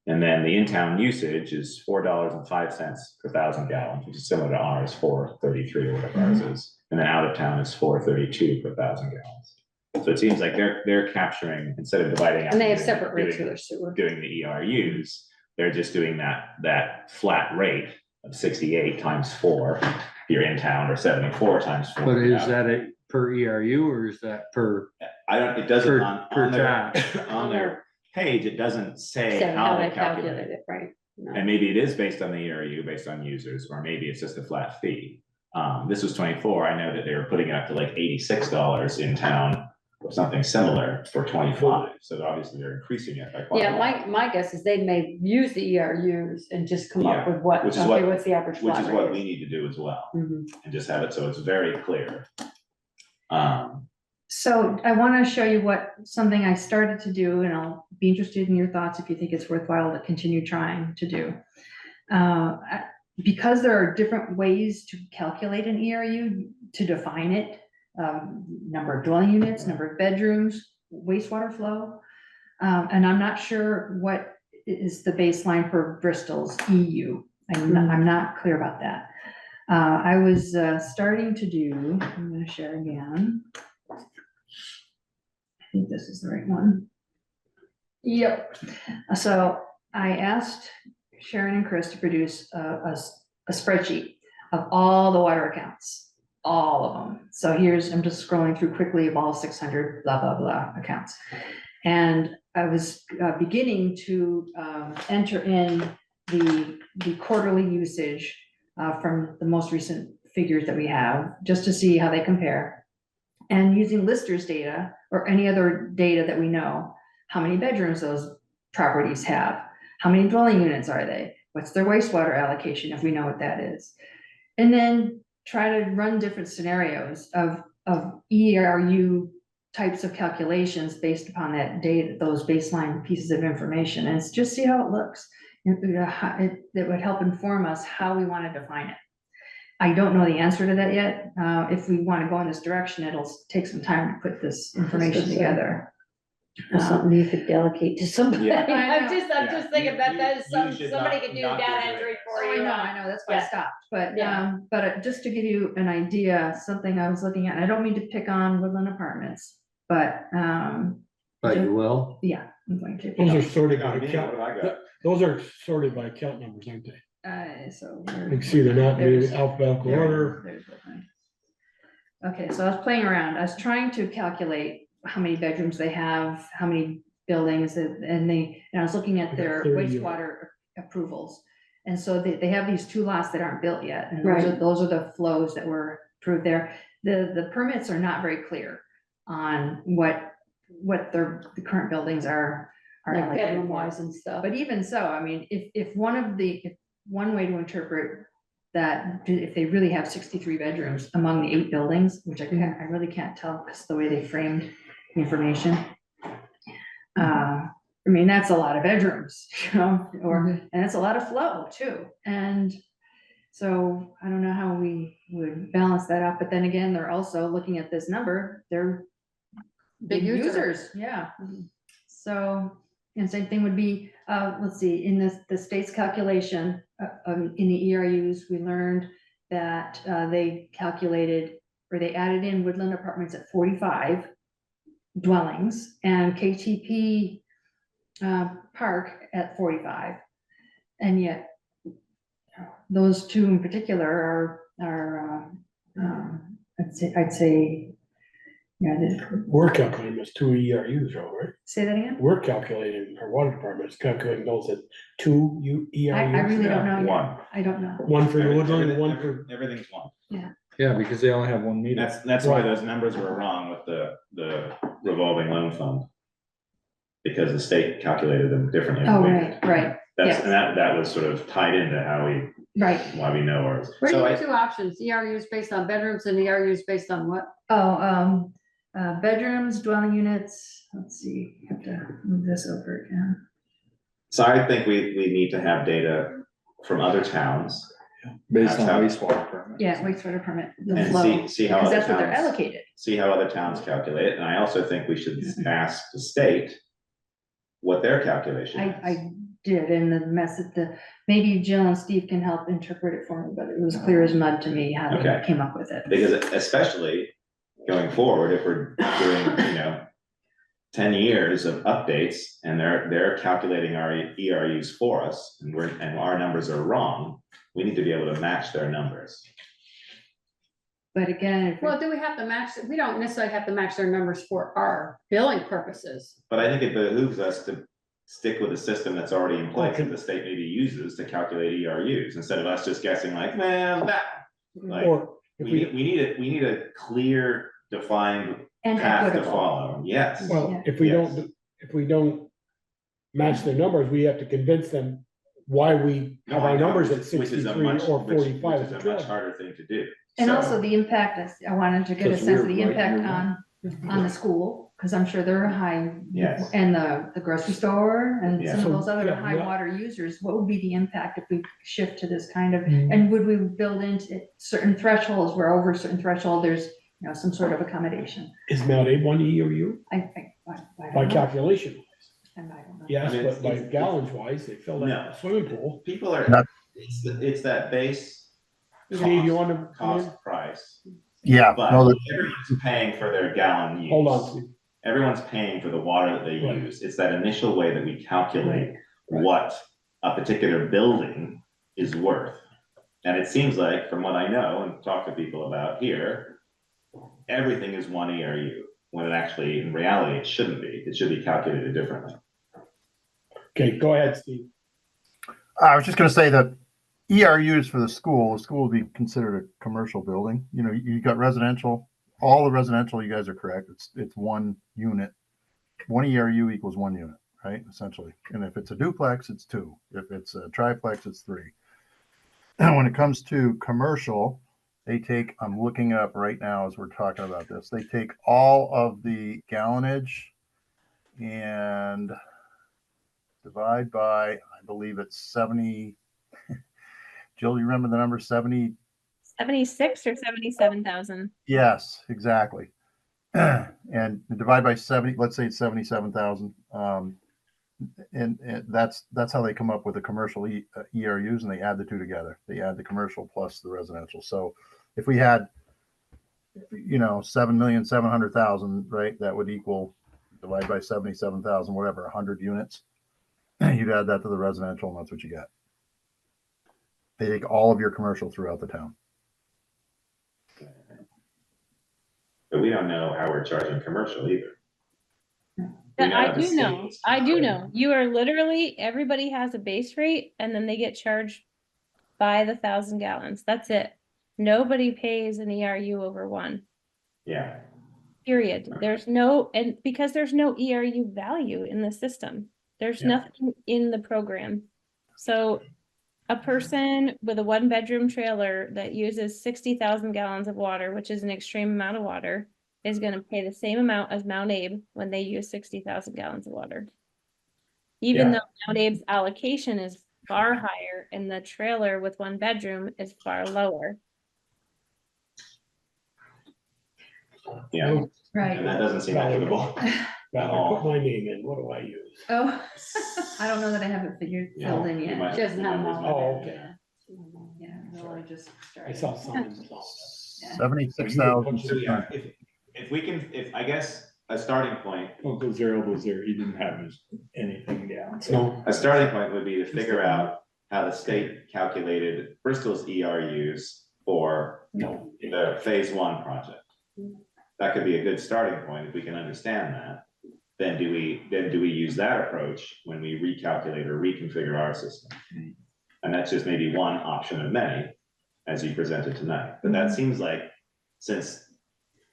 And then the in-town usage is $4.05 per 1,000 gallons, which is similar to ours, 4.33 or whatever ours is. And then out of town is 4.32 per 1,000 gallons. So it seems like they're capturing, instead of dividing out. And they have doing- separate rates for doing- their sewer. Doing the ERUs, they're just doing that flat rate of 68 times 4, if you're in town, or 74 times 4. But is that a per ERU or is that per, I don't, it doesn't per on their, tax? on their page, it doesn't say Say how they calculate it. right? No. And maybe it is based on the ERU, based on users, or maybe it's just a flat fee. This was 24, I know that they were putting it up to like $86 in town, or something similar for 25, so obviously they're increasing it by quite a Yeah, lot. my guess is they may use the ERUs and just come up Yeah, with what, which is okay, what- what's the average Which flat is what rate we need to do as well, Mhm. and just have it so it's very clear. So I want to show you something I started to do, and I'll be interested in your thoughts if you think it's worthwhile to continue trying to do. Because there are different ways to calculate an ERU, to define it, number of dwelling units, number of bedrooms, wastewater flow. And I'm not sure what is the baseline for Bristol's EU. I'm not clear about that. I was starting to do, I'm gonna share again. I think this is the right one. Yep. So I asked Sharon and Chris to produce a spreadsheet of all the water accounts, all of them. So I'm just scrolling through quickly of all 600 blah, blah, blah accounts. And I was beginning to enter in the quarterly usage from the most recent figures that we have, just to see how they compare. And using listers data or any other data that we know, how many bedrooms those properties have, how many dwelling units are they, what's their wastewater allocation, if we know what that is. And then try to run different scenarios of ERU types of calculations based upon that data, those baseline pieces of information, and just see how it looks. That would help inform us how we want to define it. I don't know the answer to that yet. If we want to go in this direction, it'll take some time to put this information together. That's something you could delegate to somebody. Yeah. I'm just Yeah. thinking that is You should somebody not- could do not be data doing entry this. for Oh, you. I know, that's why I Yeah. stopped, but, Yeah. just to give you an idea, something I was looking at, and I don't mean to pick on Woodland Apartments, but, But you will? yeah, I'm going to. Those are sorted by What do account, I got? those are sorted by account numbers, aren't they? So. You can see they're not in There's- alphabetical order. there's the thing. Okay, so I was playing around, I was trying to calculate how many bedrooms they have, how many buildings, and I was looking at their 30 wastewater approvals. And so they have these 2 lots that aren't built yet, and Right. those are the flows that were approved there. The permits are not very clear on what the current buildings are Like allocated bedroom for. wise and stuff. But even so, I mean, if one way to interpret that, if they really have 63 bedrooms among the 8 buildings, which I really can't tell because the way they framed the information. I mean, that's a lot of bedrooms, and it's a lot of flow too. And So I don't know how we would balance that out, but then again, they're also looking at this number, they're Big big user. users, yeah. So, and same thing would be, let's see, in the state's calculation, in the ERUs, we learned that, they calculated, or they added in woodland apartments at 45 dwellings, and KTP, park at 45. And yet, those two in particular are, I'd say, yeah, We're calculating as 2 ERUs, right? say that again? We're calculating, our water department is calculating those at 2 ERUs. I really don't know. yet. One. I don't know. One for the woodland, Everything- one for, Everything's one. Yeah, because they only have one meter. That's why those numbers were wrong with the revolving loan fund. Because the state calculated them differently. than Oh, we right, did. right, That's, and that was sort of tied into right. why we know ours. Where do So you I, have two options, ERUs based on bedrooms and ERUs based on what? Oh, bedrooms, dwelling units, let's see, have to move this over again. so I think we need to have data from other towns Based on That's wastewater permit. Yeah, wastewater permit, the and flow, see how because other that's what they're towns, allocated. see how other towns calculate. And I also think we should ask the state what their calculation is. I did, and the message, maybe Jill and Steve can help interpret it for me, but it was clear as mud to me how they Okay. came up with it. Because especially going forward, if we're doing, 10 years of updates and they're calculating our ERUs for us and our numbers are wrong, we need to be able to match their numbers. But again, if Well, do we have to match, we don't necessarily have to match their numbers for our billing purposes. But I think it behooves us to stick with the system that's already in place Okay. that the state maybe uses to calculate ERUs, instead of us just guessing like, well, that. Like, or if we we, need a clear, defined and path to equitable. follow, yes. well, Yeah. if we Yes. don't match their numbers, we have to convince them why we No, have I our know, numbers at which is a 63 much- or which 45 is as a a much trailer. harder thing to do. And So- also the impact, I wanted to get a Because sense of we're the right impact here. on the school, because I'm sure they're high. Yes. And the grocery store and Yeah. some of So, those other yeah, high yeah. water users, what would be the impact if we shift to this kind of, Mm. and would we build into certain thresholds where over a certain threshold, there's, some sort of accommodation? Is Mount Abe one ERU I by don't know. calculation? And I don't know. Yes, I mean, but by it's- gallons wise, they fill No. that swimming pool. People are, Not- it's that base Steve, you want to come in? cost price, Yeah, but no, everyone's paying for their gallon use. Hold on, Steve. Everyone's paying for the water that they Right. use. It's that initial way that we calculate Right. what a particular building is worth. And it seems like, from what I know and talk to people about here, everything is one ERU, when it actually, in reality, it shouldn't be. It should be calculated differently. Okay, go ahead, Steve. I was just gonna say that ERUs for the school would be considered a commercial building. You got residential, all the residential, you guys are correct. It's one unit. One ERU equals one unit, right? Essentially. And if it's a duplex, it's two. If it's a triplex, it's three. And when it comes to commercial, I'm looking it up right now as we're talking about this. They take all of the gallonage and divide by, I believe it's 70. Jill, you remember the number 70? 76 or 77,000. Yes, exactly. And divide by 70, let's say it's 77,000. And that's how they come up with the commercial ERUs, and they add the two together. They add the commercial plus the residential. So if we had, 7,700,000, right, that would equal, divide by 77,000, whatever, 100 units. You'd add that to the residential, and that's what you get. They take all of your commercial throughout the town. But we don't know how we're charging commercial either. We know I how the do know, state's I do charging. know. You are literally, everybody has a base rate and then they get charged by the 1,000 gallons. That's it. Nobody pays an ERU over one, Yeah, period. There's no, and because there's no ERU value in the system, there's Yeah. nothing in the program. So a person with a 1-bedroom trailer that uses 60,000 gallons of water, which is an extreme amount of water, is gonna pay the same amount as Mount Abe when they use 60,000 gallons of water. Even Yeah. though Mount Abe's allocation is far higher and the trailer with 1 bedroom is far lower. Yeah, No, Right. and that doesn't seem equitable. I'll put my name in, what do I use? Oh, I don't know that I have it figured, filled in You yet. might- She doesn't have them all. Oh, okay. Yeah, no, I just I started. saw something. Yeah. 76,600. If we can, I guess, a starting point, Uncle Zero was there, he didn't have anything down. No, a starting point would be to figure out how the state calculated Bristol's ERUs for no. the phase one project. That could be a good starting point if we can understand that. Then do we use that approach when we recalculate or reconfigure our system? And that's just maybe one option of many, as you presented tonight. But that seems like, since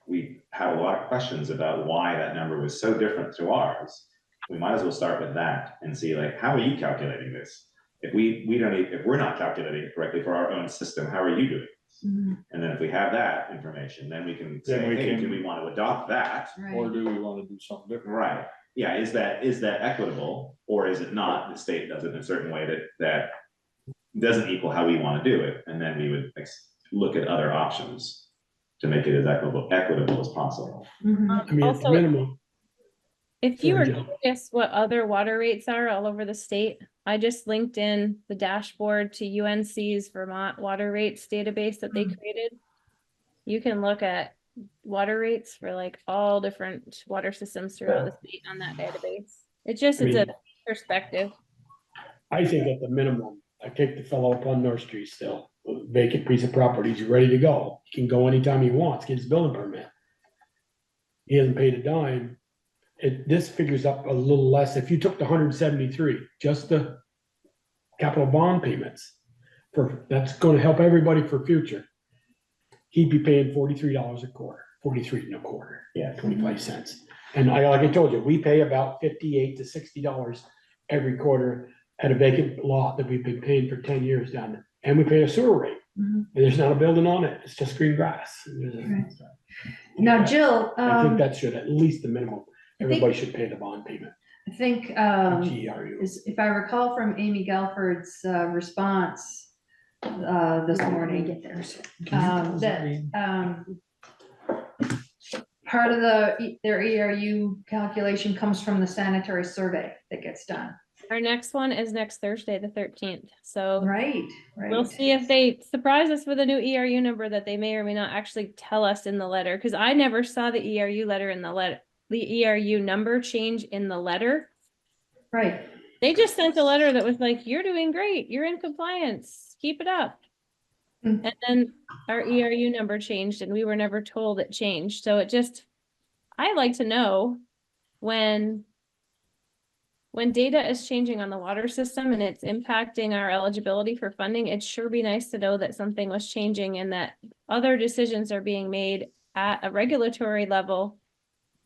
we had a lot of questions about why that number was so different to ours, we might as well start with that and see, like, how are you calculating this? If if we're not calculating it correctly for our own system, how are you doing this? Mhm. And then if we have that information, then we can say, Then we hey, can- do we want to adopt that? Or Right. do we wanna do something different? Right, yeah, is that equitable, or is it not? The state does it in a certain way that doesn't equal how we want to do it, and then we would look at other options to make it as equitable as possible. Mhm. I mean, at the Also, minimum, if you were Sorry, Jill. curious what other water rates are all over the state, I just linked in the dashboard to UNC's Vermont water rates database that they created. You can look at water rates for like all different water systems throughout the state on that database. It's I a mean- perspective. I think at the minimum, I take the fellow up on North Street still, vacant piece of property, he's ready to go. He can go anytime he wants, get his building permit. He hasn't paid a dime. This figures up a little less. If you took the 173, just the capital bond payments, that's gonna help everybody for future. He'd be paying $43 a quarter, 43 and a quarter. Yeah. 25 cents. And like I told you, we pay about $58 to $60 every quarter at a vacant lot that we've been paying for 10 years down there. And we pay a sewer rate. Mhm. And there's not a building on it. It's just green grass. Right. Now, Jill, I think that should, at least the minimum, I think- everybody should pay the bond payment. I think, GRU. if I recall from Amy Gelford's response this morning, part of their ERU calculation comes from the sanitary survey that gets done. Our next one is next Thursday, the 13th. So Right, we'll right. see if they surprise us with a new ERU number that they may or may not actually tell us in the letter. Cause I never saw the ERU letter in the letter, the ERU number change in the letter. Right, They just sent a letter that was like, you're doing great, you're in compliance, keep it up. Hmm. And then our ERU number changed and we were never told it changed. So I like to know when data is changing on the water system and it's impacting our eligibility for funding, it'd sure be nice to know that something was changing and that other decisions are being made at a regulatory level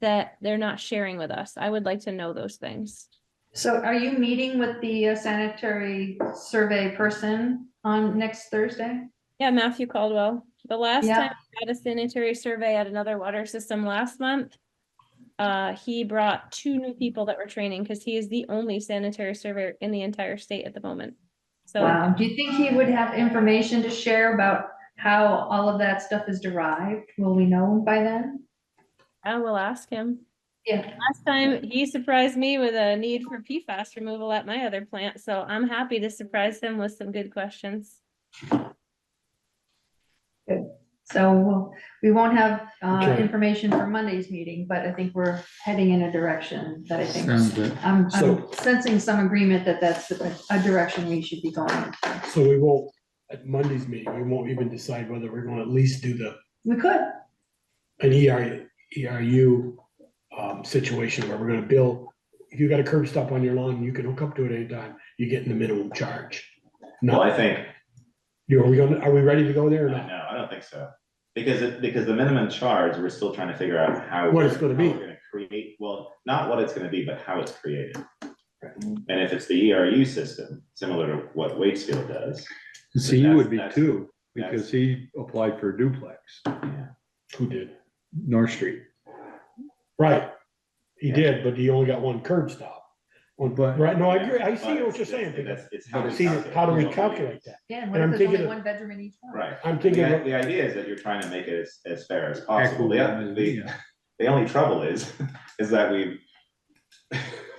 that they're not sharing with us. I would like to know those things. so are you meeting with the sanitary survey person on next Thursday? Yeah, Matthew Caldwell. The last Yeah. time I had a sanitary survey at another water system last month, he brought 2 new people that were training because he is the only sanitary surveyor in the entire state at the moment. So Wow, do you think he would have information to share about how all of that stuff is derived? Will we know by then? I will ask him. Yeah. Last time he surprised me with a need for PFAS removal at my other plant, so I'm happy to surprise him with some good questions. So we won't have Okay. information for Monday's meeting, but I think we're heading in a direction that I think Sounds good. I'm So- sensing some agreement that that's a direction we should be going in. So we won't, at Monday's meeting, we won't even decide whether we're gonna at least do We could, an ERU situation where we're gonna bill. If you got a curb stop on your lawn, you can hook up to it anytime, you're getting the minimum charge. Well, I No, think, are we ready to go there or no, not? I don't think so. Because the minimum charge, we're still trying to figure out how. What it's gonna be. how we're gonna create, well, not what it's gonna be, but how it's created. And if it's the ERU system, similar to what Waitsfield does, See, you would be That's- too, that's- because he applied for a duplex, Who did? North Street. Right, he did, but he only got one curb stop. Well, But- right, no, I agree, I But see what you're it's- saying, Peter. It's how we See, how do we calculate that? Yeah, and And what I'm if there's only thinking- one bedroom in each one? Right. I'm thinking, The idea is that you're trying to make it as fair as possible. Equitable, The only trouble is that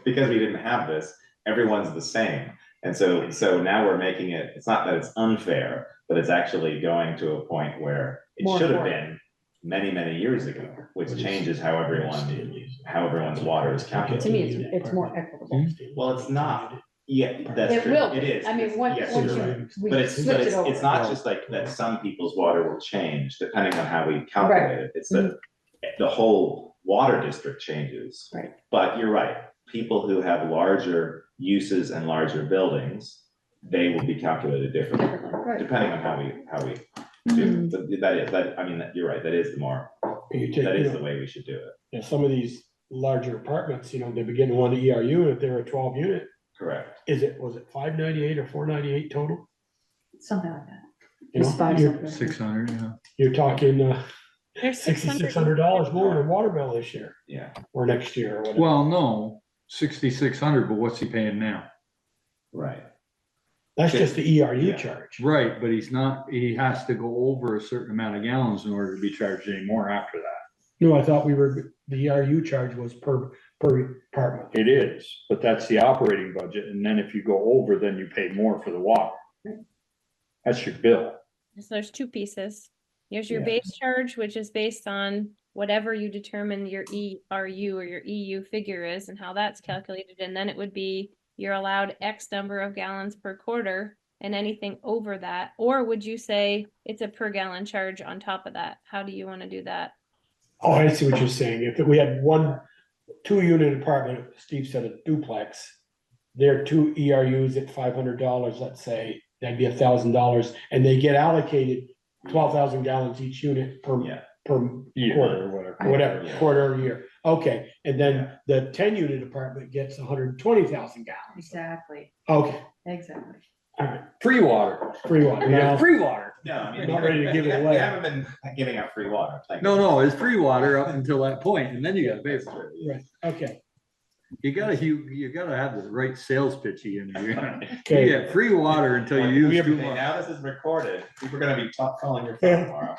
because we didn't have this, everyone's the same. And so now we're making it's not that it's unfair, but it's actually going to a point where it More should have fair. been many years ago, which changes how everyone's water is To calculated. me, it's more equitable. Well, it's not. Yeah, that's It true. will. It is. I mean, once, Yes, once you're you, right. we But switch it it's over. not just like that some people's water will change depending on how we calculate it. It's that the whole water district changes. Right. But you're right, people who have larger uses and larger buildings, they will be calculated differently, Differently, right. depending on how we do. But I mean, you're right, that is the way we should do it. Yeah, some of these larger apartments, you know, they begin one ERU, and if they're a 12 unit, Correct. was it 598 or 498 total? Something like that. You It's know, five you're, something. 600, yeah. you're talking, There's $6,600 more in a water bill this year, Yeah, or next year, or whatever. Well, no, 6,600, but what's he paying now? right. That's just the ERU Yeah. charge. Right, but he has to go over a certain amount of gallons in order to be charged any more after that. No, I thought the ERU charge was per apartment. It is, but that's the operating budget, and then if you go over, then you pay more for the water. That's your bill. So there's two pieces. Here's your Yeah. base charge, which is based on whatever you determine your ERU or your EU figure is and how that's calculated. And then it would be you're allowed X number of gallons per quarter and anything over that. Or would you say it's a per gallon charge on top of that? How do you want to do that? Oh, I see what you're saying. If we had 2-unit apartment, Steve said a duplex, there are 2 ERUs at $500, let's say, that'd be $1,000, and they get allocated 12,000 gallons each unit per Yeah. Yeah, quarter, or whatever, Yeah. quarter a year. Okay, and then the 10-unit apartment gets 120,000 gallons. Exactly, Okay, exactly. all right, Free water. free water. We got Now, free water. No, I mean. Not ready to give it we away. haven't been giving out free water. thank No, you. no, it's free water up until that point, and then you gotta pay for it. right, okay, You gotta have the right sales pitch in here. You okay. get free water until you We use have- too Okay, much. now this is recorded. People are gonna be calling your phone tomorrow.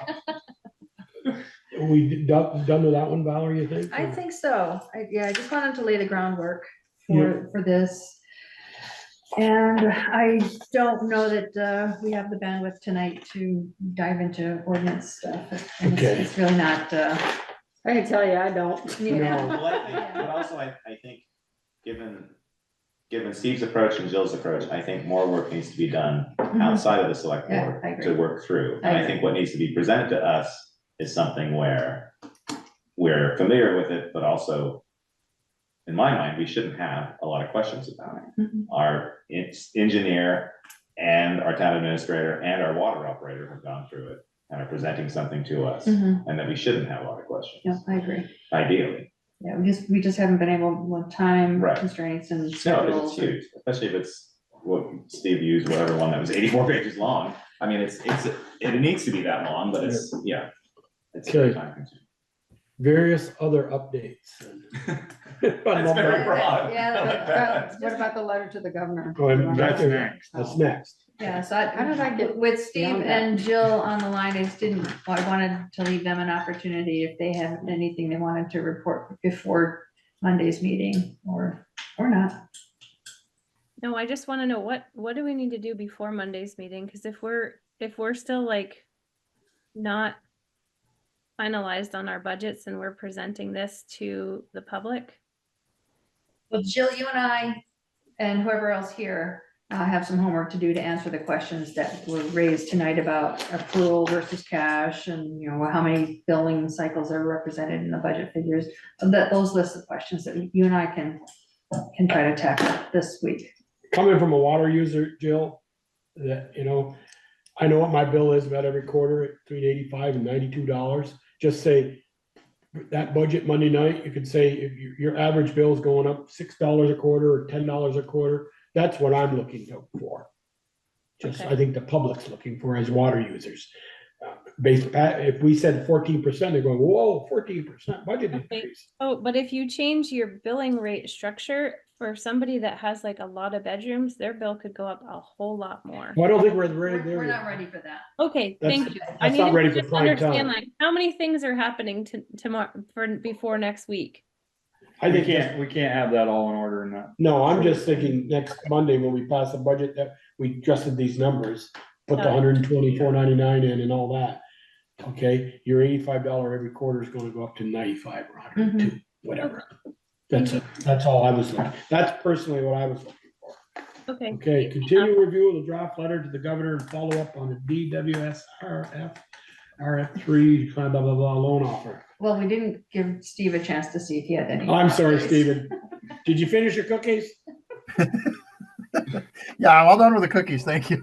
We done with that one, Valerie, you think? I think so. I just wanted to lay the groundwork for this. And I don't know that we have the bandwidth tonight to dive into ordinance stuff. And it's- Okay. It's really not, I can tell you, I don't. No. Well, I think, but also I think, given Steve's approach and Jill's approach, I think more work needs to be done outside of the select Yeah, board I agree. to work through. I And I agree. think what needs to be presented to us is something where we're familiar with it, but also, in my mind, we shouldn't have a lot of questions about it. Mhm. Our engineer and our town administrator and our water operator have gone through it and are presenting something to us, Mhm. and that we shouldn't have a lot of questions, Yeah, I agree. ideally. Yeah, we just haven't been able, with time Right. constraints and No, because schedules. it's huge, especially if it's what Steve used, whatever one that was 84 pages long. I mean, it needs to be that long, but it's, yeah. It's very Okay. time consuming. Various other updates. That's very broad. Yeah, What about the letter to the governor? Go ahead, That's back there. next. That's next. Yeah, so How did I get with Steve beyond that? and Jill on the line, I wanted to leave them an opportunity if they have anything they wanted to report before Monday's meeting or not. No, I just want to know what do we need to do before Monday's meeting? Because if we're still like not finalized on our budgets and we're presenting this to the public. Well, Jill, you and I and whoever else here have some homework to do to answer the questions that were raised tonight about accrual versus cash and, you know, how many billing cycles are represented in the budget figures. Those lists of questions that you and I can try to tackle this week. Coming from a water user, Jill, that, you know, I know what my bill is about every quarter at between $85 and $92. Just say that budget Monday night, you could say if your average bill is going up $6 a quarter or $10 a quarter, that's what I'm looking for. Just, Okay. I think the public's looking for as water users. If we said 14%, they're going, whoa, 14% budget Okay. increase. Oh, but if you change your billing rate structure for somebody that has like a lot of bedrooms, their bill could go up a whole lot more. Well, I don't think we're ready We're there we're not yet. ready for that. Okay, That's- thank you. I that's not needed ready to for just prime understand time. like how many things are happening tomorrow before next week. I We think can't, we can't have that all in order and that. no, I'm just thinking next Monday when we pass the budget that we adjusted these numbers, put the Got it. $124.99 in and all that. Okay, your $85 every quarter is gonna go up to 95 or 102, whatever. That's all I was looking, that's personally what I was looking for. Okay, Okay, continue review of the draft letter to the governor and follow up on the DWSRF RF3, blah, blah, blah, loan offer. Well, we didn't give Steve a chance to see if he had any. I'm sorry, updates. Stephen. Did you finish your cookies? Yeah, I'm all done with the cookies, thank you.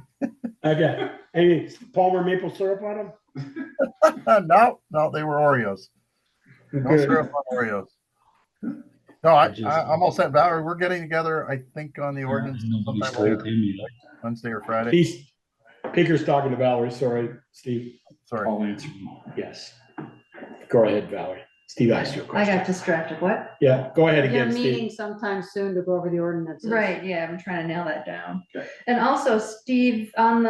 Okay, any Palmer maple syrup on them? No, they were Oreos. No syrup on Oreos. No, I'm all set. Valerie, we're getting together, I think, on the ordinance sometime later, Wednesday or Friday. He's, Peter's talking to Valerie, sorry, Steve. Sorry. I'll answer. Yes. Go ahead, Valerie. Steve asked you a I question. got distracted, what? Yeah, go ahead Yeah, again, meeting Steve. sometime soon to go over the ordinances. Right, yeah, I'm trying to nail that down. Okay. And also, Steve, on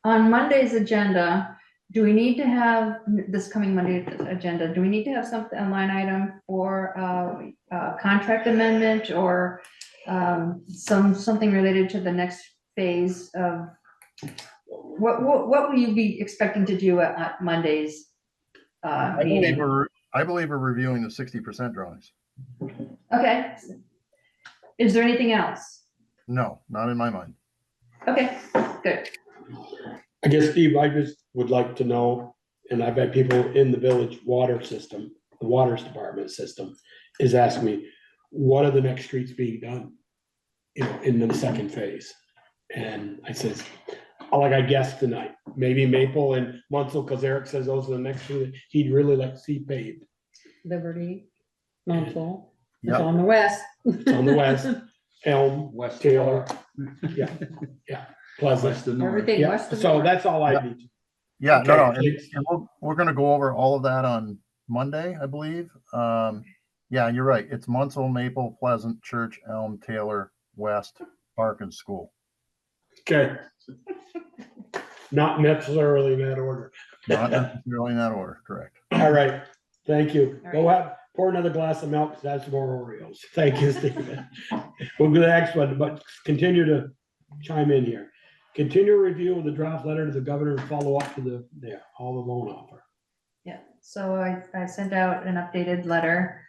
Monday's agenda, do we need to have, this coming Monday agenda, do we need to have something, a line item for contract amendment or something related to the next phase of, what will you be expecting to do at Monday's meeting? I believe we're reviewing the 60% drawings. Okay. Is there anything else? No, not in my mind. Okay, good. I guess, Steve, I just would like to know, and I bet people in the village water system, the waters department system, is asking me, what are the next streets being done? You know, in the second phase. And I says, like I guessed tonight, maybe Maple and Munsell, because Eric says those are the next two that he'd really like to see paved. Liberty, Montville, it's Yep. on the west. It's on the west, Elm, West Taylor, yeah, Pleasant. West of North. Everything Yeah, west of. so North. that's all I Yep. need. Yeah, no, Okay, and we're gonna go over all of that on Monday, I believe. Yeah, you're right. It's Munsell, Maple, Pleasant, Church, Elm, Taylor, West, Park, and School. Okay. Not necessarily in that order. Not necessarily in that order, correct. All right, thank you. All Go have, pour another glass of milk, 'cause that's more Oreos. Thank you, Stephen. We'll do the next one, but continue to chime in here. Continue review of the draft letter to the governor and follow up to all the loan offer. Yeah, so I sent out an updated letter.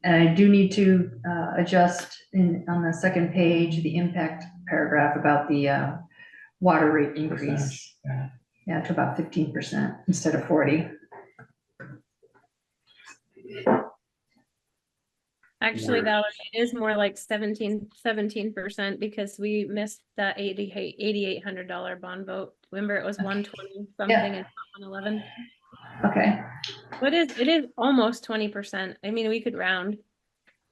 And I do need to adjust on the second page, the impact paragraph about the water rate increase. Yeah, to about 15% instead of 40. actually, Where? Valerie, it is more like 17% because we missed that $8,800 bond vote. Remember, it was 120 something and 111. Okay, It is almost 20%. I mean, we could round.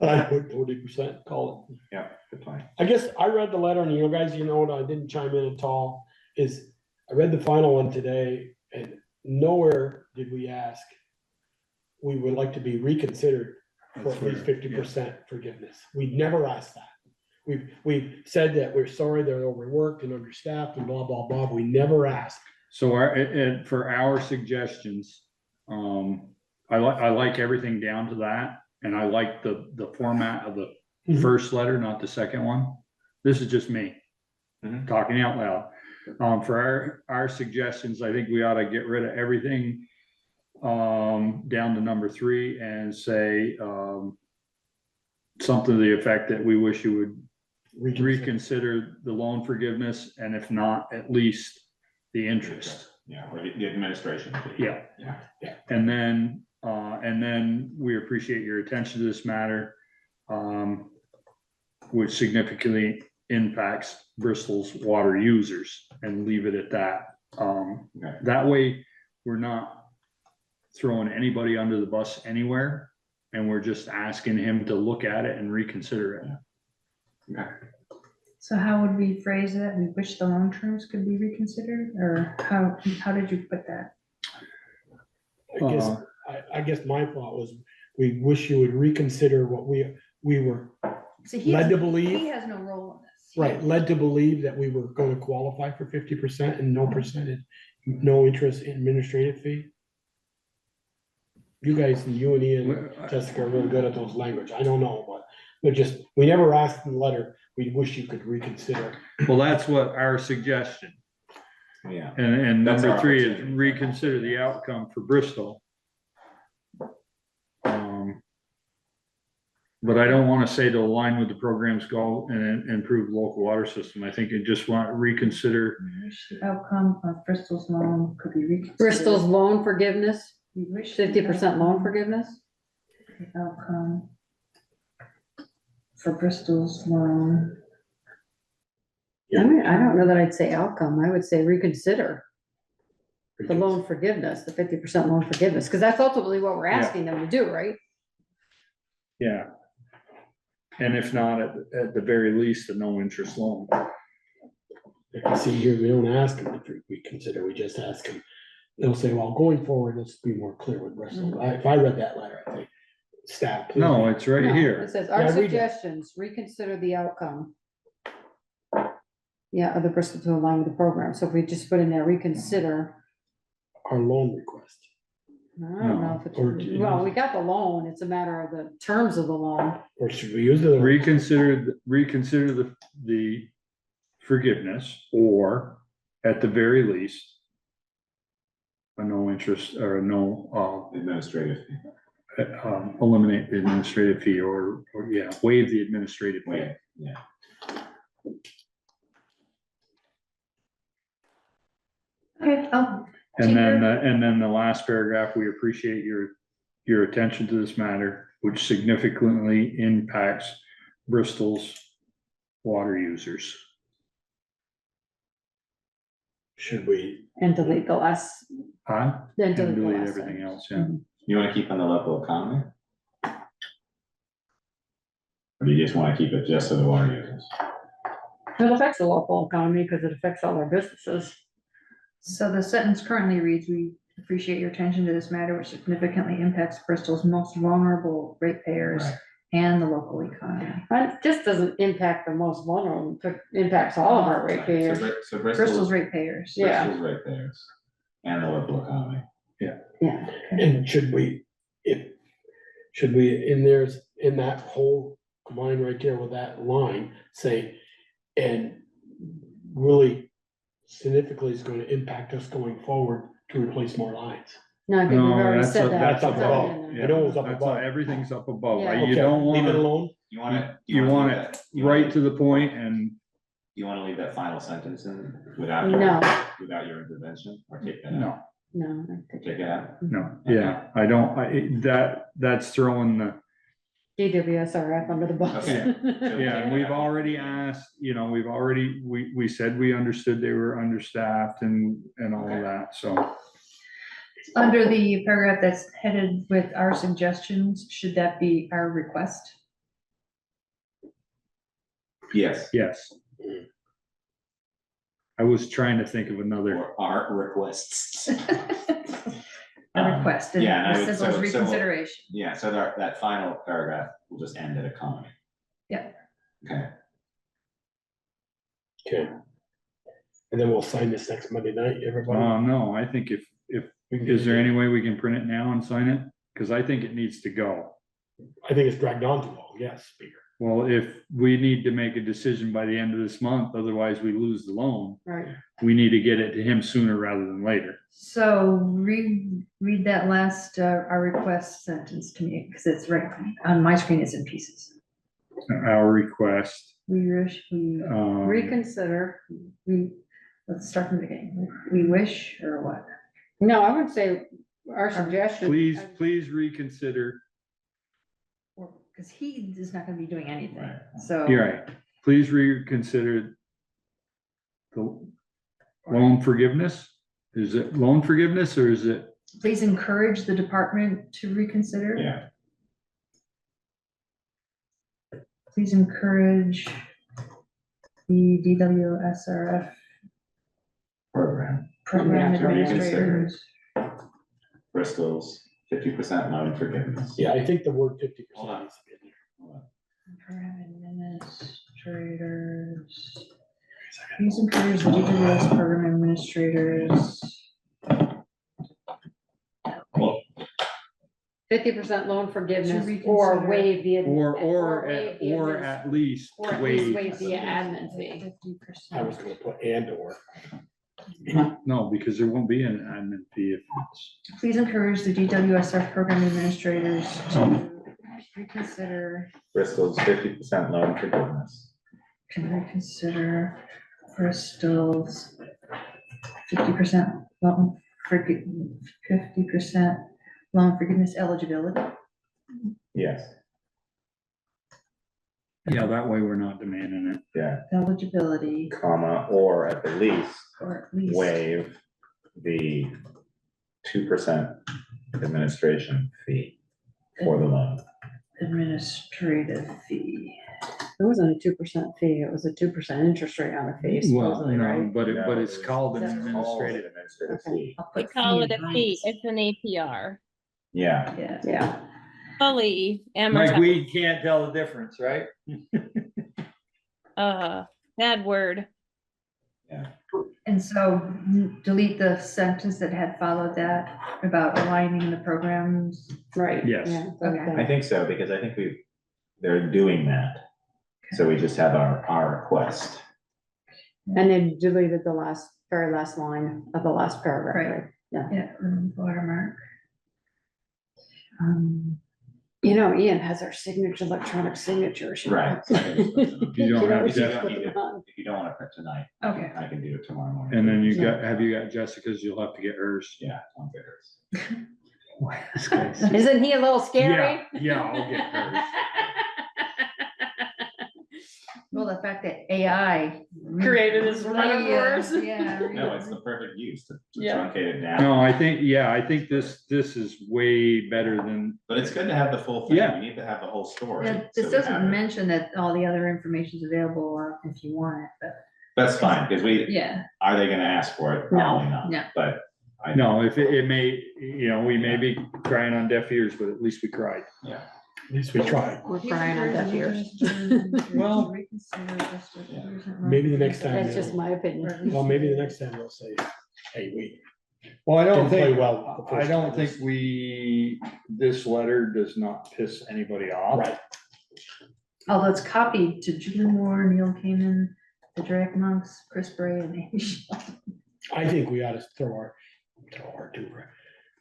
I put 40%, call it. Yeah, good point. I guess I read the letter and you guys, what I didn't chime in at all is I read the final one today and nowhere did we ask, we would like to be reconsidered for at least 50% forgiveness. We'd never asked that. We've said that we're sorry they're overworked and understaffed and blah, blah, blah. We never asked. So for our suggestions, I like everything down to that, and I like the format of the Mhm. first letter, not the second one. This is just me Mhm. talking out loud. For our suggestions, I think we ought to get rid of everything down to number 3 and say something to the effect that we wish you would reconsider the loan forgiveness, and if not, at least the interest. Yeah, or the administration. Yeah. Yeah. And then we appreciate your attention to this matter, which significantly impacts Bristol's water users, and leave it at that. Okay. That way, we're not throwing anybody under the bus anywhere, and we're just asking him to look at it and reconsider it. Okay. so how would we phrase it? We wish the loan terms could be reconsidered, or how did you put that? I guess my thought was, we wish you would reconsider what we were See, he led has, to he believe, has no role in this. right, led to believe that we were gonna qualify for 50% and no percentage, no interest in administrative fee. You guys, you and Ian, Jessica are really good at those language. I don't know, but just, we never asked in the letter, we wish you could reconsider. Well, that's what our suggestion. Yeah. And That's number our 3 is opportunity. reconsider the outcome for Bristol. But I don't want to say to align with the program's goal and improve local water system. I think you just want to reconsider. The outcome of Bristol's loan could be reconsidered. Bristol's loan forgiveness, We wish the 50% loan forgiveness? the outcome for Bristol's loan. I mean, I don't know that I'd say outcome, I would say reconsider the loan forgiveness, the 50% loan forgiveness, because that's ultimately what we're asking them to do, right? Yeah. And if not, at the very least, a no interest loan. If you see here, we don't ask them to reconsider, we just ask them. They'll say, well, going forward, let's be more clear with Bristol. If I read that letter, I think, staff. please No, read it's right No, here. It says, Yeah, our read it. suggestions, reconsider the outcome. Yeah, of the Bristol to align with the program, so if we just put in there, reconsider, our loan request. I don't know if it's, Or do you- well, we got the loan, it's a matter of the terms of the loan. Or should we use the? Reconsider the forgiveness, or at the very least, a no interest or a no, Administrative. eliminate the administrative fee or yeah, waive the administrative fee. Wait, yeah. Okay, And then the last paragraph, we appreciate your attention to this matter, which significantly impacts Bristol's water users. Should we, And delete the last, Huh? then And delete the delete last everything sentence. else, yeah. You wanna keep on the local economy? Or do you just wanna keep it just for the water users? It affects the local economy because it affects all our businesses. so the sentence currently reads, we appreciate your attention to this matter, which significantly impacts Bristol's most vulnerable ratepayers Right. and the local economy. And it just doesn't impact the most vulnerable, it impacts all of our Right, ratepayers. So Bristol's Bristol's, ratepayers. Yeah. Bristol's right there, and the local economy. Yeah, and should we, in there's, in that whole line right there with that line, say, and really significantly is gonna impact us going forward to replace more lines. no, I think we've No, already that's said up- that. That's up It's already above. in I there. know it was up That's above. everything's up above, Yeah. right? You Okay, don't leave it wanna, alone? You wanna? you wanna want leave it that- you wanna right leave- to the point and You wanna leave that final sentence in without your intervention, or take that out? no, No, I think Take it out? no, yeah, I don't, that's throwing the, DWSRF under the bus. Okay. yeah, and we've already asked, we said we understood they were understaffed and all of Okay. that, so. Under the paragraph that's headed with our suggestions, should that be our request? Yes, Yes. I was trying to think of another, or our requests. A request, and yeah, and I it would- says so- reconsideration. Yeah, so that final paragraph will just end at economy. Yep. Okay, Okay. And then we'll sign this next Monday night, everybody. no, I think if, is there any way we can print it now and sign it? Cause I think it needs to go. I think it's dragged on too long, yes, Speaker. Well, if we need to make a decision by the end of this month, otherwise we lose the loan, Right, we need to get it to him sooner rather than later. So read that last, our request sentence to me, because it's right, on my screen it's in pieces. Our request, We wish, we, reconsider, let's start from the beginning. We wish, or what? no, I would say our suggestion. please reconsider. Because he is not gonna be doing anything, Right. so. You're right. Please reconsider the loan forgiveness. Is it loan forgiveness or is it? Please encourage the department to reconsider. yeah, Please encourage the DWSRF program, program To reconsider. administrators Bristol's 50% loan forgiveness. Yeah, I think the word 50%. Hold on. needs to be in there. Administrators. Fees and fees, the DWS program administrators. 50% loan forgiveness To or reconsider. waive the. Or waive the admin- at least Or at least waive. waive the admin fee. 50%. I was gonna put and or. No, because there won't be an admin fee if it's. Please encourage the DWSF program administrators to reconsider, Bristol's 50% loan forgiveness. reconsider Bristol's 50% loan forgive, 50% loan forgiveness eligibility. Yes, Yeah, that way we're not demanding it. yeah, Eligibility, comma, or at the least or at least. waive the 2% administration fee for the loan. Administrative fee. It wasn't a 2% fee, it was a 2% interest rate on a fee, Well, supposedly, no, right? but No, it's it was called an That's administrative. Administrative Okay. fee. I'll We put call fee it in a fee. brackets. It's an APR. Yeah, Yeah. Yeah, Fully Like amortized. we can't tell the difference, right? Bad word. And so delete the sentence that had followed that about aligning the programs. right. Yes. yeah, Okay. I think so, because I think they're doing that. So we just have our request. And then deleted the very last line of the last paragraph, Right. right? Yeah. Yeah, watermark. Ian has our signature, electronic signatures. Right. So I can just put them- You don't have If you Jeff- don't need to- if you don't want to print tonight, Okay. I can do it tomorrow morning. And then have you got Jessica's? You'll have to get hers. Yeah, I'm good. This guy's- Isn't he a little scary? Yeah, I'll get hers. Well, the fact that AI. Created his running words. Yeah. No, it's the perfect use to Yeah. truncate it down. No, I think this is way better than, But it's good to have the full thing. Yeah. You need to have the whole story. Yeah, so this we have doesn't it. mention that all the other information is available if you want it, but That's fine, because yeah, are they gonna ask for it? No. Probably not. No. But I. no, if it may, we may be crying on deaf ears, but at least we cried. Yeah. At least we tried. We're crying on deaf ears. Well, Maybe the next time. That's just my opinion. Well, maybe the next time they'll say, hey, Well, I don't Didn't play think, well the I first don't time. think this letter does not piss anybody off. right, Although it's copied to Julie Moore, Neil Kamen, the Drake Monks, Chris Bray, and Amy Shaw. I think we ought to throw our two.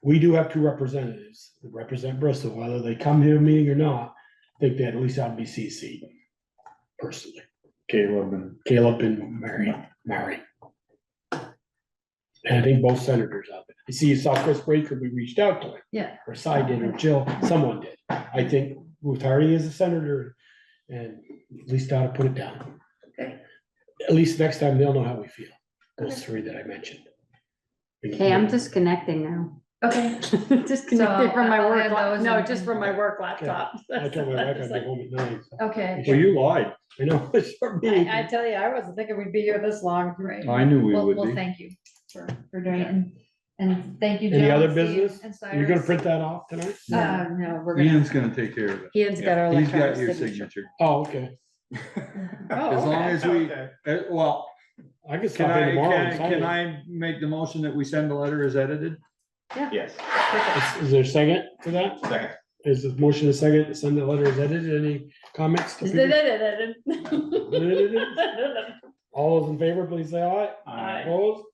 We do have two representatives that represent Bristol, whether they come to a meeting or not. I think they at least ought to be CC'd personally. Caleb and, Caleb and Mary. And I think both senators out there. You see, you saw Chris Baker, we reached out to him, Yeah, or Cy did, or Jill, someone did. I think Ruth Hardy is a senator, and at least ought to put it down. okay. At least next time they'll know how we feel, those three that I mentioned. Okay, I'm disconnecting now. Okay, Disconnected from my I'll work, add those no, and- just from my work laptop. I told my wife I'd be home at 9. so- okay. well, you lied. I know. it's short meeting. I tell you, I wasn't thinking we'd be here this long. Right. I knew we Well, would well, be. thank you for doing it, and thank you, Jill. Any other and Steve, business? and You're gonna Cyrus. print that off tonight? No, we're gonna, Ian's gonna take care of it. Ian's got our He's got electronic your signature. signature. Oh, okay. As long as we, well, I can can stop in I, tomorrow. and sign can it. I make the motion that we send the letter as edited? Yes. Is there a second to that? Second. Is the motion a second to send the letter as edited? Any comments? to Peter? All those in favor, please say aye. Aye. Opposed?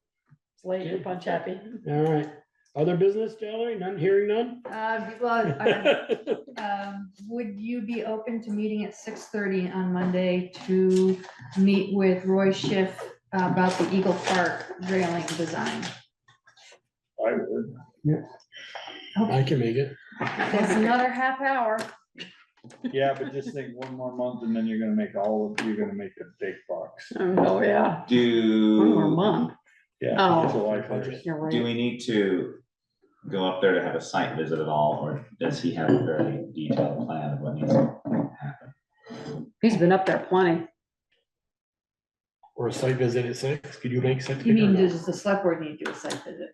It's late, you're punch happy. All right. Other business, Taylor? None, hearing none? would you be open to meeting at 6:30 on Monday to meet with Roy Schiff about the Eagle Park railing design? I would. I can make it. That's another half hour. Yeah, but just think one more month and then you're gonna make you're gonna make the big bucks. Oh, yeah. One more Do, month. Yeah. Oh. July 1st. You're do right. we need to go up there to have a site visit at all, or does he have a very detailed plan of what needs to happen? He's been up there plenty. Or a site visit at 6? Could you make 6? You mean, does the select board need to do a site visit?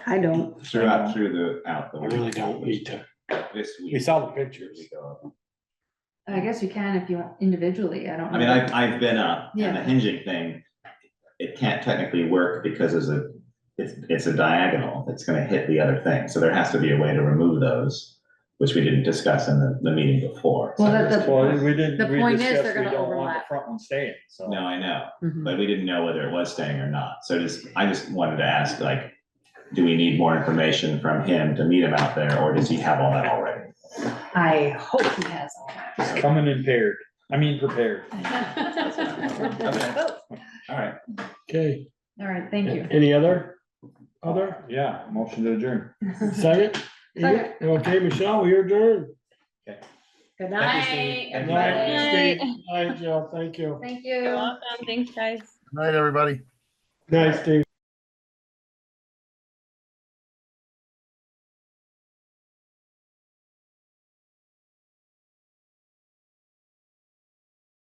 I don't. Throughout the. I really don't need to. This week. We saw the pictures. I guess you can if you want individually, I don't know. I mean, I've been up, and the Yeah. hinging thing, it can't technically work because it's a diagonal, it's gonna hit the other thing, so there has to be a way to remove those, which we didn't discuss in the meeting before. Well, So- that- Well, we didn't, The we point is discussed they're we gonna don't want the overlap. front one staying, so. No, I know, Mhm. but we didn't know whether it was staying or not, so I just wanted to ask, like, do we need more information from him to meet him out there, or does he have all that already? I hope he has all It's coming prepared. that. All right. Okay, All right, thank you. any other? Yeah, motion to adjourn. Second? Second. Okay, Michelle, we adjourned. Good Thank you, night. Steve. Good Good night, Night. Steve. Good night, Jill, thank you. Thank You're you. welcome. Thanks, guys. Night, everybody. Night, Steve.